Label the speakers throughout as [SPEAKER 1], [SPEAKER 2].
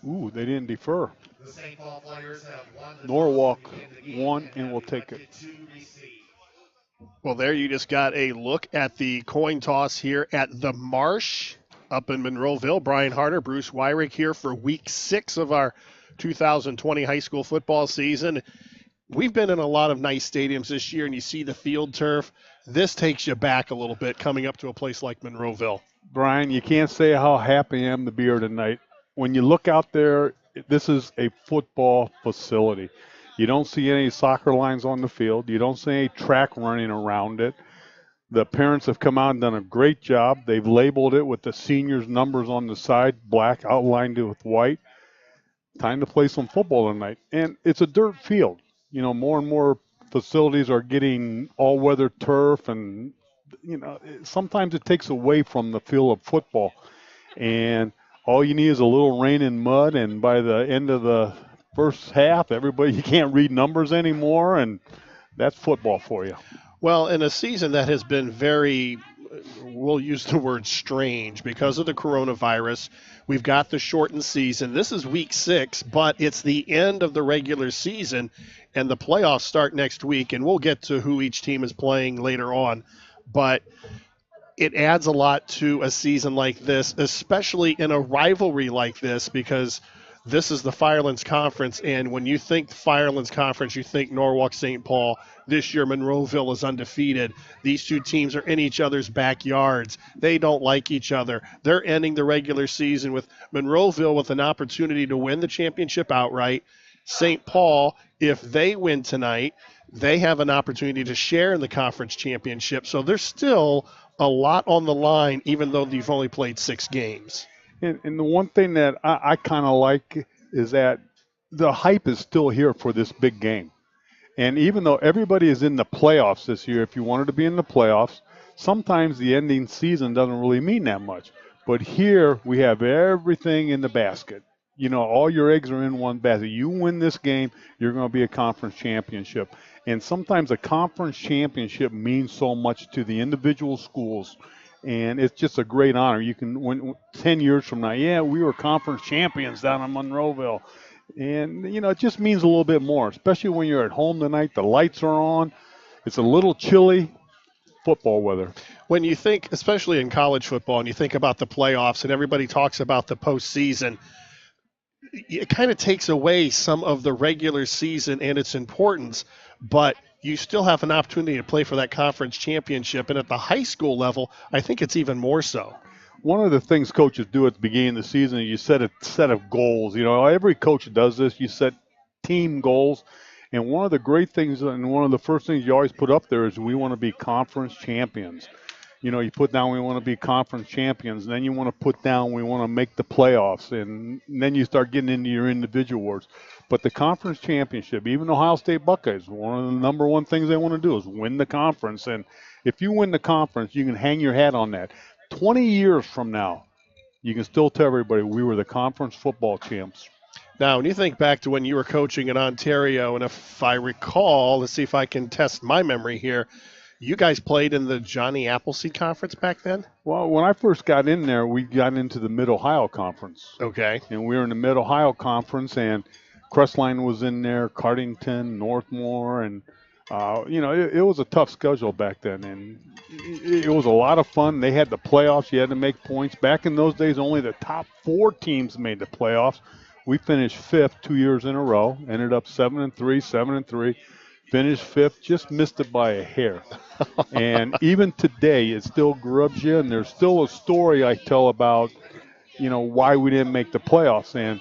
[SPEAKER 1] Ooh, they didn't defer.
[SPEAKER 2] The St. Paul Flyers have won the toss to
[SPEAKER 1] Norwalk
[SPEAKER 2] begin the game
[SPEAKER 1] won
[SPEAKER 2] and
[SPEAKER 1] and
[SPEAKER 2] have
[SPEAKER 1] will take it.
[SPEAKER 2] elected to receive.
[SPEAKER 3] Well, there you just got a look at the coin toss here at the Marsh up in Monroeville. Brian Harter, Bruce Weirich here for week 6 of our 2020 high school football season. We've been in a lot of nice stadiums this year, and you see the field turf. This takes you back a little bit coming up to a place like Monroeville.
[SPEAKER 1] Brian, you can't say how happy I am to be here tonight. When you look out there, this is a football facility. You don't see any soccer lines on the field. You don't see any track running around it. The parents have come out and done a great job. They've labeled it with the seniors' numbers on the side, black outlined it with white. Time to play some football tonight. And it's a dirt field. More and more facilities are getting all-weather turf, and sometimes it takes away from the feel of football. And all you need is a little rain and mud, and by the end of the first half, everybody, you can't read numbers anymore, and that's football for you.
[SPEAKER 3] Well, in a season that has been very, we'll use the word strange because of the coronavirus, we've got the shortened season. This is week 6, but it's the end of the regular season, and the playoffs start next week, and we'll get to who each team is playing later on. But it adds a lot to a season like this, especially in a rivalry like this, because this is the Firelands Conference, and when you think Firelands Conference, you think Norwalk St. Paul. This year, Monroeville is undefeated. These two teams are in each other's backyards. They don't like each other. They're ending the regular season with Monroeville with an opportunity to win the championship outright. St. Paul, if they win tonight, they have an opportunity to share in the conference championship. So there's still a lot on the line, even though you've only played 6 games.
[SPEAKER 1] And the one thing that I kind of like is that the hype is still here for this big game. And even though everybody is in the playoffs this year, if you wanted to be in the playoffs, sometimes the ending season doesn't really mean that much. But here we have everything in the basket. All your eggs are in one basket. You win this game, you're going to be a conference championship. And sometimes a conference championship means so much to the individual schools. And it's just a great honor. You can, when 10 years from now, yeah, we were conference champions down in Monroeville. And, it just means a little bit more, especially when you're at home tonight. The lights are on. It's a little chilly. Football weather.
[SPEAKER 3] When you think, especially in college football, and you think about the playoffs and everybody talks about the postseason, it kind of takes away some of the regular season and its importance, but you still have an opportunity to play for that conference championship. And at the high school level, I think it's even more so.
[SPEAKER 1] One of the things coaches do at the beginning of the season is you set a set of goals. Every coach does this. You set team goals. And one of the great things and one of the first things you always put up there is we want to be conference champions. You put down we want to be conference champions. And then you want to put down we want to make the playoffs. And then you start getting into your individual awards. But the conference championship, even Ohio State Buckeyes, one of the number one things they want to do is win the conference. And if you win the conference, you can hang your hat on that. 20 years from now, you can still tell everybody we were the conference football champs.
[SPEAKER 3] Now, when you think back to when you were coaching in Ontario, and if I recall, let's see if I can test my memory here, you guys played in the Johnny Appleseed Conference back then?
[SPEAKER 1] Well, when I first got in there, we got into the Mid-Ohio Conference.
[SPEAKER 3] Okay.
[SPEAKER 1] And we were in the Mid-Ohio Conference, and Crestline was in there, Cardington, Northmore, and it was a tough schedule back then, and it was a lot of fun. They had the playoffs. You had to make points. Back in those days, only the top 4 teams made the playoffs. We finished 5th 2 years in a row, ended up 7-3, 7-3, finished 5th, just missed it by a hair. And even today, it still grubs you, and there's still a story I tell about, why we didn't make the playoffs. And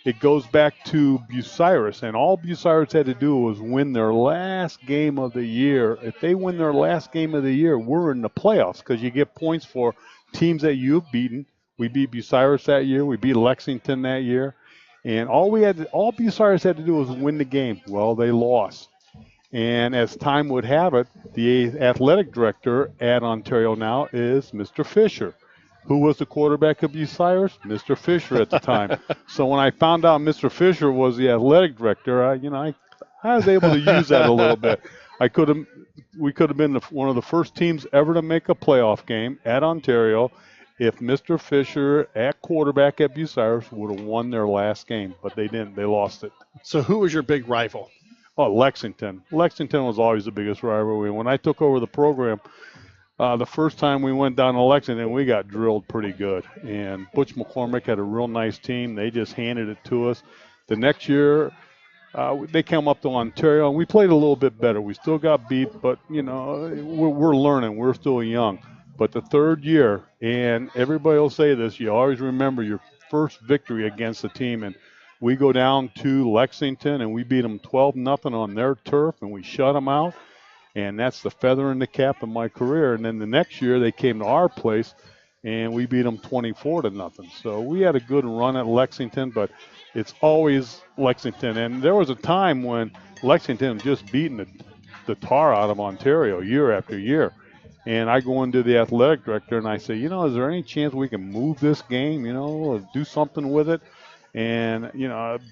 [SPEAKER 1] it goes back to Bucyrus, and all Bucyrus had to do was win their last game of the year. If they win their last game of the year, we're in the playoffs because you get points for teams that you've beaten. We beat Bucyrus that year. We beat Lexington that year. And all Bucyrus had to do was win the game. Well, they lost. And as time would have it, the athletic director at Ontario now is Mr. Fisher. Who was the quarterback of Bucyrus? Mr. Fisher at the time. So when I found out Mr. Fisher was the athletic director, I was able to use that a little bit. We could have been one of the first teams ever to make a playoff game at Ontario, if Mr. Fisher at quarterback at Bucyrus would have won their last game, but they didn't. They lost it.
[SPEAKER 3] So who was your big rival?
[SPEAKER 1] Oh, Lexington. Lexington was always the biggest rivalry. When I took over the program, the first time we went down to Lexington, we got drilled pretty good. And Butch McCormick had a real nice team. They just handed it to us. The next year, they came up to Ontario, and we played a little bit better. We still got beat, but, we're learning. We're still young. But the third year, and everybody will say this, you always remember your first victory against the team. And we go down to Lexington, and we beat them 12-0 on their turf, and we shut them out. And that's the feather in the cap of my career. And then the next year, they came to our place, and we beat them 24-0. So we had a good run at Lexington, but it's always Lexington. And there was a time when Lexington just beaten the tar out of Ontario year after year. And I go into the athletic director and I say, is there any chance we can move this game, or do something with it? And,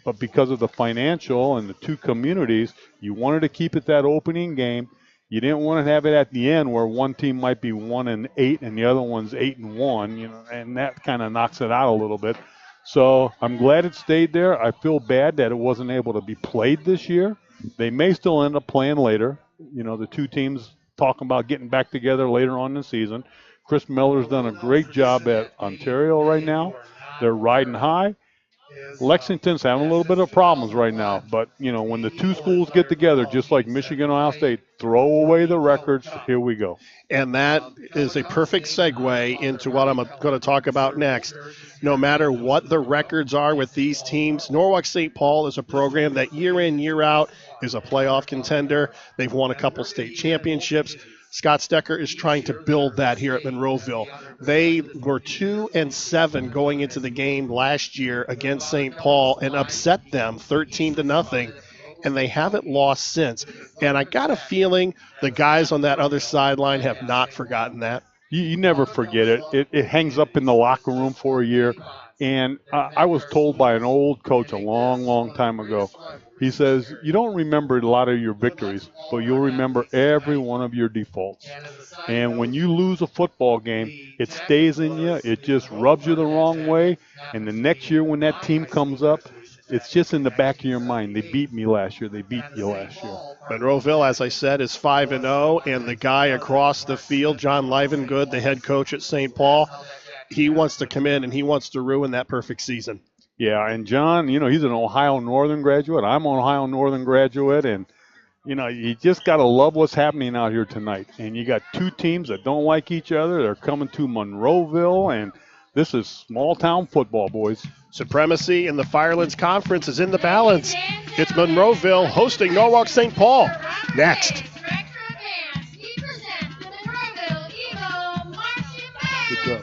[SPEAKER 1] but because of the financial and the two communities, you wanted to keep it that opening game. You didn't want to have it at the end where one team might be 1-8 and the other one's 8-1, and that kind of knocks it out a little bit. So I'm glad it stayed there. I feel bad that it wasn't able to be played this year. They may still end up playing later. The two teams talking about getting back together later on in the season. Chris Miller's done a great job at Ontario right now. They're riding high. Lexington's having a little bit of problems right now, but when the two schools get together, just like Michigan and Ohio State, throw away the records. Here we go.
[SPEAKER 3] And that is a perfect segue into what I'm going to talk about next. No matter what the records are with these teams, Norwalk St. Paul is a program that year in, year out is a playoff contender. They've won a couple state championships. Scott Stecker is trying to build that here at Monroeville. They were 2-7 going into the game last year against St. Paul and upset them 13-0, and they haven't lost since. And I got a feeling the guys on that other sideline have not forgotten that.
[SPEAKER 1] You never forget it. It hangs up in the locker room for a year. And I was told by an old coach a long, long time ago, he says, you don't remember a lot of your victories, but you'll remember every one of your defaults. And when you lose a football game, it stays in you. It just rubs you the wrong way. And the next year when that team comes up, it's just in the back of your mind. They beat me last year. They beat you last year.
[SPEAKER 3] Monroeville, as I said, is 5-0, and the guy across the field, John Livengood, the head coach at St. Paul, he wants to come in and he wants to ruin that perfect season.
[SPEAKER 1] Yeah, and John, he's an Ohio Northern graduate. I'm an Ohio Northern graduate, and, you just got to love what's happening out here tonight. And you got two teams that don't like each other. They're coming to Monroeville, and this is small-town football, boys.
[SPEAKER 3] Supremacy in the Firelands Conference is in the balance. It's Monroeville hosting Norwalk St. Paul. Next.
[SPEAKER 1] Good job.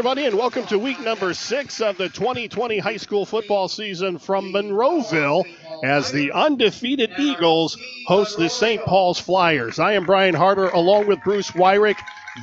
[SPEAKER 3] everybody, and welcome to week number 6 of the 2020 high school football season from Monroeville as the undefeated Eagles host the St. Paul's Flyers. I am Brian Harter along with Bruce Weirich.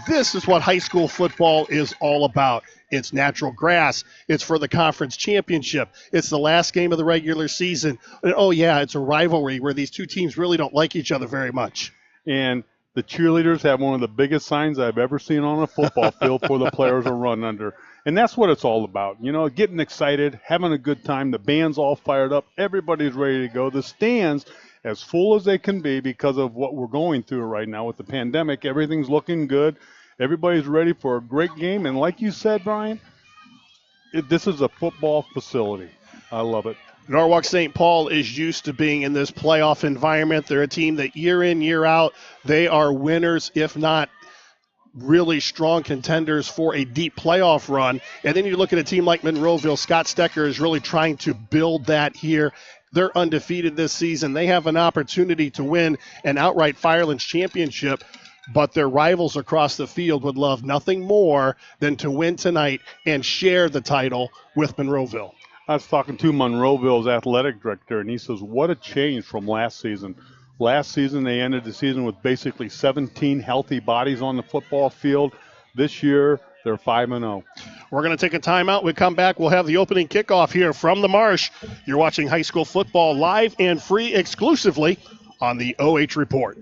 [SPEAKER 3] This is what high school football is all about. It's natural grass. It's for the conference championship. It's the last game of the regular season. And oh, yeah, it's a rivalry where these two teams really don't like each other very much.
[SPEAKER 1] And the cheerleaders have one of the biggest signs I've ever seen on a football field for the players to run under. And that's what it's all about. You know, getting excited, having a good time. The band's all fired up. Everybody's ready to go. The stands as full as they can be because of what we're going through right now with the pandemic. Everything's looking good. Everybody's ready for a great game. And like you said, Brian, this is a football facility. I love it.
[SPEAKER 3] Norwalk St. Paul is used to being in this playoff environment. They're a team that year in, year out, they are winners, if not really strong contenders for a deep playoff run. And then you look at a team like Monroeville. Scott Stecker is really trying to build that here. They're undefeated this season. They have an opportunity to win an outright Firelands championship, but their rivals across the field would love nothing more than to win tonight and share the title with Monroeville.
[SPEAKER 1] I was talking to Monroeville's athletic director, and he says, what a change from last season. Last season, they ended the season with basically 17 healthy bodies on the football field. This year, they're 5-0.
[SPEAKER 3] We're going to take a timeout. We come back. We'll have the opening kickoff here from the Marsh. You're watching high school football live and free exclusively on the OH Report.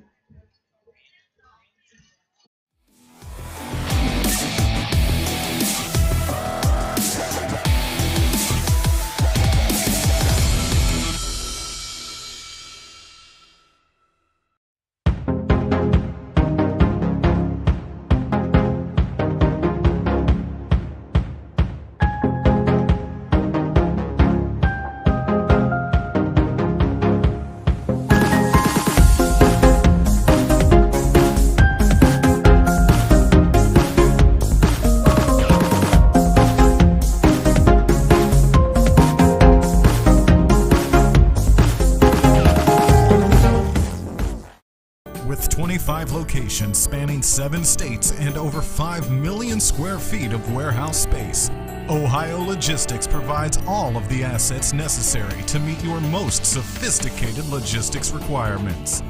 [SPEAKER 4] With 25 locations spanning 7 states and over 5 million square feet of warehouse space, Ohio Logistics provides all of the assets necessary to meet your most sophisticated logistics requirements.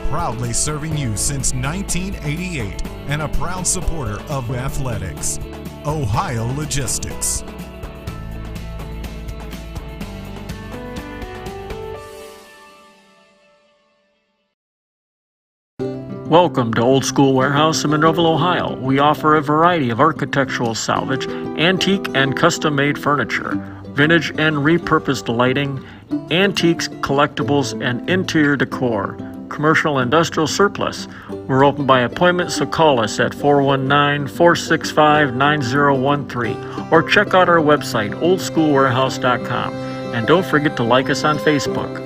[SPEAKER 4] Proudly serving you since 1988 and a proud supporter of athletics. Ohio Logistics.
[SPEAKER 5] Welcome to Old School Warehouse in Monroeville, Ohio. We offer a variety of architectural salvage, antique and custom-made furniture, vintage and repurposed lighting, antiques, collectibles, and interior decor, commercial and industrial surplus. We're open by appointment, so call us at 419-465-9013 or check out our website, oldschoolwarehouse.com. And don't forget to like us on Facebook.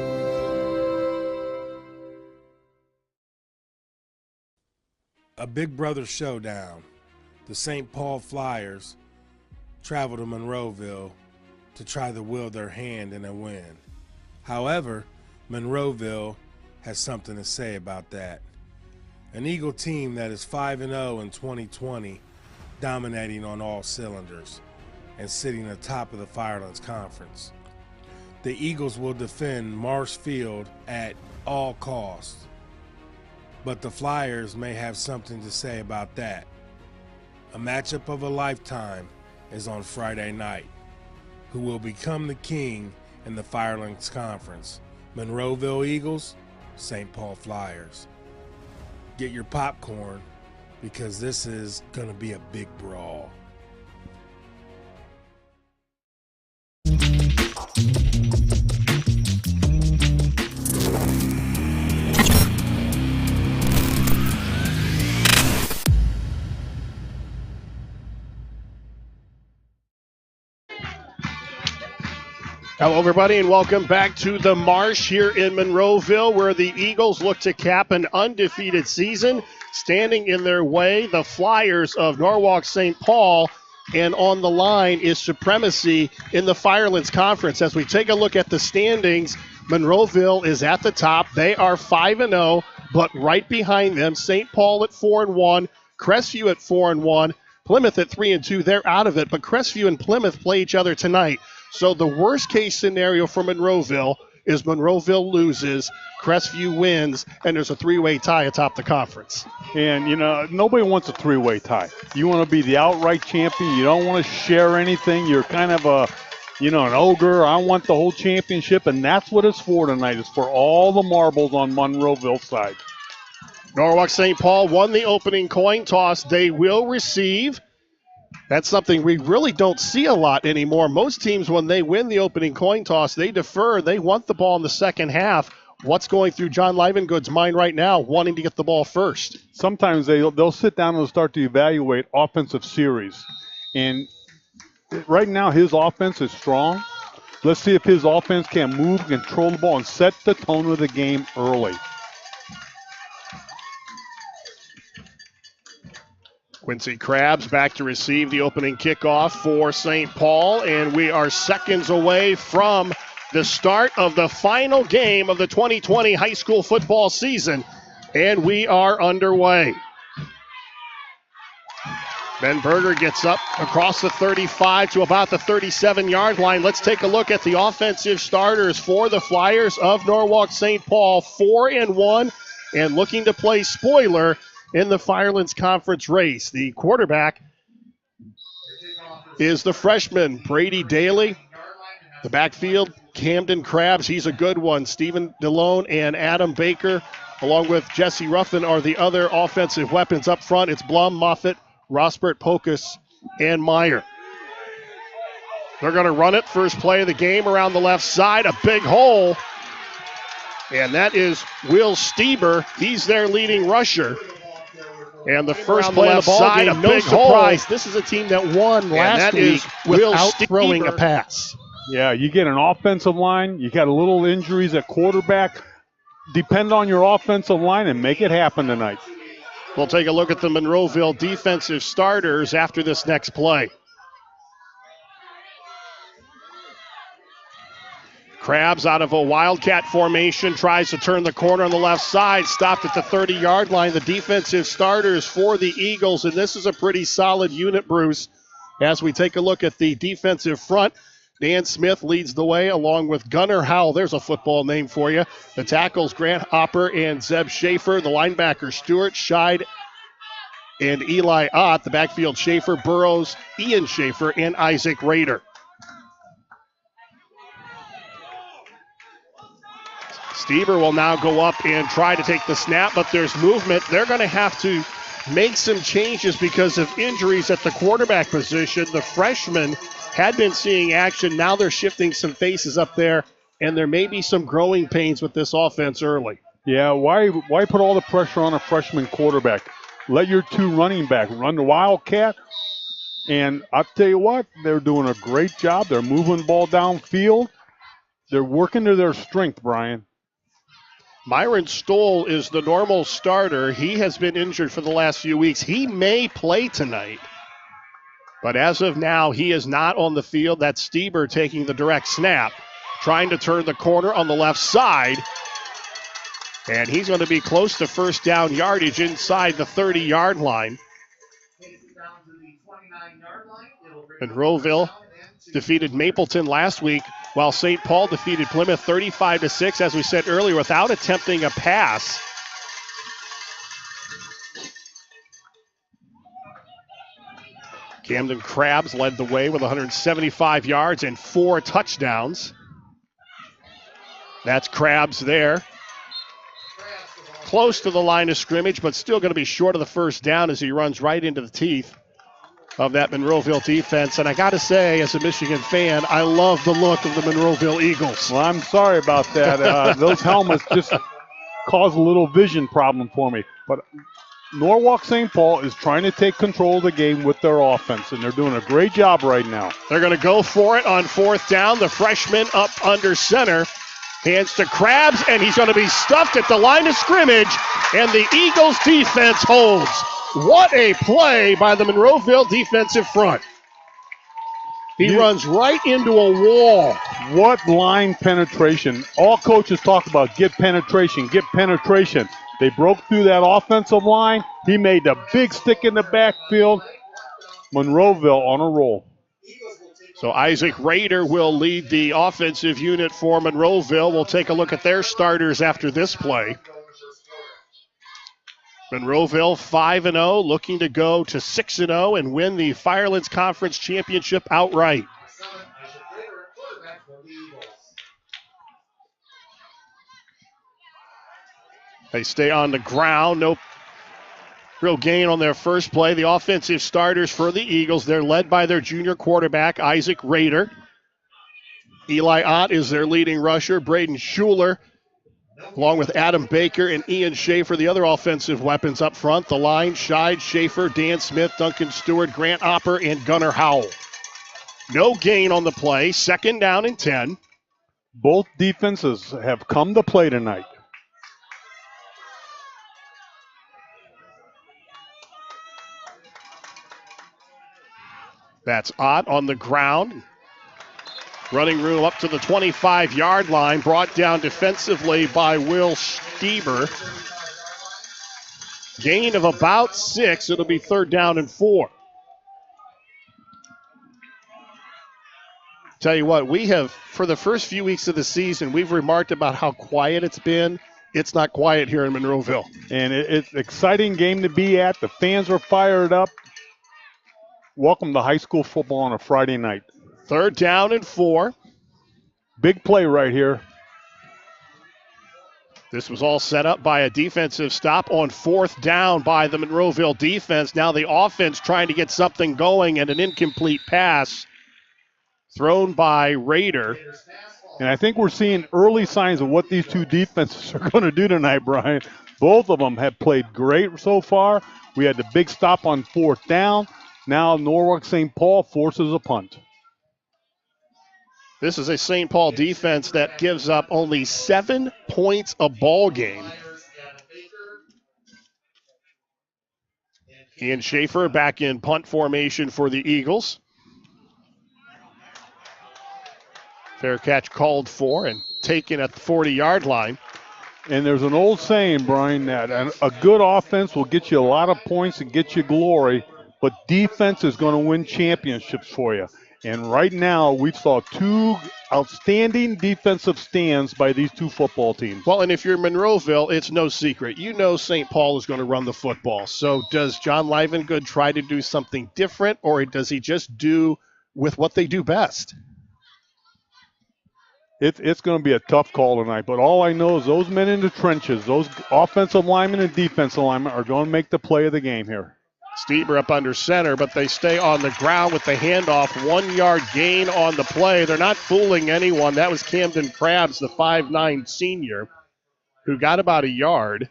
[SPEAKER 6] A Big Brother showdown. The St. Paul Flyers travel to Monroeville to try to will their hand in a win. However, Monroeville has something to say about that. An Eagle team that is 5-0 in 2020, dominating on all cylinders and sitting atop of the Firelands Conference. The Eagles will defend Marsh Field at all costs. But the Flyers may have something to say about that. A matchup of a lifetime is on Friday night. Who will become the king in the Firelands Conference? Monroeville Eagles, St. Paul Flyers. Get your popcorn because this is going to be a big brawl.
[SPEAKER 3] Hello, everybody, and welcome back to the Marsh here in Monroeville, where the Eagles look to cap an undefeated season. Standing in their way, the Flyers of Norwalk St. Paul, and on the line is supremacy in the Firelands Conference. As we take a look at the standings, Monroeville is at the top. They are 5-0, but right behind them, St. Paul at 4-1, Crestview at 4-1, Plymouth at 3-2, they're out of it, but Crestview and Plymouth play each other tonight. So the worst case scenario for Monroeville is Monroeville loses, Crestview wins, and there's a 3-way tie atop the conference.
[SPEAKER 1] And, nobody wants a 3-way tie. You want to be the outright champion. You don't want to share anything. You're kind of an ogre. I want the whole championship, and that's what it's for tonight. It's for all the marbles on Monroeville's side.
[SPEAKER 3] Norwalk St. Paul won the opening coin toss. They will receive. That's something we really don't see a lot anymore. Most teams, when they win the opening coin toss, they defer. They want the ball in the second half. What's going through John Livengood's mind right now, wanting to get the ball first?
[SPEAKER 1] Sometimes they'll sit down and start to evaluate offensive series. And right now his offense is strong. Let's see if his offense can move, control the ball, and set the tone of the game early.
[SPEAKER 3] Quincy Krabs back to receive the opening kickoff for St. Paul, and we are seconds away from the start of the final game of the 2020 high school football season, and we are underway. Ben Berger gets up across the 35 to about the 37-yard line. Let's take a look at the offensive starters for the Flyers of Norwalk St. Paul, 4-1, and looking to play spoiler in the Firelands Conference race. The quarterback is the freshman, Brady Daly. The backfield, Camden Krabs, he's a good one. Stephen DeLone and Adam Baker, along with Jesse Ruffin, are the other offensive weapons up front. It's Blum, Moffitt, Rosbert, Pocus, and Meyer. They're going to run it. First play of the game around the left side, a big hole. And that is Will Stieber. He's their leading rusher. And the first play of the ball game, no surprise. This is a team that won last week without throwing a pass.
[SPEAKER 1] Yeah, you get an offensive line. You got a little injuries at quarterback. Depend on your offensive line and make it happen tonight.
[SPEAKER 3] We'll take a look at the Monroeville defensive starters after this next play. Krabs out of a wildcat formation, tries to turn the corner on the left side, stopped at the 30-yard line. The defensive starters for the Eagles, and this is a pretty solid unit, Bruce. As we take a look at the defensive front, Dan Smith leads the way along with Gunnar Howell. There's a football name for you. The tackles, Grant Hopper and Zeb Schaefer. The linebackers, Stewart, Scheid, and Eli Ott. The backfield, Schaefer, Burrows, Ian Schaefer, and Isaac Rader. Stieber will now go up and try to take the snap, but there's movement. They're going to have to make some changes because of injuries at the quarterback position. The freshman had been seeing action. Now they're shifting some faces up there, and there may be some growing pains with this offense early.
[SPEAKER 1] Yeah, why put all the pressure on a freshman quarterback? Let your two running back run the Wildcat, and I'll tell you what, they're doing a great job. They're moving the ball downfield. They're working to their strength, Brian.
[SPEAKER 3] Myron Stoll is the normal starter. He has been injured for the last few weeks. He may play tonight, but as of now, he is not on the field. That's Stieber taking the direct snap, trying to turn the corner on the left side, and he's going to be close to first down yardage inside the 30-yard line. Monroeville defeated Mapleton last week, while St. Paul defeated Plymouth 35-6, as we said earlier, without attempting a pass. Camden Krabs led the way with 175 yards and 4 touchdowns. That's Krabs there. Close to the line of scrimmage, but still going to be short of the first down as he runs right into the teeth of that Monroeville defense. And I got to say, as a Michigan fan, I love the look of the Monroeville Eagles.
[SPEAKER 1] Well, I'm sorry about that. Those helmets just cause a little vision problem for me. But Norwalk St. Paul is trying to take control of the game with their offense, and they're doing a great job right now.
[SPEAKER 3] They're going to go for it on fourth down. The freshman up under center. Hands to Krabs, and he's going to be stuffed at the line of scrimmage, and the Eagles defense holds. What a play by the Monroeville defensive front. He runs right into a wall.
[SPEAKER 1] What line penetration. All coaches talk about get penetration, get penetration. They broke through that offensive line. He made the big stick in the backfield. Monroeville on a roll.
[SPEAKER 3] So Isaac Rader will lead the offensive unit for Monroeville. We'll take a look at their starters after this play. Monroeville 5-0, looking to go to 6-0 and win the Firelands Conference Championship outright. They stay on the ground. No real gain on their first play. The offensive starters for the Eagles, they're led by their junior quarterback, Isaac Rader. Eli Ott is their leading rusher. Braden Schuler, along with Adam Baker and Ian Schaefer, the other offensive weapons up front. The line, Scheid, Schaefer, Dan Smith, Duncan Stewart, Grant Opper, and Gunnar Howell. No gain on the play. 2nd down and 10.
[SPEAKER 1] Both defenses have come to play tonight.
[SPEAKER 3] That's Ott on the ground. Running room up to the 25-yard line, brought down defensively by Will Stieber. Gain of about 6. It'll be 3rd down and 4. Tell you what, we have, for the first few weeks of the season, we've remarked about how quiet it's been. It's not quiet here in Monroeville.
[SPEAKER 1] And it's an exciting game to be at. The fans are fired up. Welcome to high school football on a Friday night.
[SPEAKER 3] 3rd down and 4.
[SPEAKER 1] Big play right here.
[SPEAKER 3] This was all set up by a defensive stop on 4th down by the Monroeville defense. Now the offense trying to get something going, and an incomplete pass thrown by Rader.
[SPEAKER 1] And I think we're seeing early signs of what these two defenses are going to do tonight, Brian. Both of them have played great so far. We had the big stop on 4th down. Now Norwalk St. Paul forces a punt.
[SPEAKER 3] This is a St. Paul defense that gives up only 7 points a ball game. Ian Schaefer back in punt formation for the Eagles. Fair catch called for and taken at the 40-yard line.
[SPEAKER 1] And there's an old saying, Brian, that a good offense will get you a lot of points and get you glory, but defense is going to win championships for you. And right now, we saw 2 outstanding defensive stands by these 2 football teams.
[SPEAKER 3] Well, and if you're Monroeville, it's no secret. You know St. Paul is going to run the football. So does John Livengood try to do something different, or does he just do with what they do best?
[SPEAKER 1] It's going to be a tough call tonight, but all I know is those men in the trenches, those offensive linemen and defensive linemen are going to make the play of the game here.
[SPEAKER 3] Stieber up under center, but they stay on the ground with the handoff. 1-yard gain on the play. They're not fooling anyone. That was Camden Krabs, the 5'9 senior, who got about a yard.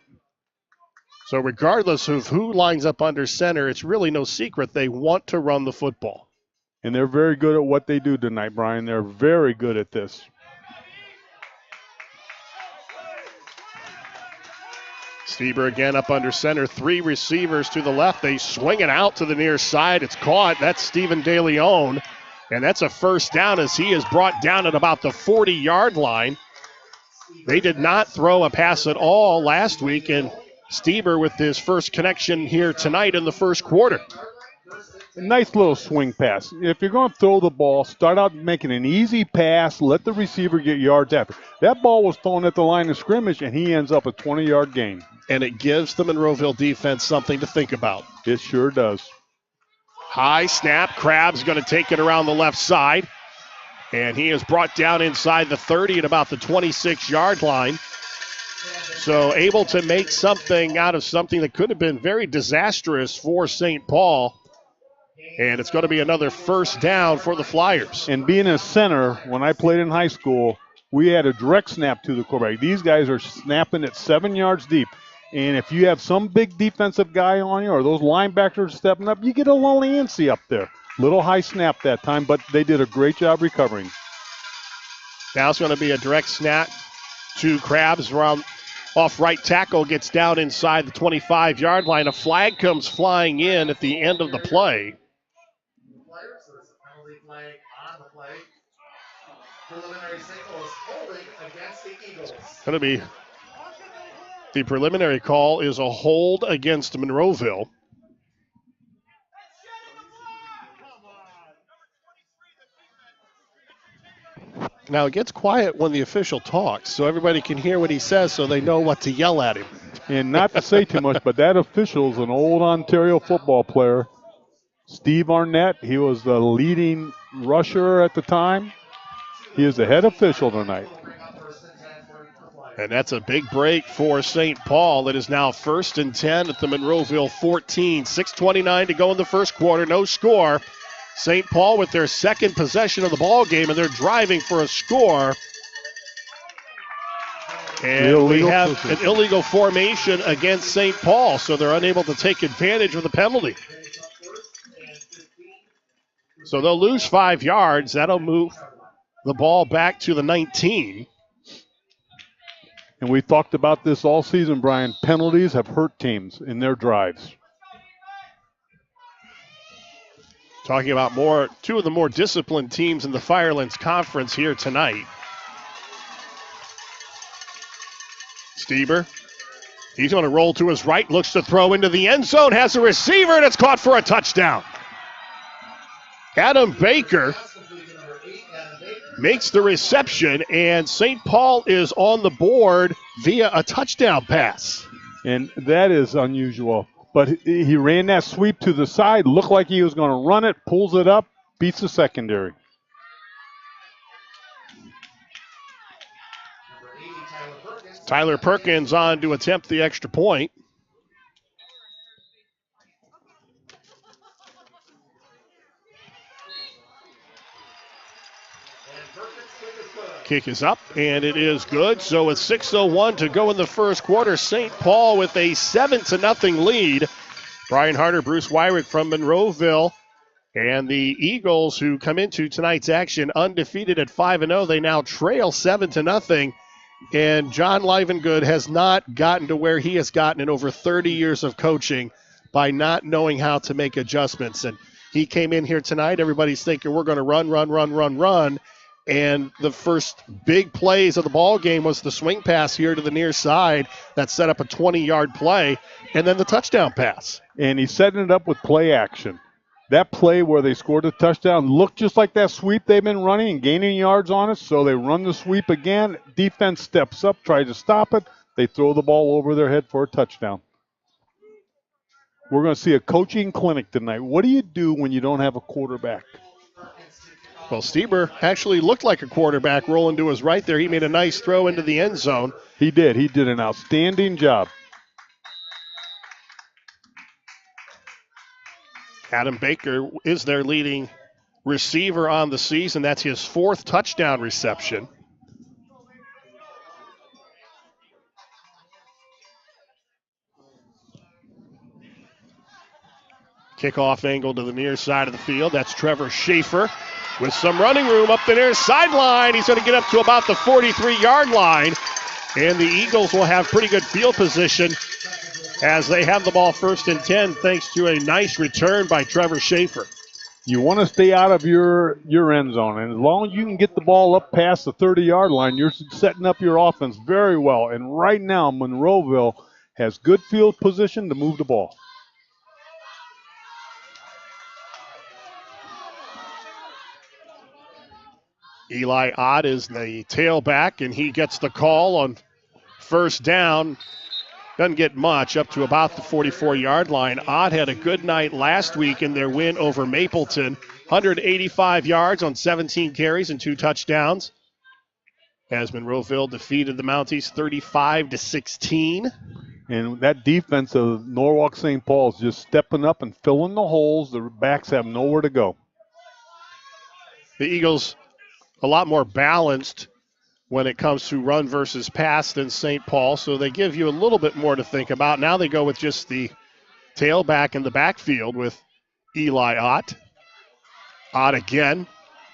[SPEAKER 3] So regardless of who lines up under center, it's really no secret they want to run the football.
[SPEAKER 1] And they're very good at what they do tonight, Brian. They're very good at this.
[SPEAKER 3] Stieber again up under center. 3 receivers to the left. They swing it out to the near side. It's caught. That's Stephen DeLeon. And that's a 1st down as he is brought down at about the 40-yard line. They did not throw a pass at all last week, and Stieber with his first connection here tonight in the first quarter.
[SPEAKER 1] A nice little swing pass. If you're going to throw the ball, start out making an easy pass, let the receiver get yards after. That ball was thrown at the line of scrimmage, and he ends up a 20-yard gain.
[SPEAKER 3] And it gives the Monroeville defense something to think about.
[SPEAKER 1] It sure does.
[SPEAKER 3] High snap. Krabs going to take it around the left side. And he is brought down inside the 30 at about the 26-yard line. So able to make something out of something that could have been very disastrous for St. Paul. And it's going to be another 1st down for the Flyers.
[SPEAKER 1] And being a center, when I played in high school, we had a direct snap to the quarterback. These guys are snapping it 7 yards deep. And if you have some big defensive guy on you or those linebackers stepping up, you get a little antsy up there. Little high snap that time, but they did a great job recovering.
[SPEAKER 3] Now it's going to be a direct snap to Krabs around off right tackle, gets down inside the 25-yard line. A flag comes flying in at the end of the play. Going to be the preliminary call is a hold against Monroeville. Now, it gets quiet when the official talks, so everybody can hear what he says so they know what to yell at him.
[SPEAKER 1] And not to say too much, but that official's an old Ontario football player, Steve Arnett. He was the leading rusher at the time. He is the head official tonight.
[SPEAKER 3] And that's a big break for St. Paul. It is now 1st and 10 at the Monroeville 14. 6:29 to go in the first quarter. No score. St. Paul with their second possession of the ball game, and they're driving for a score. And we have an illegal formation against St. Paul, so they're unable to take advantage of the penalty. So they'll lose 5 yards. That'll move the ball back to the 19.
[SPEAKER 1] And we talked about this all season, Brian. Penalties have hurt teams in their drives.
[SPEAKER 3] Talking about two of the more disciplined teams in the Firelands Conference here tonight. Stieber, he's going to roll to his right, looks to throw into the end zone, has a receiver, and it's caught for a touchdown. Adam Baker makes the reception, and St. Paul is on the board via a touchdown pass.
[SPEAKER 1] And that is unusual. But he ran that sweep to the side, looked like he was going to run it, pulls it up, beats the secondary.
[SPEAKER 3] Tyler Perkins on to attempt the extra point. Kick is up, and it is good. So with 6:01 to go in the first quarter, St. Paul with a 7-0 lead. Brian Harter, Bruce Weirich from Monroeville. And the Eagles, who come into tonight's action undefeated at 5-0, they now trail 7-0. And John Livengood has not gotten to where he has gotten in over 30 years of coaching by not knowing how to make adjustments. And he came in here tonight, everybody's thinking we're going to run. And the first big plays of the ball game was the swing pass here to the near side that set up a 20-yard play, and then the touchdown pass.
[SPEAKER 1] And he's setting it up with play action. That play where they scored a touchdown looked just like that sweep they've been running and gaining yards on it, so they run the sweep again. Defense steps up, tries to stop it. They throw the ball over their head for a touchdown. We're going to see a coaching clinic tonight. What do you do when you don't have a quarterback?
[SPEAKER 3] Well, Stieber actually looked like a quarterback rolling to his right there. He made a nice throw into the end zone.
[SPEAKER 1] He did. He did an outstanding job.
[SPEAKER 3] Adam Baker is their leading receiver on the season. That's his 4th touchdown reception. Kickoff angle to the near side of the field. That's Trevor Schaefer with some running room up the near sideline. He's going to get up to about the 43-yard line. And the Eagles will have pretty good field position as they have the ball 1st and 10 thanks to a nice return by Trevor Schaefer.
[SPEAKER 1] You want to stay out of your end zone. And as long as you can get the ball up past the 30-yard line, you're setting up your offense very well. And right now, Monroeville has good field position to move the ball.
[SPEAKER 3] Eli Ott is the tailback, and he gets the call on 1st down. Doesn't get much, up to about the 44-yard line. Ott had a good night last week in their win over Mapleton. 185 yards on 17 carries and 2 touchdowns. As Monroeville defeated the Mounties 35-16.
[SPEAKER 1] And that defense of Norwalk St. Paul is just stepping up and filling the holes. The backs have nowhere to go.
[SPEAKER 3] The Eagles a lot more balanced when it comes to run versus pass than St. Paul, so they give you a little bit more to think about. Now they go with just the tailback in the backfield with Eli Ott. Ott again,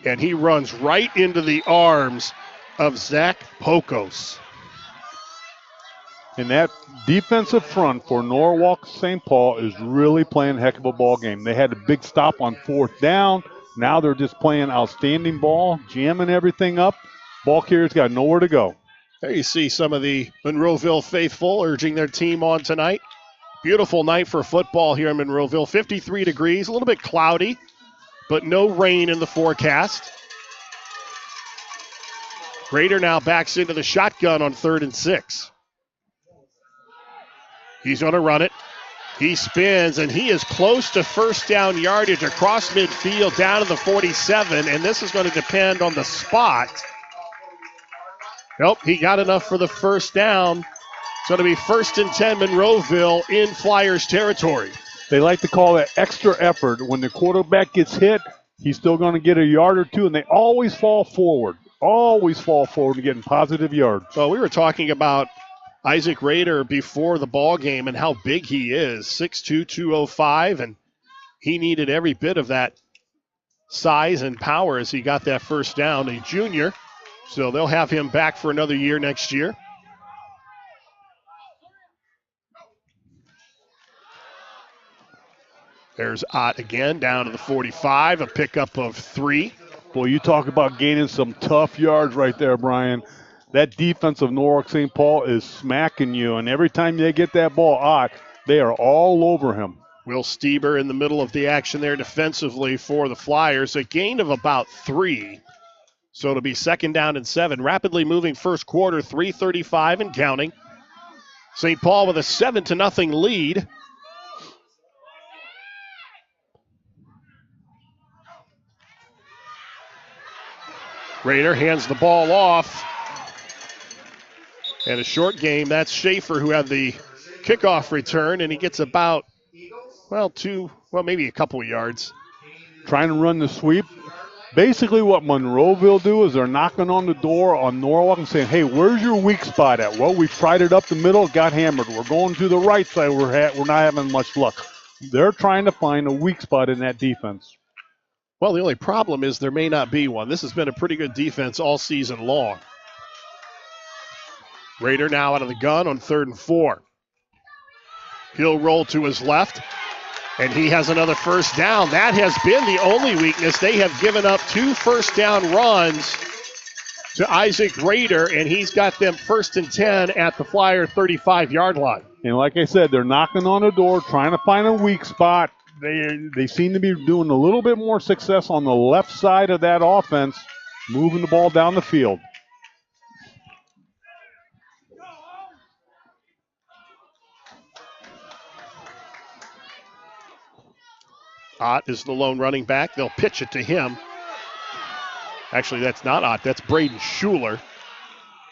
[SPEAKER 3] and he runs right into the arms of Zach Pokos.
[SPEAKER 1] And that defensive front for Norwalk St. Paul is really playing a heck of a ball game. They had a big stop on 4th down. Now they're just playing outstanding ball, jamming everything up. Ball carrier's got nowhere to go.
[SPEAKER 3] There you see some of the Monroeville faithful urging their team on tonight. Beautiful night for football here in Monroeville. 53 degrees, a little bit cloudy, but no rain in the forecast. Rader now backs into the shotgun on 3rd and 6. He's going to run it. He spins, and he is close to first down yardage across midfield down to the 47, and this is going to depend on the spot. Nope, he got enough for the first down. It's going to be 1st and 10 Monroeville in Flyers territory.
[SPEAKER 1] They like to call it extra effort. When the quarterback gets hit, he's still going to get a yard or two, and they always fall forward. Always fall forward and getting positive yards.
[SPEAKER 3] Well, we were talking about Isaac Rader before the ball game and how big he is, 6'2", 205, and he needed every bit of that size and power as he got that first down. A junior, so they'll have him back for another year next year. There's Ott again, down to the 45, a pickup of 3.
[SPEAKER 1] Boy, you talk about gaining some tough yards right there, Brian. That defense of Norwalk St. Paul is smacking you, and every time they get that ball out, they are all over him.
[SPEAKER 3] Will Stieber in the middle of the action there defensively for the Flyers. A gain of about 3. So it'll be 2nd down and 7. Rapidly moving first quarter, 3:35 and counting. St. Paul with a 7-0 lead. Rader hands the ball off. And a short game, that's Schaefer who had the kickoff return, and he gets about, maybe a couple of yards.
[SPEAKER 1] Trying to run the sweep. Basically what Monroeville do is they're knocking on the door on Norwalk and saying, hey, where's your weak spot at? Well, we tried it up the middle, got hammered. We're going to the right side. We're not having much luck. They're trying to find a weak spot in that defense.
[SPEAKER 3] Well, the only problem is there may not be one. This has been a pretty good defense all season long. Rader now out of the gun on 3rd and 4. He'll roll to his left, and he has another first down. That has been the only weakness. They have given up 2 first down runs to Isaac Rader, and he's got them 1st and 10 at the Flyer 35-yard line.
[SPEAKER 1] And like I said, they're knocking on the door, trying to find a weak spot. They seem to be doing a little bit more success on the left side of that offense, moving the ball down the field.
[SPEAKER 3] Ott is the lone running back. They'll pitch it to him. Actually, that's not Ott. That's Braden Schuler.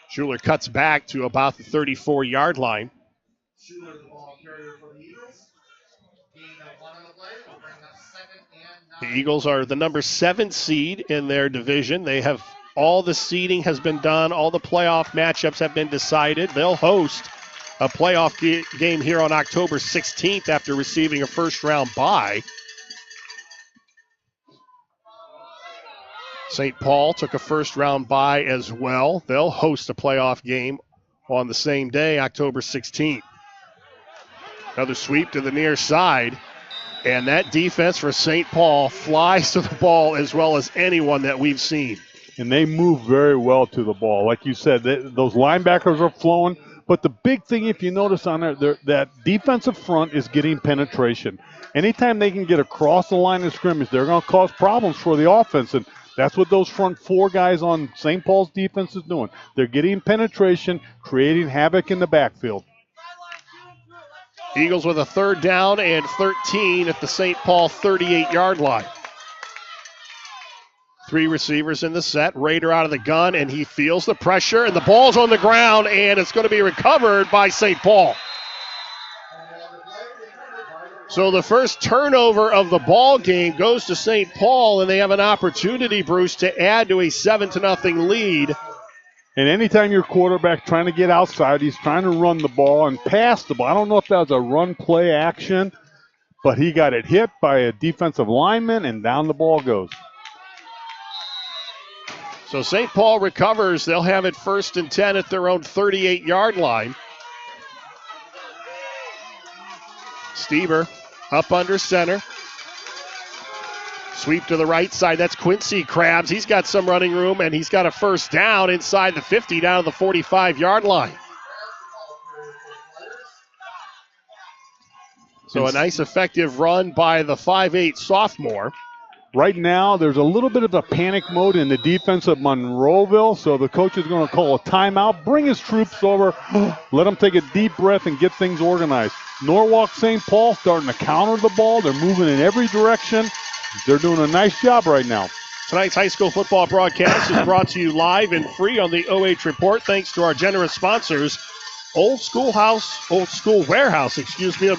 [SPEAKER 3] Schuler cuts back to about the 34-yard line.
[SPEAKER 2] Schuler, the ball carrier for the Eagles. Gain of 1 on the play will bring up 2nd and 9.
[SPEAKER 3] The Eagles are the number 7 seed in their division. They have all the seeding has been done. All the playoff matchups have been decided. They'll host a playoff game here on October 16th after receiving a first-round bye. St. Paul took a first-round bye as well. They'll host a playoff game on the same day, October 16th. Another sweep to the near side. And that defense for St. Paul flies to the ball as well as anyone that we've seen.
[SPEAKER 1] And they move very well to the ball. Like you said, those linebackers are flowing. But the big thing, if you notice on there, that defensive front is getting penetration. Anytime they can get across the line of scrimmage, they're going to cause problems for the offense. And that's what those front 4 guys on St. Paul's defense is doing. They're getting penetration, creating havoc in the backfield.
[SPEAKER 3] Eagles with a 3rd down and 13 at the St. Paul 38-yard line. 3 receivers in the set. Rader out of the gun, and he feels the pressure, and the ball's on the ground, and it's going to be recovered by St. Paul. So the first turnover of the ball game goes to St. Paul, and they have an opportunity, Bruce, to add to a 7-0 lead.
[SPEAKER 1] And anytime your quarterback trying to get outside, he's trying to run the ball and pass the ball. I don't know if that was a run play action, but he got it hit by a defensive lineman, and down the ball goes.
[SPEAKER 3] So St. Paul recovers. They'll have it 1st and 10 at their own 38-yard line. Stieber up under center. Sweep to the right side. That's Quincy Krabs. He's got some running room, and he's got a first down inside the 50 down to the 45-yard line. So a nice effective run by the 5'8 sophomore.
[SPEAKER 1] Right now, there's a little bit of a panic mode in the defense of Monroeville, so the coach is going to call a timeout, bring his troops over, let them take a deep breath and get things organized. Norwalk St. Paul starting to counter the ball. They're moving in every direction. They're doing a nice job right now.
[SPEAKER 3] Tonight's high school football broadcast is brought to you live and free on the OH Report, thanks to our generous sponsors, Old School Warehouse, of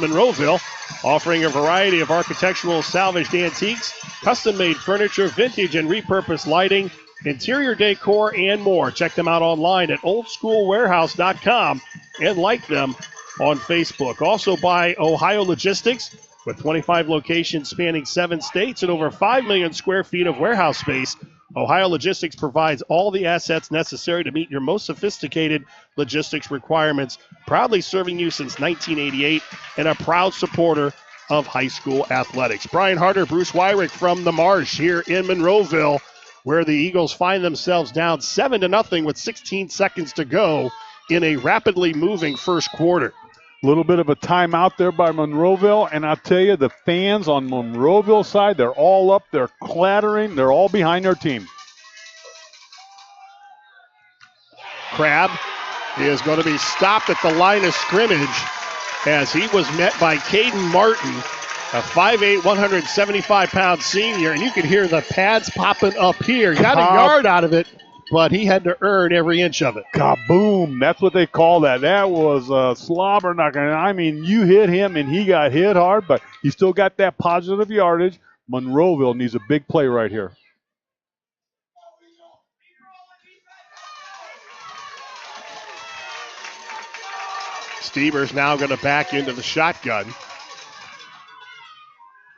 [SPEAKER 3] Monroeville, offering a variety of architectural salvaged antiques, custom-made furniture, vintage and repurposed lighting, interior decor, and more. Check them out online at oldschoolwarehouse.com and like them on Facebook. Also by Ohio Logistics, with 25 locations spanning 7 states and over 5 million square feet of warehouse space. Ohio Logistics provides all the assets necessary to meet your most sophisticated logistics requirements, proudly serving you since 1988 and a proud supporter of high school athletics. Brian Harter, Bruce Weirich from the Marsh here in Monroeville, where the Eagles find themselves down 7-0 with 16 seconds to go in a rapidly moving first quarter.
[SPEAKER 1] A little bit of a timeout there by Monroeville, and I'll tell you, the fans on Monroeville's side, they're all up, they're clattering, they're all behind their team.
[SPEAKER 3] Crabb is going to be stopped at the line of scrimmage as he was met by Caden Martin, a 5'8", 175-pound senior, and you can hear the pads popping up here. Got a yard out of it, but he had to earn every inch of it.
[SPEAKER 1] Kaboom! That's what they call that. That was a slobber knocker. I mean, you hit him and he got hit hard, but he still got that positive yardage. Monroeville needs a big play right here.
[SPEAKER 3] Stevers now going to back into the shotgun.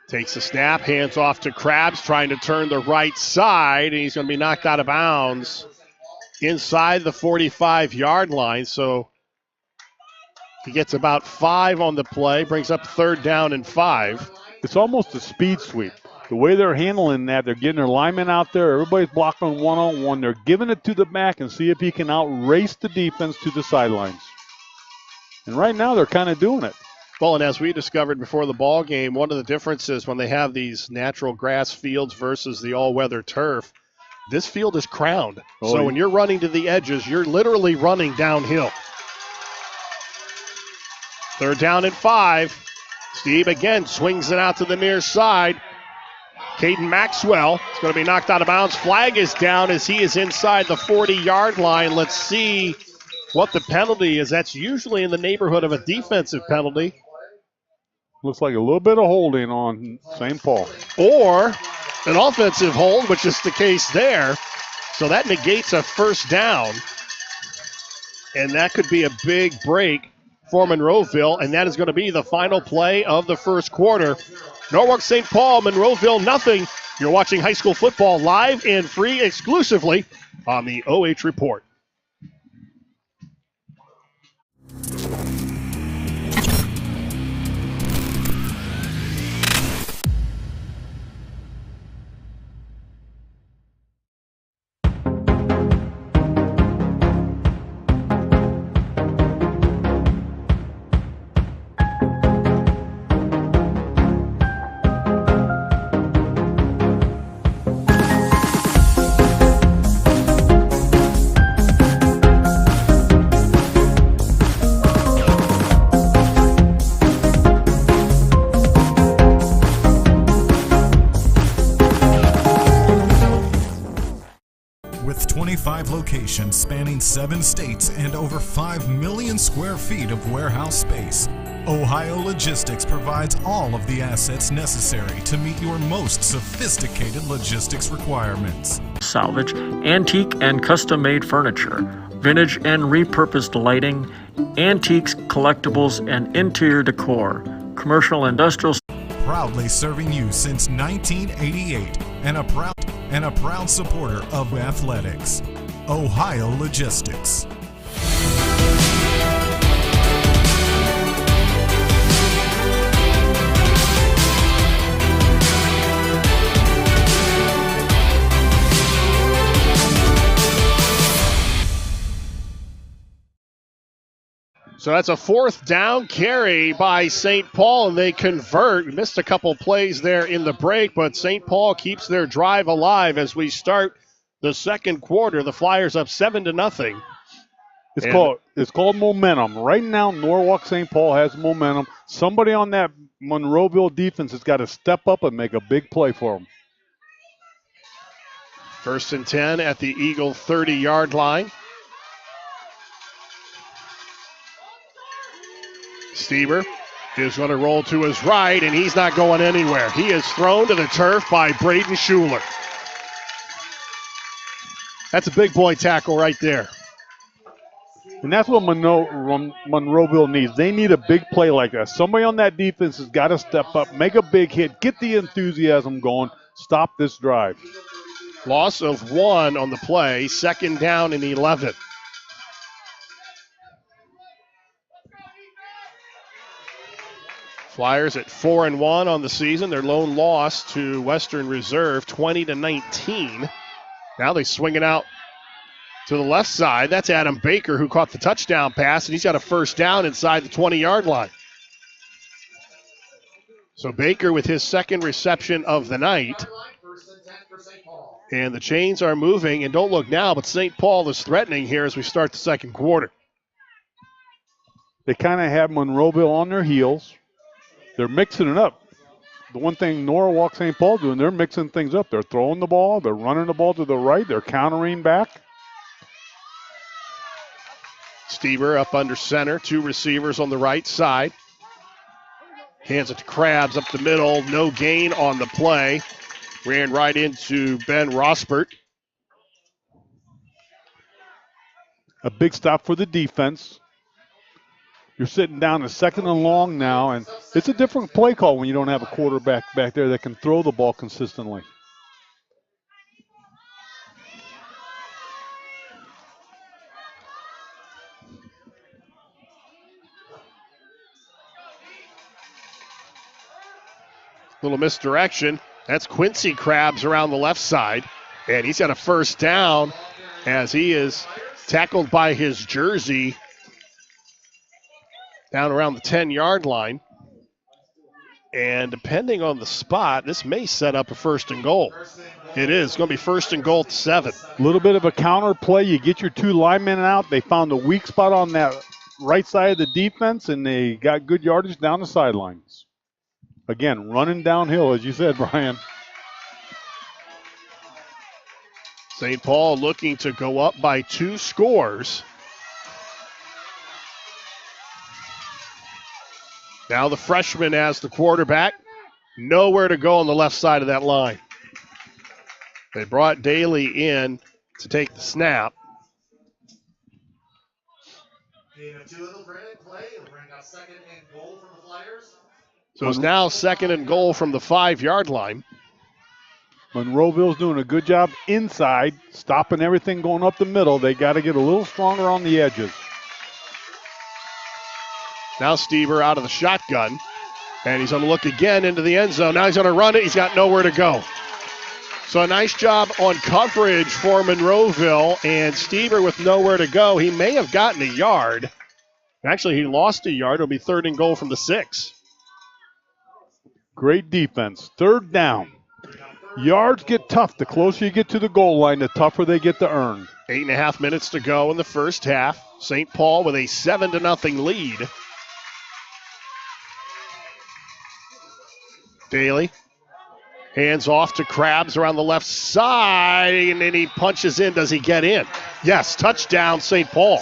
[SPEAKER 3] Takes the snap, hands off to Krabs, trying to turn the right side, and he's going to be knocked out of bounds inside the 45-yard line. So he gets about 5 on the play, brings up 3rd down and 5.
[SPEAKER 1] It's almost a speed sweep. The way they're handling that, they're getting their linemen out there. Everybody's blocking one-on-one. They're giving it to the back and see if he can outrace the defense to the sidelines. And right now they're kind of doing it.
[SPEAKER 3] Well, and as we discovered before the ball game, one of the differences when they have these natural grass fields versus the all-weather turf, this field is crowned. So when you're running to the edges, you're literally running downhill. 3rd down and 5. Steve again swings it out to the near side. Caden Maxwell is going to be knocked out of bounds. Flag is down as he is inside the 40-yard line. Let's see what the penalty is. That's usually in the neighborhood of a defensive penalty.
[SPEAKER 1] Looks like a little bit of holding on St. Paul.
[SPEAKER 3] Or an offensive hold, which is the case there. So that negates a 1st down. And that could be a big break for Monroeville, and that is going to be the final play of the first quarter. Norwalk St. Paul, Monroeville, nothing. You're watching high school football live and free exclusively on the OH Report.
[SPEAKER 4] With 25 locations spanning 7 states and over 5 million square feet of warehouse space, Ohio Logistics provides all of the assets necessary to meet your most sophisticated logistics requirements.
[SPEAKER 5] Salvage, antique and custom-made furniture, vintage and repurposed lighting, antiques, collectibles, and interior decor, commercial, industrial.
[SPEAKER 4] Proudly serving you since 1988 and a proud supporter of athletics. Ohio Logistics.
[SPEAKER 3] So that's a 4th down carry by St. Paul, and they convert. We missed a couple plays there in the break, but St. Paul keeps their drive alive as we start the second quarter. The Flyers up 7-0.
[SPEAKER 1] It's called momentum. Right now, Norwalk St. Paul has momentum. Somebody on that Monroeville defense has got to step up and make a big play for them.
[SPEAKER 3] 1st and 10 at the Eagle 30-yard line. Stieber is going to roll to his right, and he's not going anywhere. He is thrown to the turf by Braden Schuler. That's a big boy tackle right there.
[SPEAKER 1] And that's what Monroeville needs. They need a big play like that. Somebody on that defense has got to step up, make a big hit, get the enthusiasm going, stop this drive.
[SPEAKER 3] Loss of 1 on the play, 2nd down and 11. Flyers at 4-1 on the season. Their lone loss to Western Reserve, 20-19. Now they swing it out to the left side. That's Adam Baker, who caught the touchdown pass, and he's got a 1st down inside the 20-yard line. So Baker with his 2nd reception of the night. And the chains are moving, and don't look now, but St. Paul is threatening here as we start the second quarter.
[SPEAKER 1] They kind of have Monroeville on their heels. They're mixing it up. The one thing Norwalk St. Paul doing, they're mixing things up. They're throwing the ball. They're running the ball to the right. They're countering back.
[SPEAKER 3] Stieber up under center. 2 receivers on the right side. Hands it to Krabs up the middle. No gain on the play. Ran right into Ben Rosbert.
[SPEAKER 1] A big stop for the defense. You're sitting down a 2nd and long now, and it's a different play call when you don't have a quarterback back there that can throw the ball consistently.
[SPEAKER 3] Little misdirection. That's Quincy Krabs around the left side, and he's got a 1st down as he is tackled by his jersey down around the 10-yard line. And depending on the spot, this may set up a 1st and goal. It is. It's going to be 1st and goal at 7.
[SPEAKER 1] A little bit of a counter play. You get your 2 linemen out. They found a weak spot on that right side of the defense, and they got good yardage down the sidelines. Again, running downhill, as you said, Brian.
[SPEAKER 3] St. Paul looking to go up by 2 scores. Now the freshman as the quarterback. Nowhere to go on the left side of that line. They brought Daly in to take the snap. So it's now 2nd and goal from the 5-yard line.
[SPEAKER 1] Monroeville's doing a good job inside, stopping everything going up the middle. They got to get a little stronger on the edges.
[SPEAKER 3] Now Stieber out of the shotgun, and he's going to look again into the end zone. Now he's going to run it. He's got nowhere to go. So a nice job on coverage for Monroeville, and Stieber with nowhere to go. He may have gotten a yard. Actually, he lost a yard. It'll be 3rd and goal from the 6.
[SPEAKER 1] Great defense. 3rd down. Yards get tough. The closer you get to the goal line, the tougher they get to earn.
[SPEAKER 3] 8.5 minutes to go in the first half. St. Paul with a 7-0 lead. Daly hands off to Krabs around the left side, and then he punches in. Does he get in? Yes, touchdown St. Paul.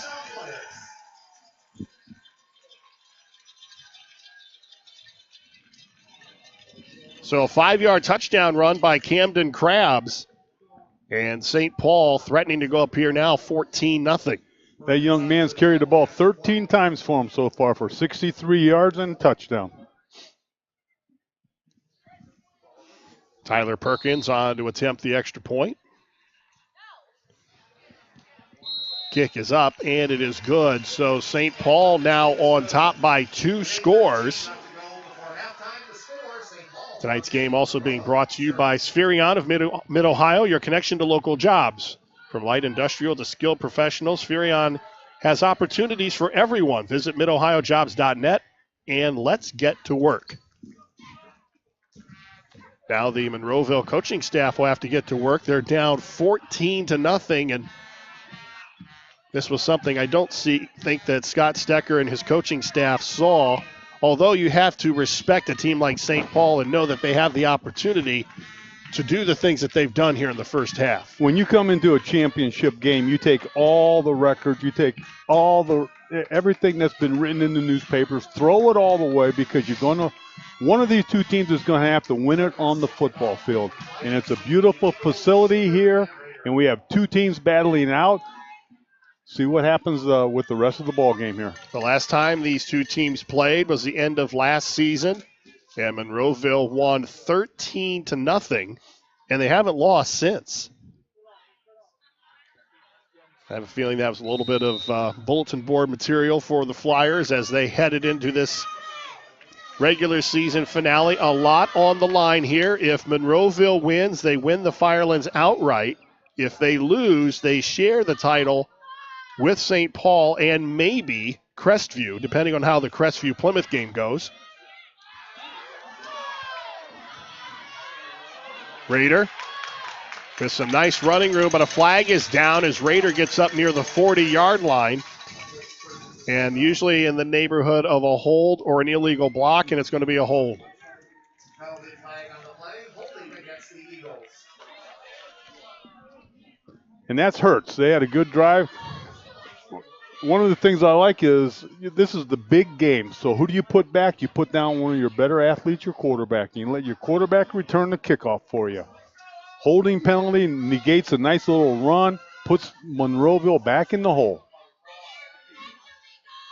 [SPEAKER 3] So a 5-yard touchdown run by Camden Krabs. And St. Paul threatening to go up here now 14-0.
[SPEAKER 1] That young man's carried the ball 13 times for him so far for 63 yards and a touchdown.
[SPEAKER 3] Tyler Perkins on to attempt the extra point. Kick is up, and it is good. So St. Paul now on top by 2 scores. Tonight's game also being brought to you by Spherion of Mid-Ohio, your connection to local jobs. From light industrial to skilled professionals, Spherion has opportunities for everyone. Visit midohiojobs.net and let's get to work. Now the Monroeville coaching staff will have to get to work. They're down 14-0, and this was something I don't think that Scott Stecker and his coaching staff saw, although you have to respect a team like St. Paul and know that they have the opportunity to do the things that they've done here in the first half.
[SPEAKER 1] When you come into a championship game, you take all the records, you take everything that's been written in the newspapers, throw it all away, because one of these two teams is going to have to win it on the football field. And it's a beautiful facility here, and we have two teams battling out. See what happens with the rest of the ball game here.
[SPEAKER 3] The last time these two teams played was the end of last season, and Monroeville won 13-0, and they haven't lost since. I have a feeling that was a little bit of bulletin board material for the Flyers as they headed into this regular season finale. A lot on the line here. If Monroeville wins, they win the Firelands outright. If they lose, they share the title with St. Paul and maybe Crestview, depending on how the Crestview-Plymouth game goes. Rader with some nice running room, but a flag is down as Rader gets up near the 40-yard line. And usually in the neighborhood of a hold or an illegal block, and it's going to be a hold.
[SPEAKER 2] Penalty flag on the play, holding against the Eagles.
[SPEAKER 1] And that's Hertz. They had a good drive. One of the things I like is this is the big game. So who do you put back? You put down one of your better athletes, your quarterback. You let your quarterback return the kickoff for you. Holding penalty negates a nice little run, puts Monroeville back in the hole.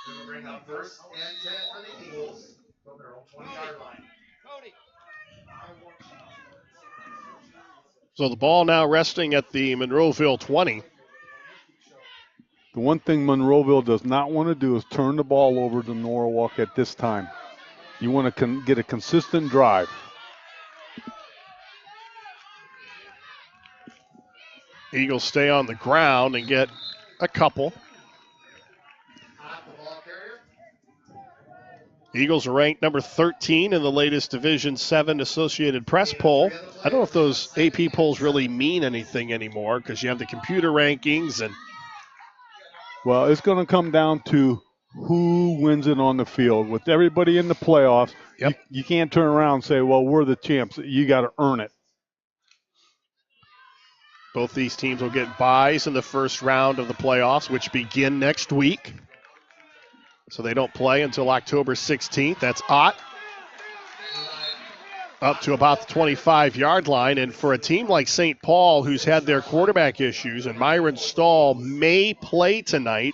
[SPEAKER 2] We'll bring up 1st and 10 for the Eagles from their own 20-yard line.
[SPEAKER 3] So the ball now resting at the Monroeville 20.
[SPEAKER 1] The one thing Monroeville does not want to do is turn the ball over to Norwalk at this time. You want to get a consistent drive.
[SPEAKER 3] Eagles stay on the ground and get a couple. Eagles are ranked number 13 in the latest Division 7 Associated Press poll. I don't know if those AP polls really mean anything anymore because you have the computer rankings and.
[SPEAKER 1] Well, it's going to come down to who wins it on the field. With everybody in the playoffs,
[SPEAKER 3] yep.
[SPEAKER 1] you can't turn around and say, well, we're the champs. You got to earn it.
[SPEAKER 3] Both these teams will get byes in the first round of the playoffs, which begin next week. So they don't play until October 16th. That's Ott up to about the 25-yard line. And for a team like St. Paul, who's had their quarterback issues, and Myron Stahl may play tonight,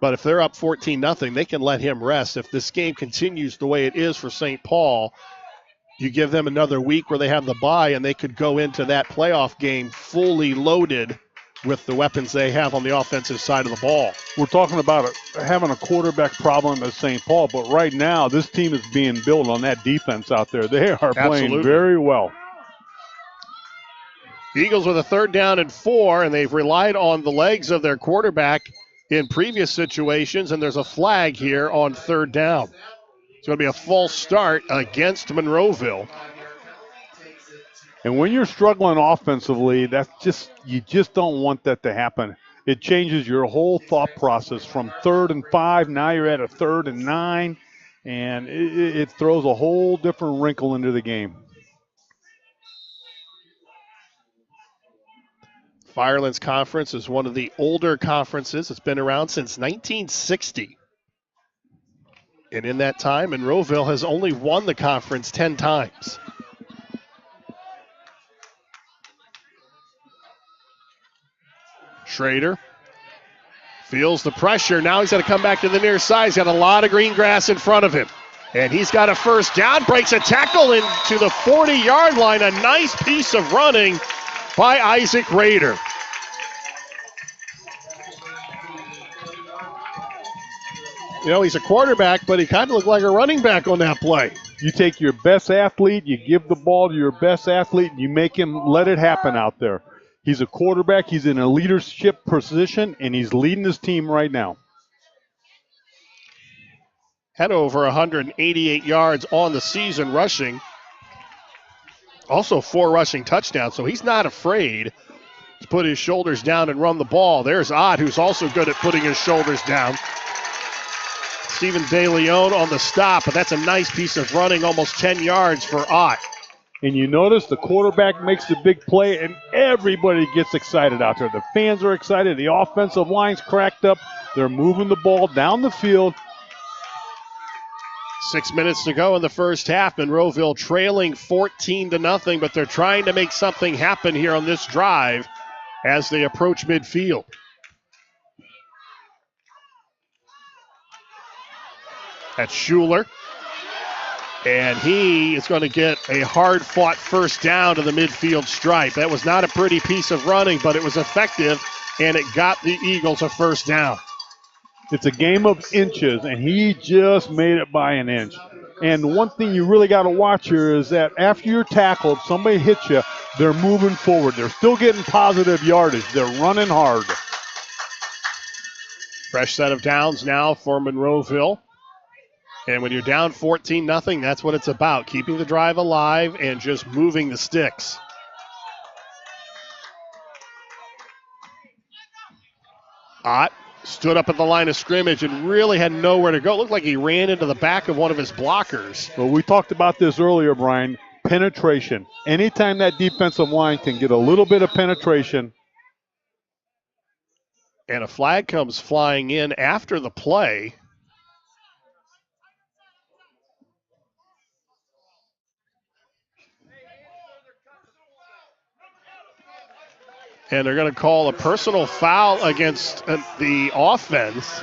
[SPEAKER 3] but if they're up 14-0, they can let him rest. If this game continues the way it is for St. Paul, you give them another week where they have the bye, and they could go into that playoff game fully loaded with the weapons they have on the offensive side of the ball.
[SPEAKER 1] We're talking about having a quarterback problem at St. Paul, but right now this team is being built on that defense out there. They are playing very well.
[SPEAKER 3] Eagles with a 3rd down and 4, and they've relied on the legs of their quarterback in previous situations, and there's a flag here on 3rd down. It's going to be a false start against Monroeville.
[SPEAKER 1] And when you're struggling offensively, you just don't want that to happen. It changes your whole thought process from 3rd and 5. Now you're at a 3rd and 9, and it throws a whole different wrinkle into the game.
[SPEAKER 3] Firelands Conference is one of the older conferences. It's been around since 1960. And in that time, Monroeville has only won the conference 10 times. Schrader feels the pressure. Now he's got to come back to the near side. He's got a lot of green grass in front of him. And he's got a 1st down, breaks a tackle into the 40-yard line. A nice piece of running by Isaac Rader. You know, he's a quarterback, but he kind of looked like a running back on that play.
[SPEAKER 1] You take your best athlete, you give the ball to your best athlete, and you make him let it happen out there. He's a quarterback. He's in a leadership position, and he's leading his team right now.
[SPEAKER 3] Had over 188 yards on the season rushing. Also 4 rushing touchdowns, so he's not afraid to put his shoulders down and run the ball. There's Ott, who's also good at putting his shoulders down. Steven DeLeon on the stop, but that's a nice piece of running, almost 10 yards for Ott.
[SPEAKER 1] And you notice the quarterback makes the big play, and everybody gets excited out there. The fans are excited. The offensive line's cracked up. They're moving the ball down the field.
[SPEAKER 3] 6 minutes to go in the first half. Monroeville trailing 14-0, but they're trying to make something happen here on this drive as they approach midfield. That's Schuler. And he is going to get a hard-fought first down to the midfield stripe. That was not a pretty piece of running, but it was effective, and it got the Eagles a first down.
[SPEAKER 1] It's a game of inches, and he just made it by an inch. And one thing you really got to watch here is that after you're tackled, somebody hits you, they're moving forward. They're still getting positive yardage. They're running hard.
[SPEAKER 3] Fresh set of downs now for Monroeville. And when you're down 14-0, that's what it's about, keeping the drive alive and just moving the sticks. Ott stood up at the line of scrimmage and really had nowhere to go. It looked like he ran into the back of one of his blockers.
[SPEAKER 1] Well, we talked about this earlier, Brian. Penetration. Anytime that defensive line can get a little bit of penetration.
[SPEAKER 3] And a flag comes flying in after the play. And they're going to call a personal foul against the offense.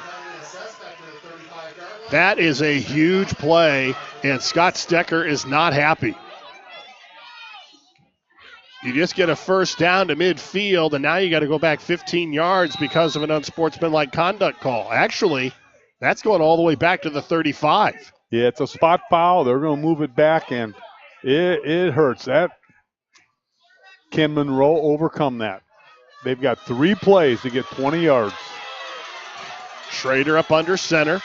[SPEAKER 3] That is a huge play, and Scott Stecker is not happy. You just get a first down to midfield, and now you got to go back 15 yards because of an unsportsmanlike conduct call. Actually, that's going all the way back to the 35.
[SPEAKER 1] Yeah, it's a spot foul. They're going to move it back, and it hurts. Can Monroe overcome that? They've got 3 plays to get 20 yards.
[SPEAKER 3] Schrader up under center.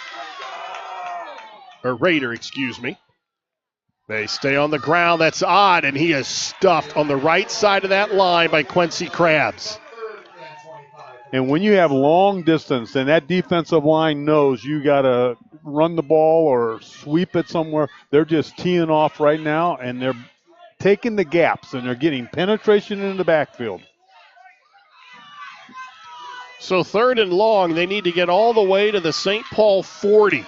[SPEAKER 3] Or Raider, excuse me. They stay on the ground. That's odd, and he is stuffed on the right side of that line by Quincy Krabs.
[SPEAKER 1] And when you have long distance and that defensive line knows you got to run the ball or sweep it somewhere, they're just teeing off right now, and they're taking the gaps, and they're getting penetration in the backfield.
[SPEAKER 3] So 3rd and long, they need to get all the way to the St. Paul 40.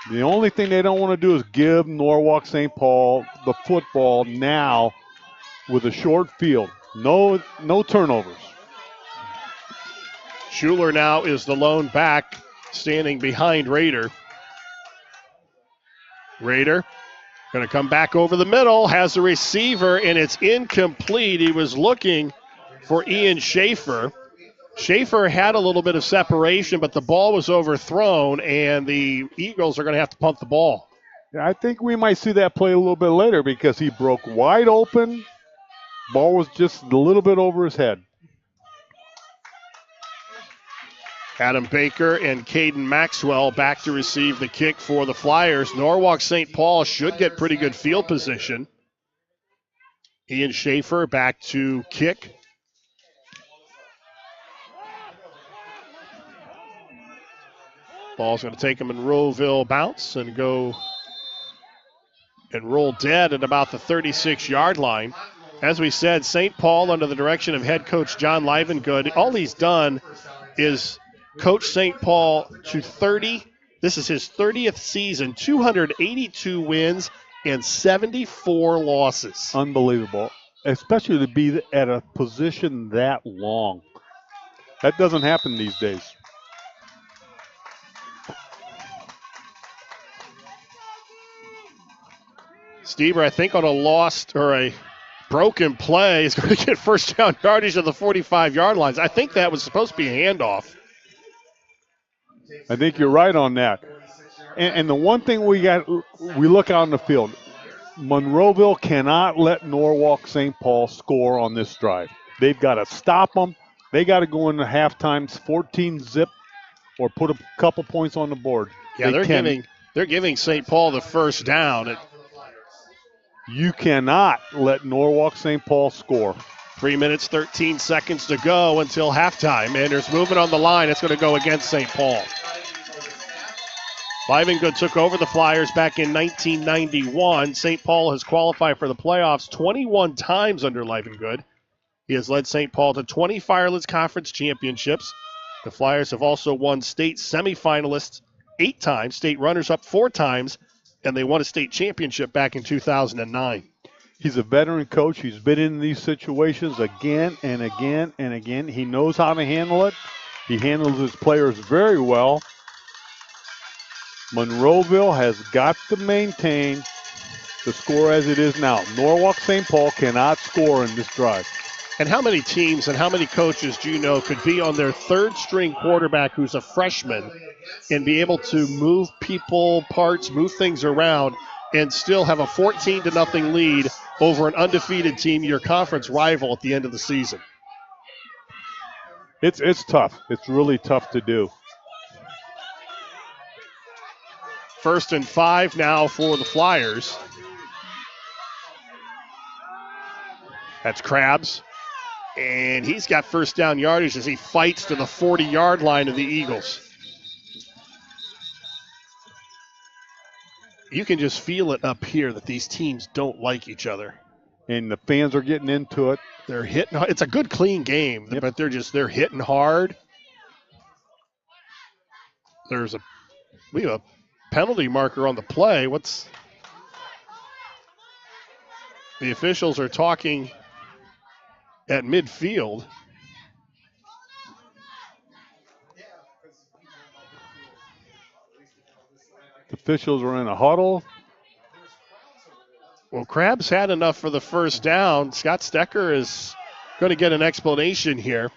[SPEAKER 1] The only thing they don't want to do is give Norwalk St. Paul the football now with a short field. No turnovers.
[SPEAKER 3] Schuler now is the lone back standing behind Raider. Raider going to come back over the middle, has the receiver, and it's incomplete. He was looking for Ian Schaefer. Schaefer had a little bit of separation, but the ball was overthrown, and the Eagles are going to have to punt the ball.
[SPEAKER 1] Yeah, I think we might see that play a little bit later because he broke wide open. Ball was just a little bit over his head.
[SPEAKER 3] Adam Baker and Caden Maxwell back to receive the kick for the Flyers. Norwalk St. Paul should get pretty good field position. Ian Schaefer back to kick. Ball's going to take a Monroeville bounce and go and roll dead at about the 36-yard line. As we said, St. Paul, under the direction of head coach John Livengood, all he's done is coach St. Paul to 30. This is his 30th season, 282 wins and 74 losses.
[SPEAKER 1] Unbelievable, especially to be at a position that long. That doesn't happen these days.
[SPEAKER 3] Stever, I think on a lost or a broken play, is going to get first down yardage at the 45-yard lines. I think that was supposed to be a handoff.
[SPEAKER 1] I think you're right on that. And the one thing we look out on the field, Monroeville cannot let Norwalk St. Paul score on this drive. They've got to stop them. They got to go into halftime 14 zip or put a couple points on the board.
[SPEAKER 3] Yeah, they're giving St. Paul the first down.
[SPEAKER 1] You cannot let Norwalk St. Paul score.
[SPEAKER 3] 3 minutes, 13 seconds to go until halftime. And there's movement on the line. It's going to go against St. Paul. Livengood took over the Flyers back in 1991. St. Paul has qualified for the playoffs 21 times under Livengood. He has led St. Paul to 20 Firelands Conference championships. The Flyers have also won state semifinalists 8 times, state runners-up 4 times, and they won a state championship back in 2009.
[SPEAKER 1] He's a veteran coach. He's been in these situations again and again and again. He knows how to handle it. He handles his players very well. Monroeville has got to maintain the score as it is now. Norwalk St. Paul cannot score in this drive.
[SPEAKER 3] And how many teams and how many coaches do you know could be on their third-string quarterback who's a freshman and be able to move people, parts, move things around, and still have a 14-0 lead over an undefeated team, your conference rival, at the end of the season?
[SPEAKER 1] It's tough. It's really tough to do.
[SPEAKER 3] 1st and 5 now for the Flyers. That's Krabs. And he's got first down yardage as he fights to the 40-yard line of the Eagles. You can just feel it up here that these teams don't like each other.
[SPEAKER 1] And the fans are getting into it.
[SPEAKER 3] They're hitting. It's a good, clean game,
[SPEAKER 1] Yep.
[SPEAKER 3] but they're hitting hard. We have a penalty marker on the play. The officials are talking at midfield.
[SPEAKER 1] The officials are in a huddle.
[SPEAKER 3] Well, Krabs had enough for the first down. Scott Stecker is going to get an explanation here.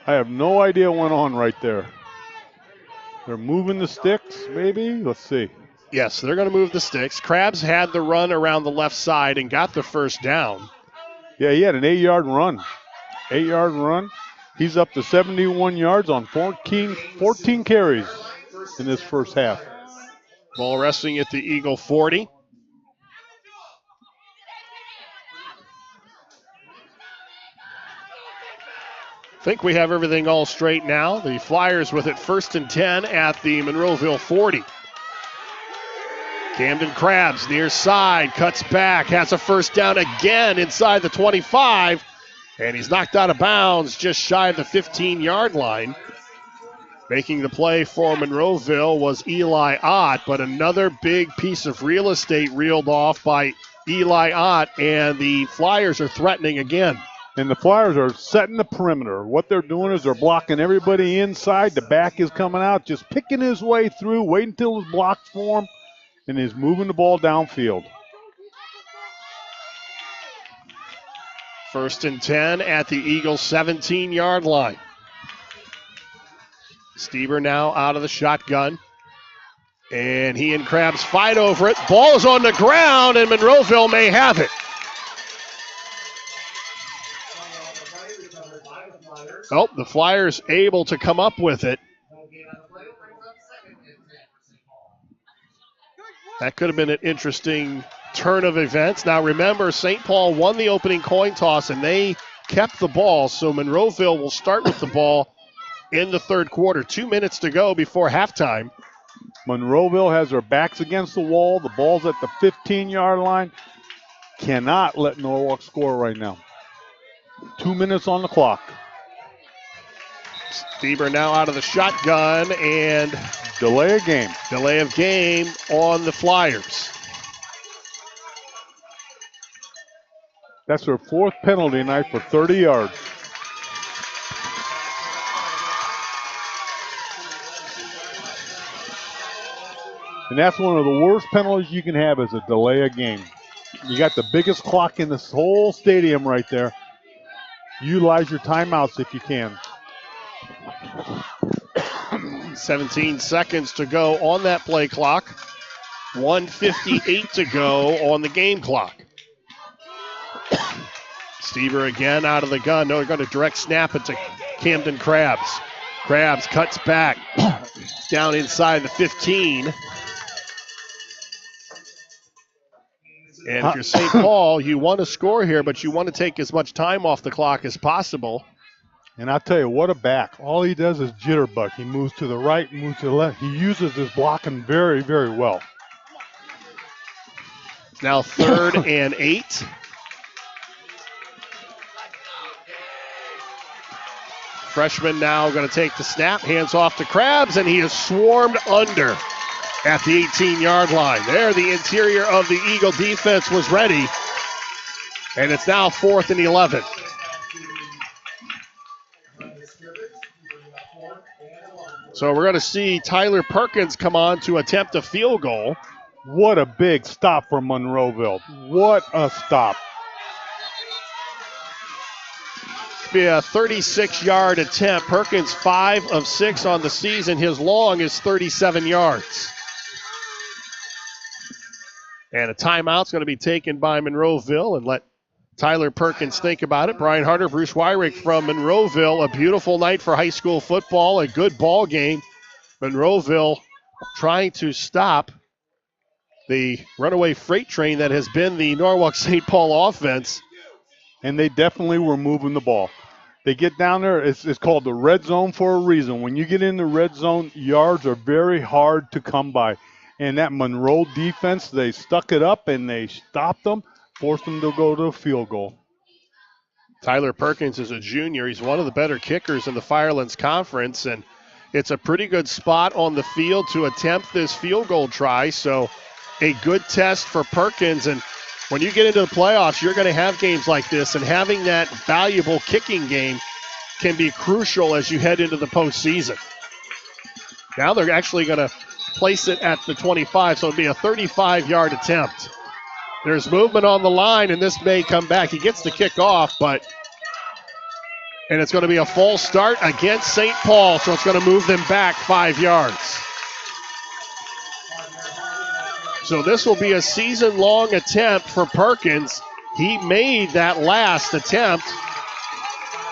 [SPEAKER 1] I have no idea what went on right there. They're moving the sticks, maybe? Let's see.
[SPEAKER 3] Yes, they're going to move the sticks. Krabs had the run around the left side and got the first down.
[SPEAKER 1] Yeah, he had an 8-yard run. 8-yard run. He's up to 71 yards on 14 carries in this first half.
[SPEAKER 3] Ball resting at the Eagle 40. I think we have everything all straight now. The Flyers with it 1st and 10 at the Monroeville 40. Camden Krabs near side, cuts back, has a first down again inside the 25, and he's knocked out of bounds just shy of the 15-yard line. Making the play for Monroeville was Eli Ott, but another big piece of real estate reeled off by Eli Ott, and the Flyers are threatening again.
[SPEAKER 1] And the Flyers are setting the perimeter. What they're doing is they're blocking everybody inside. The back is coming out, just picking his way through, waiting until it's blocked for him, and is moving the ball downfield.
[SPEAKER 3] 1st and 10 at the Eagles' 17-yard line. Stieber now out of the shotgun. And he and Krabs fight over it. Ball is on the ground, and Monroeville may have it. Oh, the Flyers able to come up with it. That could have been an interesting turn of events. Now remember, St. Paul won the opening coin toss, and they kept the ball, so Monroeville will start with the ball in the third quarter. 2 minutes to go before halftime.
[SPEAKER 1] Monroeville has their backs against the wall. The ball's at the 15-yard line. Cannot let Norwalk score right now. 2 minutes on the clock.
[SPEAKER 3] Stieber now out of the shotgun, and
[SPEAKER 1] delay of game.
[SPEAKER 3] Delay of game on the Flyers.
[SPEAKER 1] That's their 4th penalty tonight for 30 yards. And that's one of the worst penalties you can have, is a delay of game. You got the biggest clock in this whole stadium right there. Utilize your timeouts if you can.
[SPEAKER 3] 17 seconds to go on that play clock. 1:58 to go on the game clock. Stever again out of the gun. No, they're going to direct snap it to Camden Krabs. Krabs cuts back down inside the 15. And if you're St. Paul, you want to score here, but you want to take as much time off the clock as possible.
[SPEAKER 1] And I'll tell you, what a back. All he does is jitterbug. He moves to the right, moves to the left. He uses his blocking very, very well.
[SPEAKER 3] It's now 3rd and 8. Freshman now going to take the snap, hands off to Krabs, and he is swarmed under at the 18-yard line. There, the interior of the Eagle defense was ready, and it's now 4th and 11. So we're going to see Tyler Perkins come on to attempt a field goal.
[SPEAKER 1] What a big stop for Monroeville. What a stop.
[SPEAKER 3] Be a 36-yard attempt. Perkins 5 of 6 on the season. His long is 37 yards. And a timeout's going to be taken by Monroeville, and let Tyler Perkins think about it. Brian Harter, Bruce Weirich from Monroeville. A beautiful night for high school football. A good ball game. Monroeville trying to stop the runaway freight train that has been the Norwalk St. Paul offense.
[SPEAKER 1] And they definitely were moving the ball. They get down there, it's called the red zone for a reason. When you get in the red zone, yards are very hard to come by. And that Monroe defense, they stuck it up and they stopped them, forced them to go to a field goal.
[SPEAKER 3] Tyler Perkins is a junior. He's one of the better kickers in the Firelands Conference, and it's a pretty good spot on the field to attempt this field goal try. So a good test for Perkins, and when you get into the playoffs, you're going to have games like this, and having that valuable kicking game can be crucial as you head into the postseason. Now they're actually going to place it at the 25, so it'll be a 35-yard attempt. There's movement on the line, and this may come back. He gets the kick off, and it's going to be a false start against St. Paul, so it's going to move them back 5 yards. So this will be a season-long attempt for Perkins. He made that last attempt.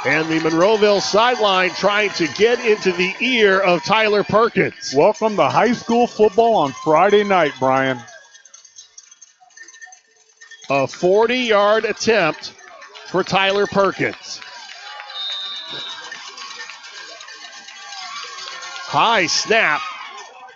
[SPEAKER 3] And the Monroeville sideline trying to get into the ear of Tyler Perkins.
[SPEAKER 1] Welcome to high school football on Friday night, Brian.
[SPEAKER 3] A 40-yard attempt for Tyler Perkins. High snap.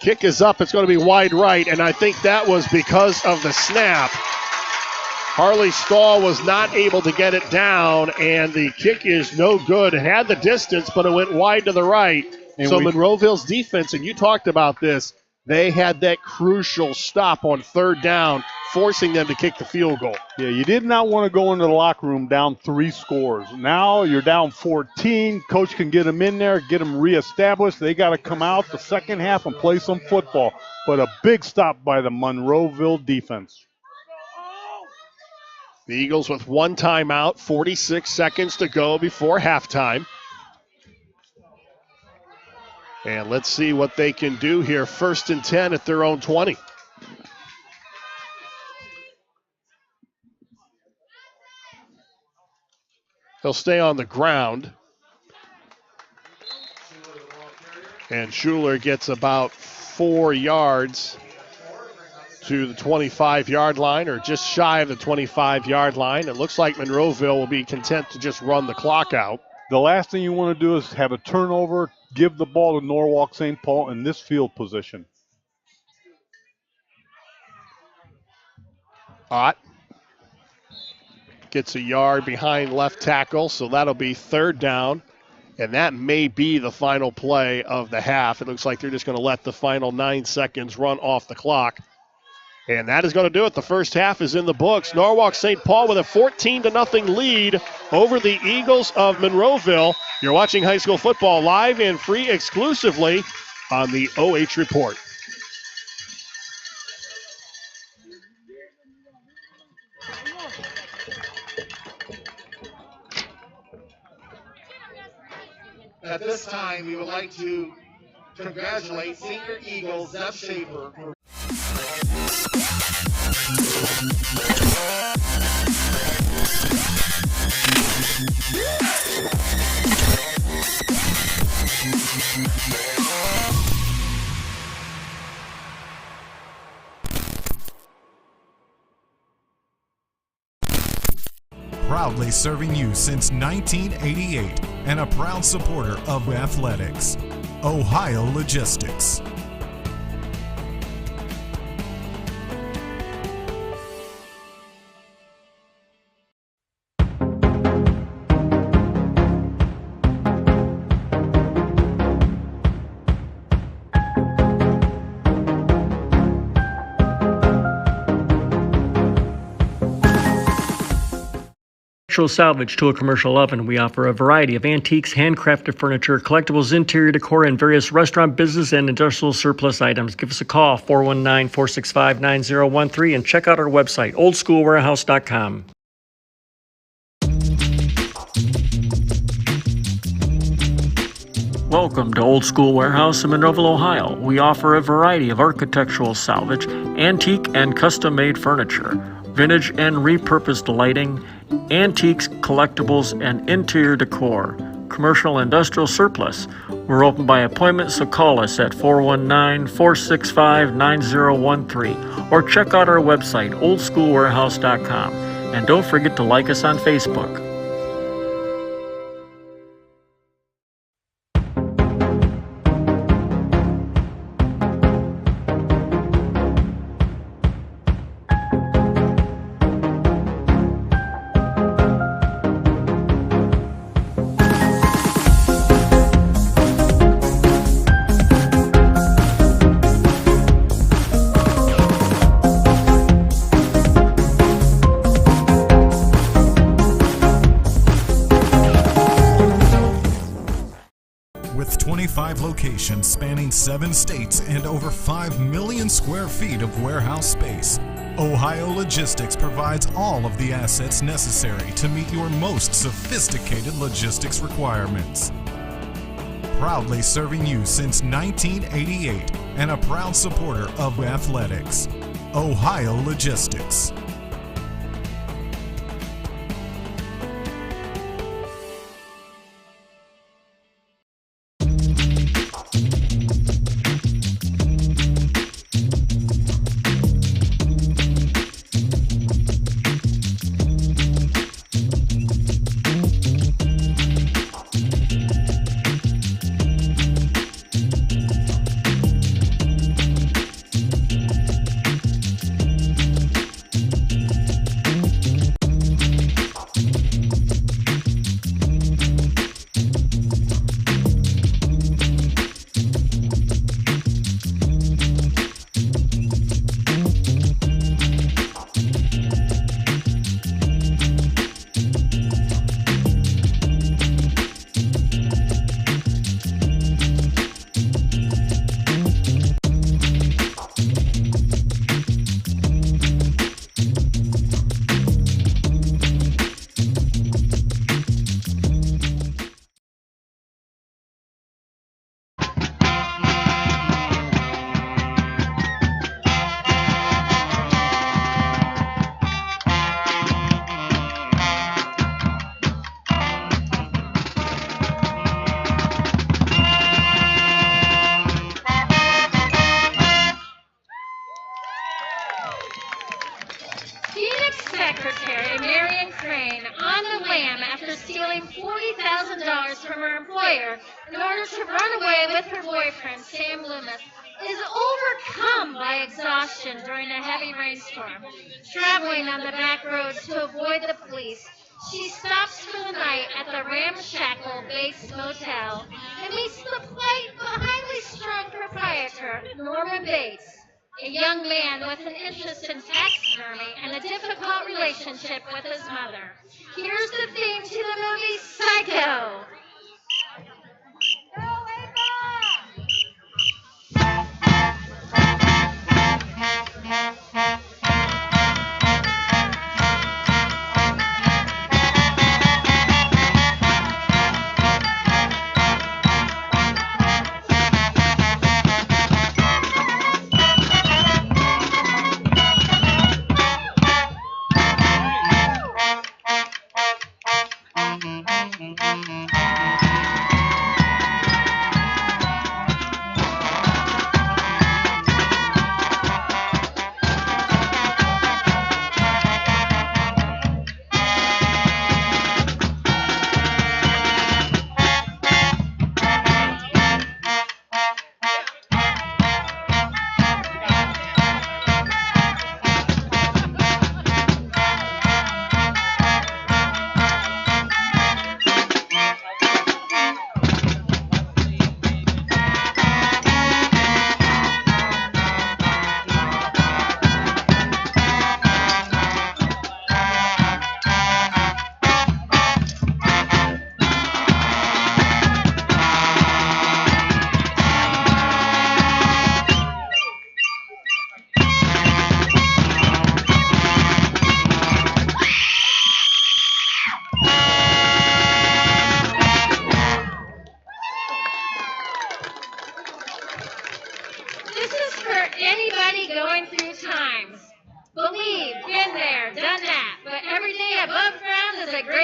[SPEAKER 3] Kick is up. It's going to be wide right, and I think that was because of the snap. Harley Stahl was not able to get it down, and the kick is no good. It had the distance, but it went wide to the right. And so Monroeville's defense, and you talked about this, they had that crucial stop on 3rd down, forcing them to kick the field goal.
[SPEAKER 1] Yeah, you did not want to go into the locker room down 3 scores. Now you're down 14. Coach can get them in there, get them reestablished. They got to come out the second half and play some football. But a big stop by the Monroeville defense.
[SPEAKER 3] The Eagles with 1 timeout, 46 seconds to go before halftime. And let's see what they can do here. 1st and 10 at their own 20. They'll stay on the ground. And Schuler gets about 4 yards to the 25-yard line, or just shy of the 25-yard line. It looks like Monroeville will be content to just run the clock out.
[SPEAKER 1] The last thing you want to do is have a turnover, give the ball to Norwalk St. Paul in this field position.
[SPEAKER 3] Ott gets a yard behind left tackle, so that'll be 3rd down. And that may be the final play of the half. It looks like they're just going to let the final 9 seconds run off the clock. And that is going to do it. The first half is in the books. Norwalk St. Paul with a 14-0 lead over the Eagles of Monroeville. You're watching high school football live and free exclusively on the OH Report.
[SPEAKER 2] At this time, we would like to congratulate senior Eagle Zeph Schaefer.
[SPEAKER 4] Proudly serving you since 1988 and a proud supporter of athletics. Ohio Logistics.
[SPEAKER 5] Salvage to a commercial oven. We offer a variety of antiques, handcrafted furniture, collectibles, interior decor, and various restaurant, business, and industrial surplus items. Give us a call, 419-465-9013, and check out our website, oldschoolwarehouse.com. Welcome to Old School Warehouse in Monroeville, Ohio. We offer a variety of architectural salvage, antique, and custom-made furniture, vintage and repurposed lighting, antiques, collectibles, and interior decor, commercial and industrial surplus. We're open by appointment, so call us at 419-465-9013 or check out our website, oldschoolwarehouse.com. And don't forget to like us on Facebook.
[SPEAKER 4] With 25 locations spanning 7 states and over 5 million square feet of warehouse space, Ohio Logistics provides all of the assets necessary to meet your most sophisticated logistics requirements. Proudly serving you since 1988 and a proud supporter of athletics. Ohio Logistics.
[SPEAKER 7] Secretary Marion Crane on the lam after stealing $40,000 from her employer in order to run away with her boyfriend, Sam Loomis, is overcome by exhaustion during a heavy rainstorm. Traveling on the back roads to avoid the police, she stops for the night at the ramshackle Bates Motel and meets the plight but highly strung proprietor, Norman Bates, a young man with an interest in taxidermy and a difficult relationship with his mother. Here's the theme to the movie Psycho.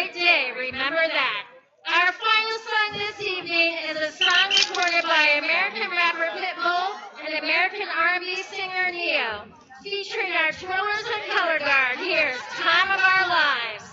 [SPEAKER 7] great day. Remember that. Our final song this evening is a song recorded by American rapper Pitbull and American R&B singer Neo, featuring our drummers and color guard. Here's Time of Our Lives.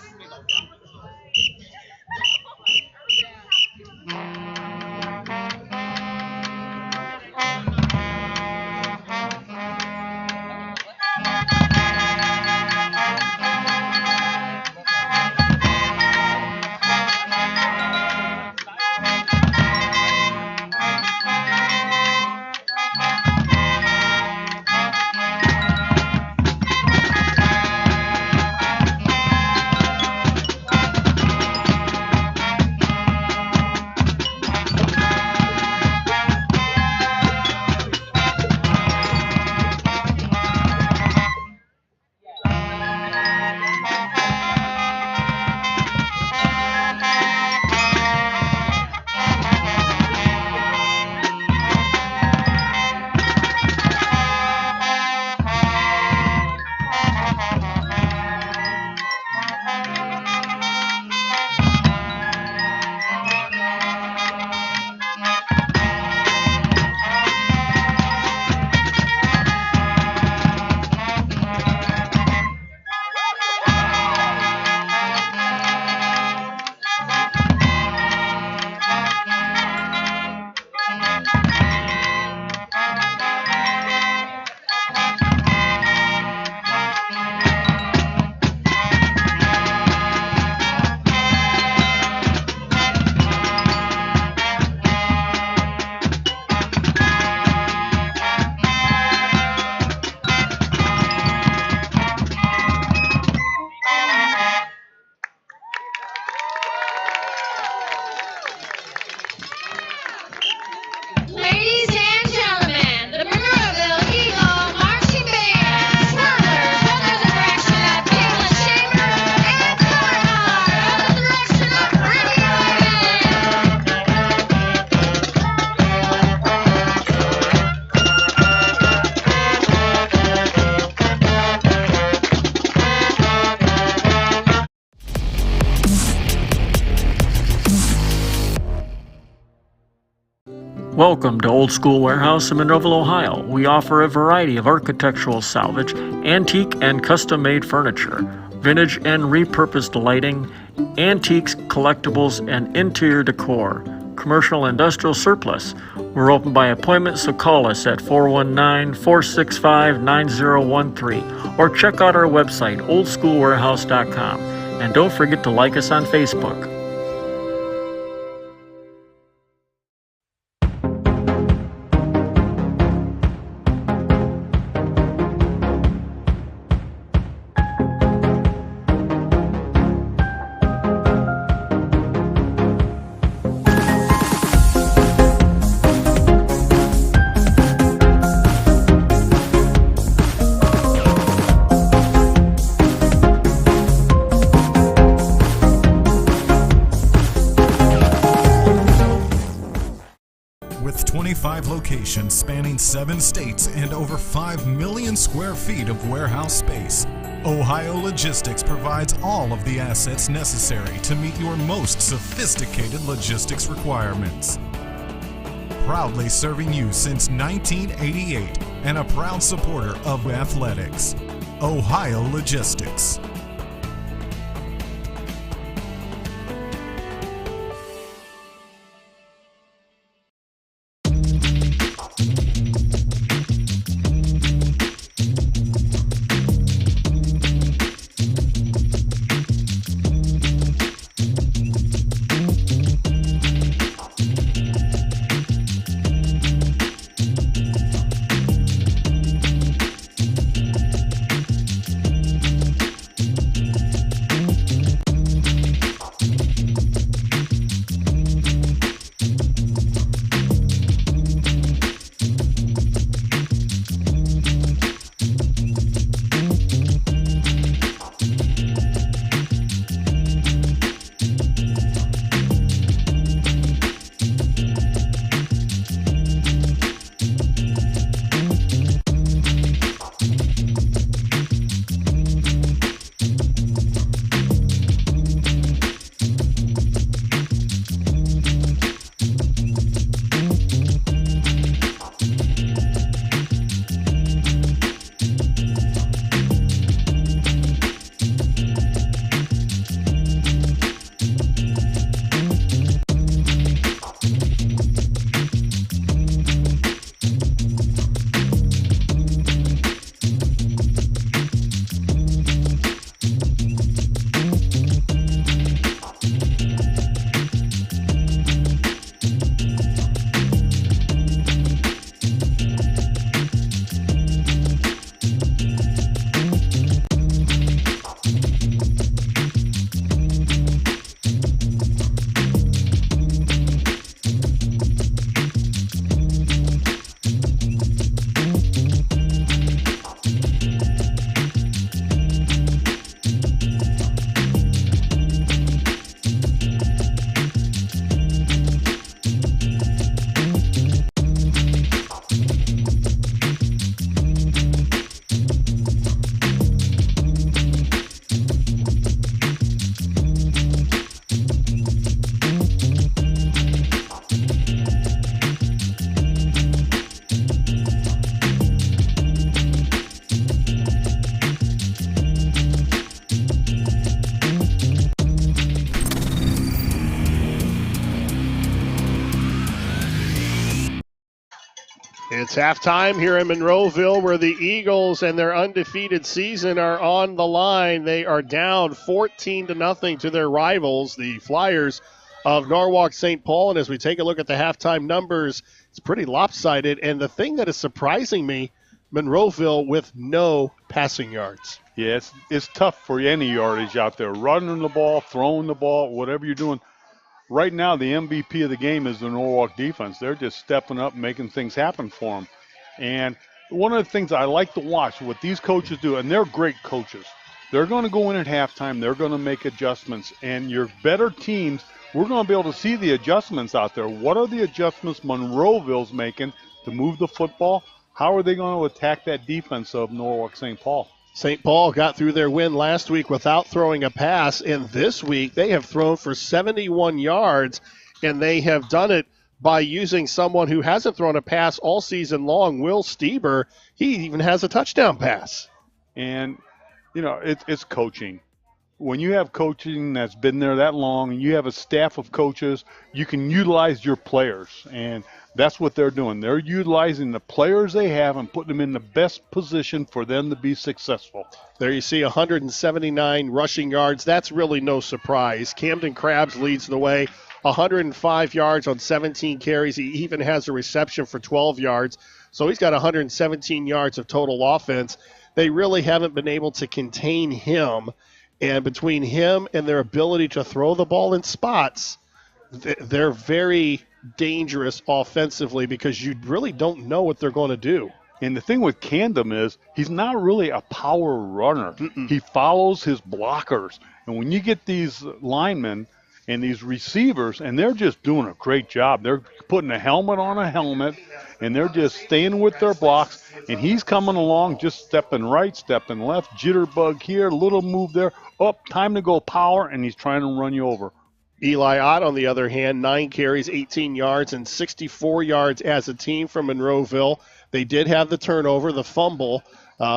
[SPEAKER 7] Ladies and gentlemen, the Monroeville Eagle Marching Band, Twirlers under the direction of Caitlin Shaver and Color Guard under the direction of Brittany
[SPEAKER 5] Welcome to Old School Warehouse in Monroeville, Ohio. We offer a variety of architectural salvage, antique and custom-made furniture, vintage and repurposed lighting, antiques, collectibles, and interior decor, commercial and industrial surplus. We're open by appointment, so call us at 419-465-9013 or check out our website, oldschoolwarehouse.com. And don't forget to like us on Facebook.
[SPEAKER 4] With 25 locations spanning 7 states and over 5 million square feet of warehouse space, Ohio Logistics provides all of the assets necessary to meet your most sophisticated logistics requirements. Proudly serving you since 1988 and a proud supporter of athletics, Ohio Logistics.
[SPEAKER 3] It's halftime here in Monroeville, where the Eagles and their undefeated season are on the line. They are down 14-0 to their rivals, the Flyers of Norwalk St. Paul. And as we take a look at the halftime numbers, it's pretty lopsided. And the thing that is surprising me, Monroeville with no passing yards.
[SPEAKER 1] Yeah, it's tough for any yardage out there. Running the ball, throwing the ball, whatever you're doing. Right now, the MVP of the game is the Norwalk defense. They're just stepping up, making things happen for them. And one of the things I like to watch, what these coaches do, and they're great coaches, they're going to go in at halftime. They're going to make adjustments. And your better teams, we're going to be able to see the adjustments out there. What are the adjustments Monroeville's making to move the football? How are they going to attack that defense of Norwalk St. Paul?
[SPEAKER 3] St. Paul got through their win last week without throwing a pass, and this week they have thrown for 71 yards, and they have done it by using someone who hasn't thrown a pass all season long, Will Stieber. He even has a touchdown pass.
[SPEAKER 1] And, you know, it's coaching. When you have coaching that's been there that long and you have a staff of coaches, you can utilize your players, and that's what they're doing. They're utilizing the players they have and putting them in the best position for them to be successful.
[SPEAKER 3] There you see 179 rushing yards. That's really no surprise. Camden Krabs leads the way, 105 yards on 17 carries. He even has a reception for 12 yards. So he's got 117 yards of total offense. They really haven't been able to contain him. And between him and their ability to throw the ball in spots, they're very dangerous offensively because you really don't know what they're going to do.
[SPEAKER 1] And the thing with Camden is he's not really a power runner. He follows his blockers. And when you get these linemen and these receivers, and they're just doing a great job. They're putting a helmet on a helmet, and they're just staying with their blocks. And he's coming along, just stepping right, stepping left, jitterbug here, little move there. Up, time to go power, and he's trying to run you over.
[SPEAKER 3] Eli Ott, on the other hand, 9 carries, 18 yards, and 64 yards as a team from Monroeville. They did have the turnover, the fumble,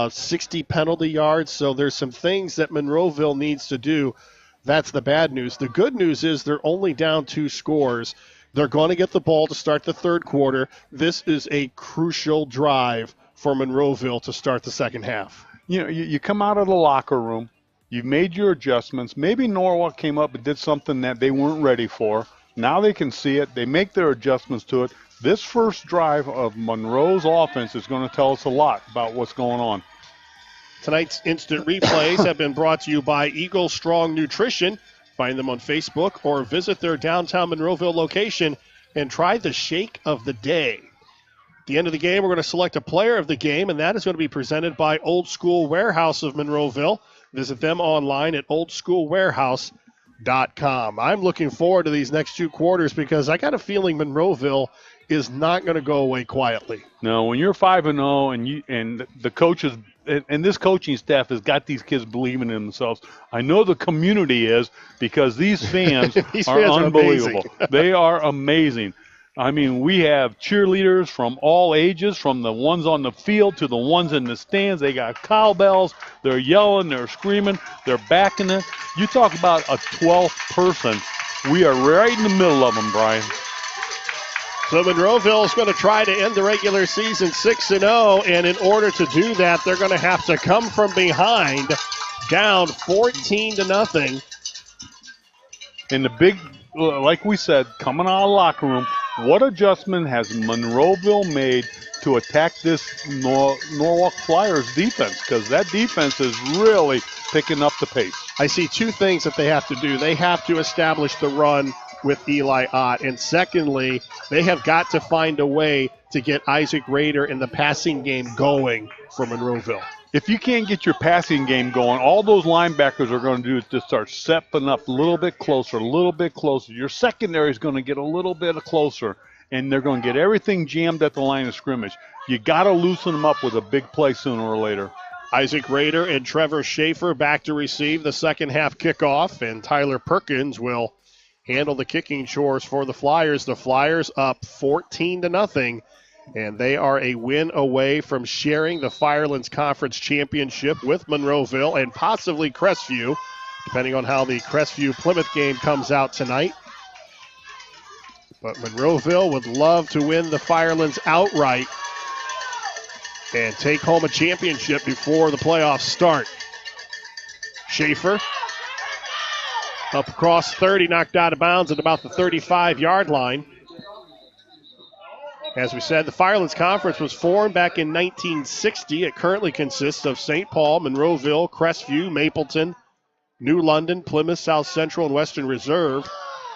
[SPEAKER 3] 60 penalty yards. So there's some things that Monroeville needs to do. That's the bad news. The good news is they're only down 2 scores. They're going to get the ball to start the third quarter. This is a crucial drive for Monroeville to start the second half.
[SPEAKER 1] You know, you come out of the locker room. You've made your adjustments. Maybe Norwalk came up and did something that they weren't ready for. Now they can see it. They make their adjustments to it. This first drive of Monroe's offense is going to tell us a lot about what's going on.
[SPEAKER 3] Tonight's instant replays have been brought to you by Eagle Strong Nutrition. Find them on Facebook or visit their downtown Monroeville location and try the shake of the day. At the end of the game, we're going to select a player of the game, and that is going to be presented by Old School Warehouse of Monroeville. Visit them online at oldschoolwarehouse.com. I'm looking forward to these next 2 quarters because I got a feeling Monroeville is not going to go away quietly.
[SPEAKER 1] No, when you're 5-0 and the coaches and this coaching staff has got these kids believing in themselves. I know the community is because these fans are unbelievable. They are amazing. I mean, we have cheerleaders from all ages, from the ones on the field to the ones in the stands. They got cowbells. They're yelling. They're screaming. They're backing it. You talk about a 12th person. We are right in the middle of them, Brian.
[SPEAKER 3] So Monroeville is going to try to end the regular season 6-0, and in order to do that, they're going to have to come from behind, down 14-0.
[SPEAKER 1] And the big, like we said, coming out of the locker room, what adjustment has Monroeville made to attack this Norwalk Flyers defense? Because that defense is really picking up the pace.
[SPEAKER 3] I see 2 things that they have to do. They have to establish the run with Eli Ott. And secondly, they have got to find a way to get Isaac Rader in the passing game going for Monroeville.
[SPEAKER 1] If you can't get your passing game going, all those linebackers are going to do is just start stepping up a little bit closer, a little bit closer. Your secondary is going to get a little bit closer, and they're going to get everything jammed at the line of scrimmage. You got to loosen them up with a big play sooner or later.
[SPEAKER 3] Isaac Rader and Trevor Schaefer back to receive the second half kickoff, and Tyler Perkins will handle the kicking chores for the Flyers. The Flyers up 14-0, and they are a win away from sharing the Firelands Conference Championship with Monroeville and possibly Crestview, depending on how the Crestview-Plymouth game comes out tonight. But Monroeville would love to win the Firelands outright and take home a championship before the playoffs start. Schaefer up across 30, knocked out of bounds at about the 35-yard line. As we said, the Firelands Conference was formed back in 1960. It currently consists of St. Paul, Monroeville, Crestview, Mapleton, New London, Plymouth, South Central, and Western Reserve.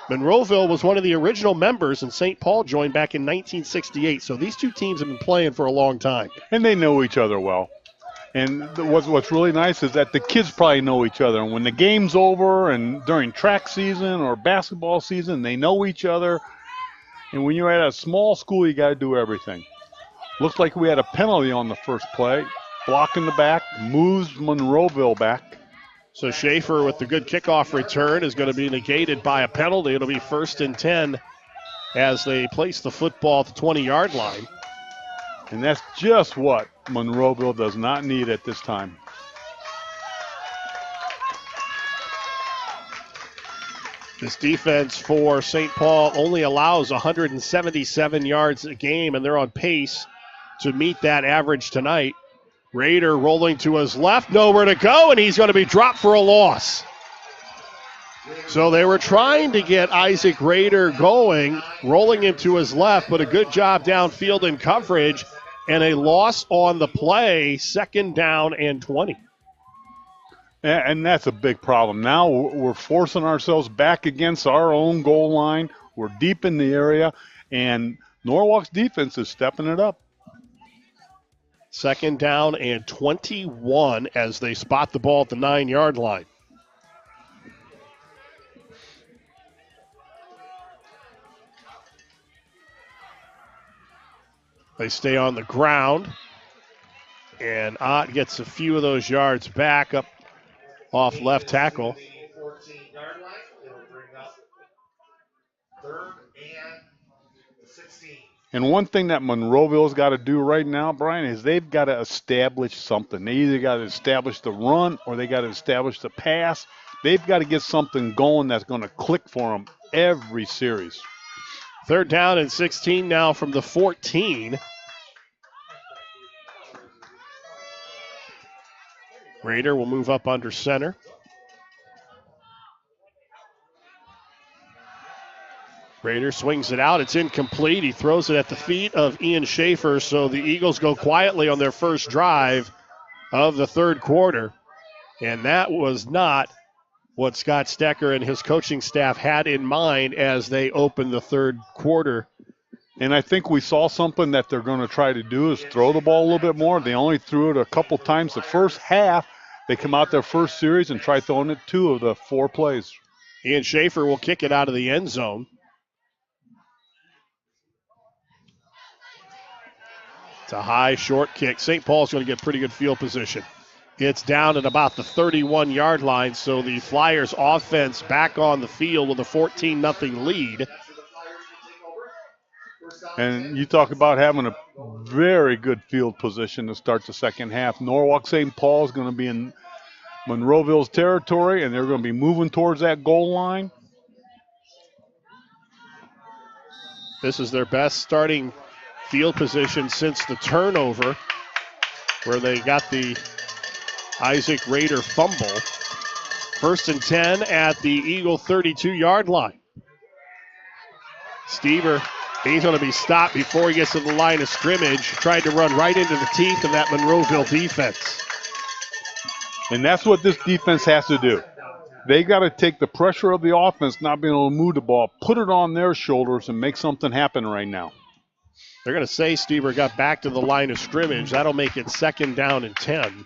[SPEAKER 3] Monroeville was one of the original members, and St. Paul joined back in 1968. So these two teams have been playing for a long time.
[SPEAKER 1] And they know each other well. And what's really nice is that the kids probably know each other. And when the game's over and during track season or basketball season, they know each other. And when you're at a small school, you got to do everything. Looks like we had a penalty on the first play. Block in the back, moves Monroeville back.
[SPEAKER 3] So Schaefer with the good kickoff return is going to be negated by a penalty. It'll be 1st and 10 as they place the football at the 20-yard line.
[SPEAKER 1] And that's just what Monroeville does not need at this time.
[SPEAKER 3] This defense for St. Paul only allows 177 yards a game, and they're on pace to meet that average tonight. Rader rolling to his left, nowhere to go, and he's going to be dropped for a loss. So they were trying to get Isaac Rader going, rolling him to his left, but a good job downfield in coverage, and a loss on the play, 2nd down and 20.
[SPEAKER 1] And that's a big problem. Now we're forcing ourselves back against our own goal line. We're deep in the area, and Norwalk's defense is stepping it up.
[SPEAKER 3] 2nd down and 21 as they spot the ball at the 9-yard line. They stay on the ground, and Ott gets a few of those yards back up off left tackle.
[SPEAKER 2] 14-yard line. It'll bring up 3rd and 16.
[SPEAKER 1] And one thing that Monroeville's got to do right now, Brian, is they've got to establish something. They either got to establish the run or they got to establish the pass. They've got to get something going that's going to click for them every series.
[SPEAKER 3] 3rd down and 16 now from the 14. Rader will move up under center. Rader swings it out. It's incomplete. He throws it at the feet of Ian Schaefer, so the Eagles go quietly on their first drive of the 3rd quarter. And that was not what Scott Stecker and his coaching staff had in mind as they opened the 3rd quarter.
[SPEAKER 1] And I think we saw something that they're going to try to do is throw the ball a little bit more. They only threw it a couple times the first half. They come out their first series and try throwing it 2 of the 4 plays.
[SPEAKER 3] Ian Schaefer will kick it out of the end zone. It's a high, short kick. St. Paul's going to get pretty good field position. It's down at about the 31-yard line, so the Flyers offense back on the field with a 14-0 lead.
[SPEAKER 1] And you talk about having a very good field position to start the second half. Norwalk St. Paul is going to be in Monroeville's territory, and they're going to be moving towards that goal line.
[SPEAKER 3] This is their best starting field position since the turnover, where they got the Isaac Rader fumble. 1st and 10 at the Eagle 32-yard line. Stever, he's going to be stopped before he gets to the line of scrimmage. Tried to run right into the teeth of that Monroeville defense.
[SPEAKER 1] And that's what this defense has to do. They got to take the pressure of the offense not being able to move the ball, put it on their shoulders, and make something happen right now.
[SPEAKER 3] They're going to say Stever got back to the line of scrimmage. That'll make it 2nd down and 10.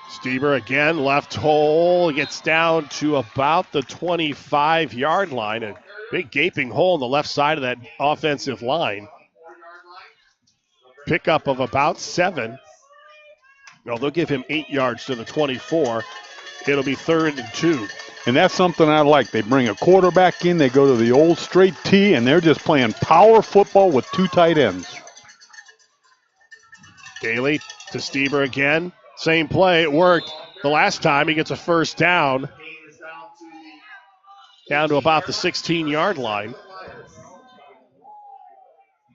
[SPEAKER 3] Stever again, left hole, gets down to about the 25-yard line. A big gaping hole on the left side of that offensive line. Pickup of about 7. No, they'll give him 8 yards to the 24. It'll be 3rd and 2.
[SPEAKER 1] And that's something I like. They bring a quarterback in, they go to the old straight T, and they're just playing power football with 2 tight ends.
[SPEAKER 3] Daly to Stever again. Same play, it worked. the last time. He gets a first down
[SPEAKER 2] Gain is
[SPEAKER 3] down to about the 16-yard line.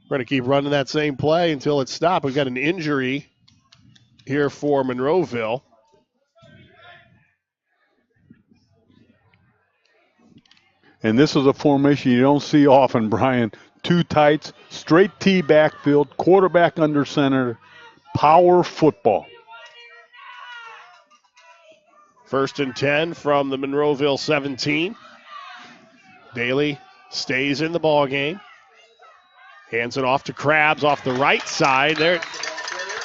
[SPEAKER 3] We're going to keep running that same play until it's stopped. We've got an injury here for Monroeville.
[SPEAKER 1] And this is a formation you don't see often, Brian. Two tights, straight T backfield, quarterback under center, power football.
[SPEAKER 3] 1st and 10 from the Monroeville 17. Daly stays in the ball game. Hands it off to Krabs off the right side. There,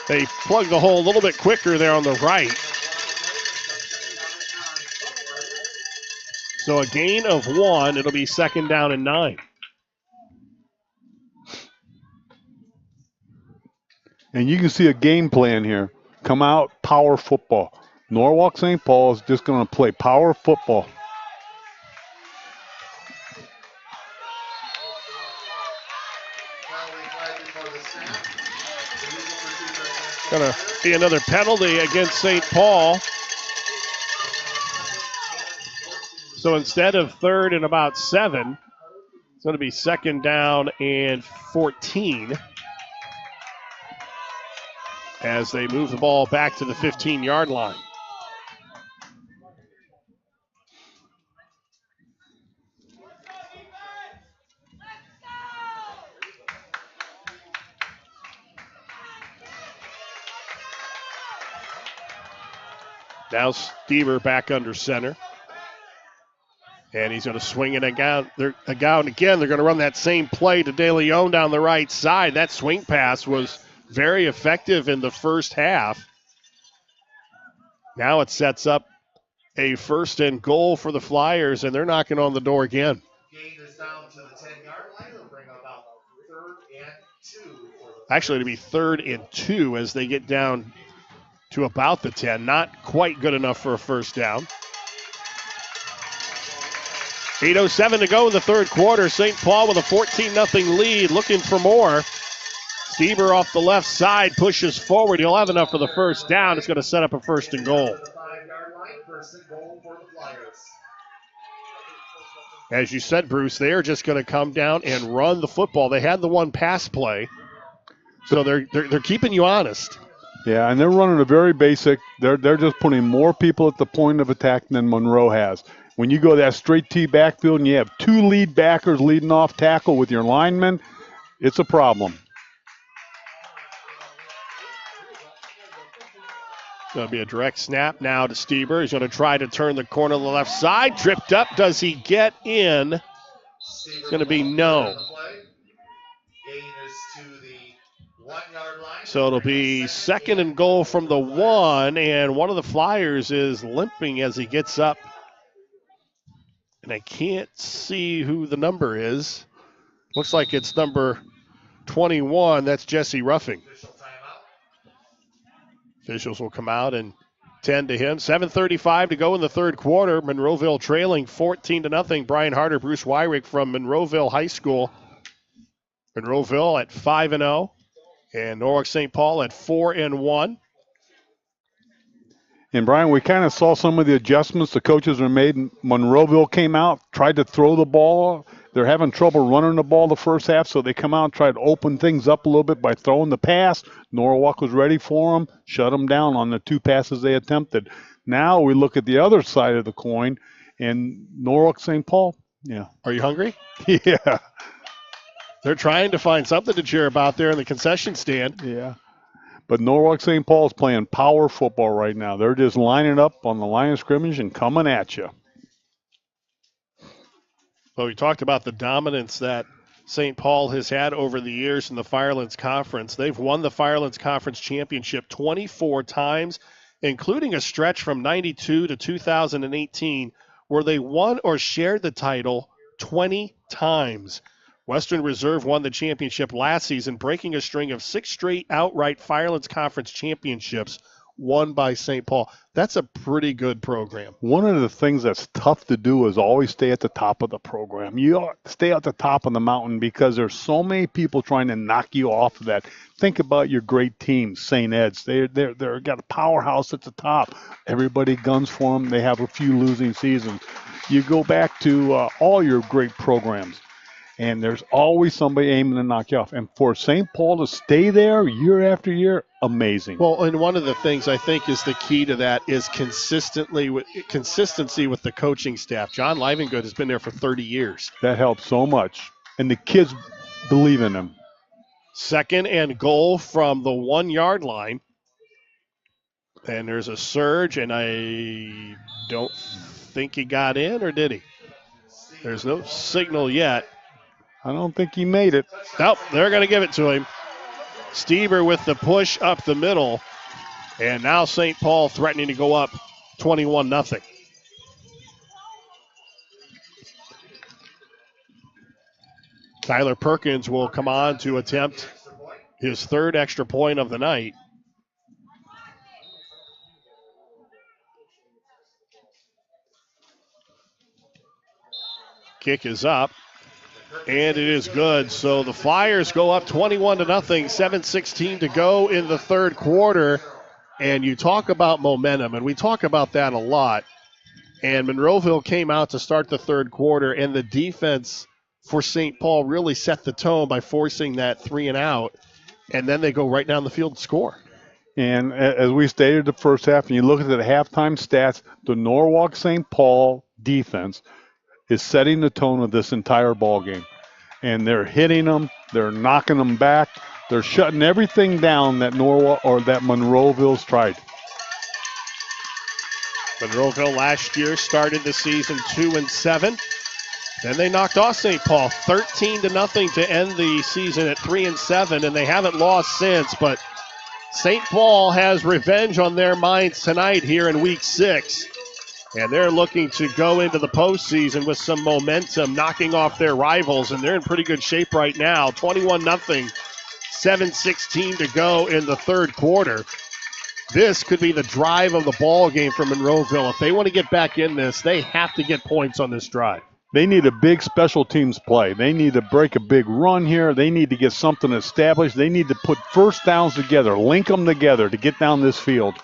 [SPEAKER 3] they plug the hole a little bit quicker there on the right. So a gain of 1. It'll be 2nd down and 9.
[SPEAKER 1] And you can see a game plan here. Come out, power football. Norwalk St. Paul is just going to play power football.
[SPEAKER 3] Going to be another penalty against St. Paul. So instead of 3rd and about 7, it's going to be 2nd down and 14 as they move the ball back to the 15-yard line. Now Stever back under center. And he's going to swing it again. Again, they're going to run that same play to De Leon down the right side. That swing pass was very effective in the first half. Now it sets up a 1st and goal for the Flyers, and they're knocking on the door again.
[SPEAKER 2] Gain is down to the 10-yard line. It'll bring about 3rd and 2.
[SPEAKER 3] Actually, it'll be 3rd and 2 as they get down to about the 10. Not quite good enough for a first down. 8:07 to go in the 3rd quarter. St. Paul with a 14-0 lead, looking for more. Stever off the left side pushes forward. He'll have enough for the first down. It's going to set up a 1st and goal.
[SPEAKER 2] 5-yard line, 1st and goal for the Flyers.
[SPEAKER 3] As you said, Bruce, they are just going to come down and run the football. They had the one pass play, so they're keeping you honest.
[SPEAKER 1] Yeah, and they're running a very basic. They're just putting more people at the point of attack than Monroe has. When you go that straight T backfield and you have 2 lead backers leading off tackle with your linemen, it's a problem.
[SPEAKER 3] Going to be a direct snap now to Stever. He's going to try to turn the corner to the left side. Tripped up. Does he get in? It's going to be no.
[SPEAKER 2] Gain is to the 1-yard line.
[SPEAKER 3] So it'll be 2nd and goal from the 1, and one of the Flyers is limping as he gets up. And I can't see who the number is. Looks like it's number 21. That's Jesse Ruffing. Officials will come out and tend to him. 7:35 to go in the 3rd quarter. Monroeville trailing 14-0. Brian Harter, Bruce Weirich from Monroeville High School. Monroeville at 5-0. And Norwalk St. Paul at 4-1.
[SPEAKER 1] And, Brian, we kind of saw some of the adjustments the coaches are made. Monroeville came out, tried to throw the ball. They're having trouble running the ball the first half, so they come out and try to open things up a little bit by throwing the pass. Norwalk was ready for them, shut them down on the 2 passes they attempted. Now we look at the other side of the coin, and Norwalk St. Paul, yeah.
[SPEAKER 3] Are you hungry?
[SPEAKER 1] Yeah.
[SPEAKER 3] They're trying to find something to cheer about there in the concession stand.
[SPEAKER 1] Yeah. But Norwalk St. Paul is playing power football right now. They're just lining up on the line of scrimmage and coming at you.
[SPEAKER 3] Well, we talked about the dominance that St. Paul has had over the years in the Firelands Conference. They've won the Firelands Conference Championship 24 times, including a stretch from 92 to 2018 where they won or shared the title 20 times. Western Reserve won the championship last season, breaking a string of 6 straight outright Firelands Conference championships, won by St. Paul. That's a pretty good program.
[SPEAKER 1] One of the things that's tough to do is always stay at the top of the program. You ought to stay at the top of the mountain because there's so many people trying to knock you off of that. Think about your great teams, St. Ed's. They're got a powerhouse at the top. Everybody guns for them. They have a few losing seasons. You go back to all your great programs, and there's always somebody aiming to knock you off. And for St. Paul to stay there year after year, amazing.
[SPEAKER 3] Well, and one of the things I think is the key to that is consistency with the coaching staff. John Livengood has been there for 30 years.
[SPEAKER 1] That helps so much. And the kids believe in him.
[SPEAKER 3] 2nd and goal from the 1-yard line. And there's a surge, and I don't think he got in, or did he? There's no signal yet.
[SPEAKER 1] I don't think he made it.
[SPEAKER 3] Nope, they're going to give it to him. Stieber with the push up the middle. And now St. Paul threatening to go up 21-0. Tyler Perkins will come on to attempt his 3rd extra point of the night. Kick is up, and it is good. So the Flyers go up 21-0, 7:16 to go in the 3rd quarter. And you talk about momentum, and we talk about that a lot. And Monroeville came out to start the 3rd quarter, and the defense for St. Paul really set the tone by forcing that 3 and out. And then they go right down the field and score.
[SPEAKER 1] And as we stated the first half, and you look at the halftime stats, the Norwalk St. Paul defense is setting the tone of this entire ball game. And they're hitting them, they're knocking them back, they're shutting everything down that Norwalk or that Monroeville's tried.
[SPEAKER 3] Monroeville last year started the season 2-7. Then they knocked off St. Paul 13-0 to end the season at 3-7, and they haven't lost since. But St. Paul has revenge on their minds tonight here in Week 6. And they're looking to go into the postseason with some momentum, knocking off their rivals, and they're in pretty good shape right now. 21-0, 7:16 to go in the 3rd quarter. This could be the drive of the ball game for Monroeville. If they want to get back in this, they have to get points on this drive.
[SPEAKER 1] They need a big special teams play. They need to break a big run here. They need to get something established. They need to put first downs together, link them together to get down this field.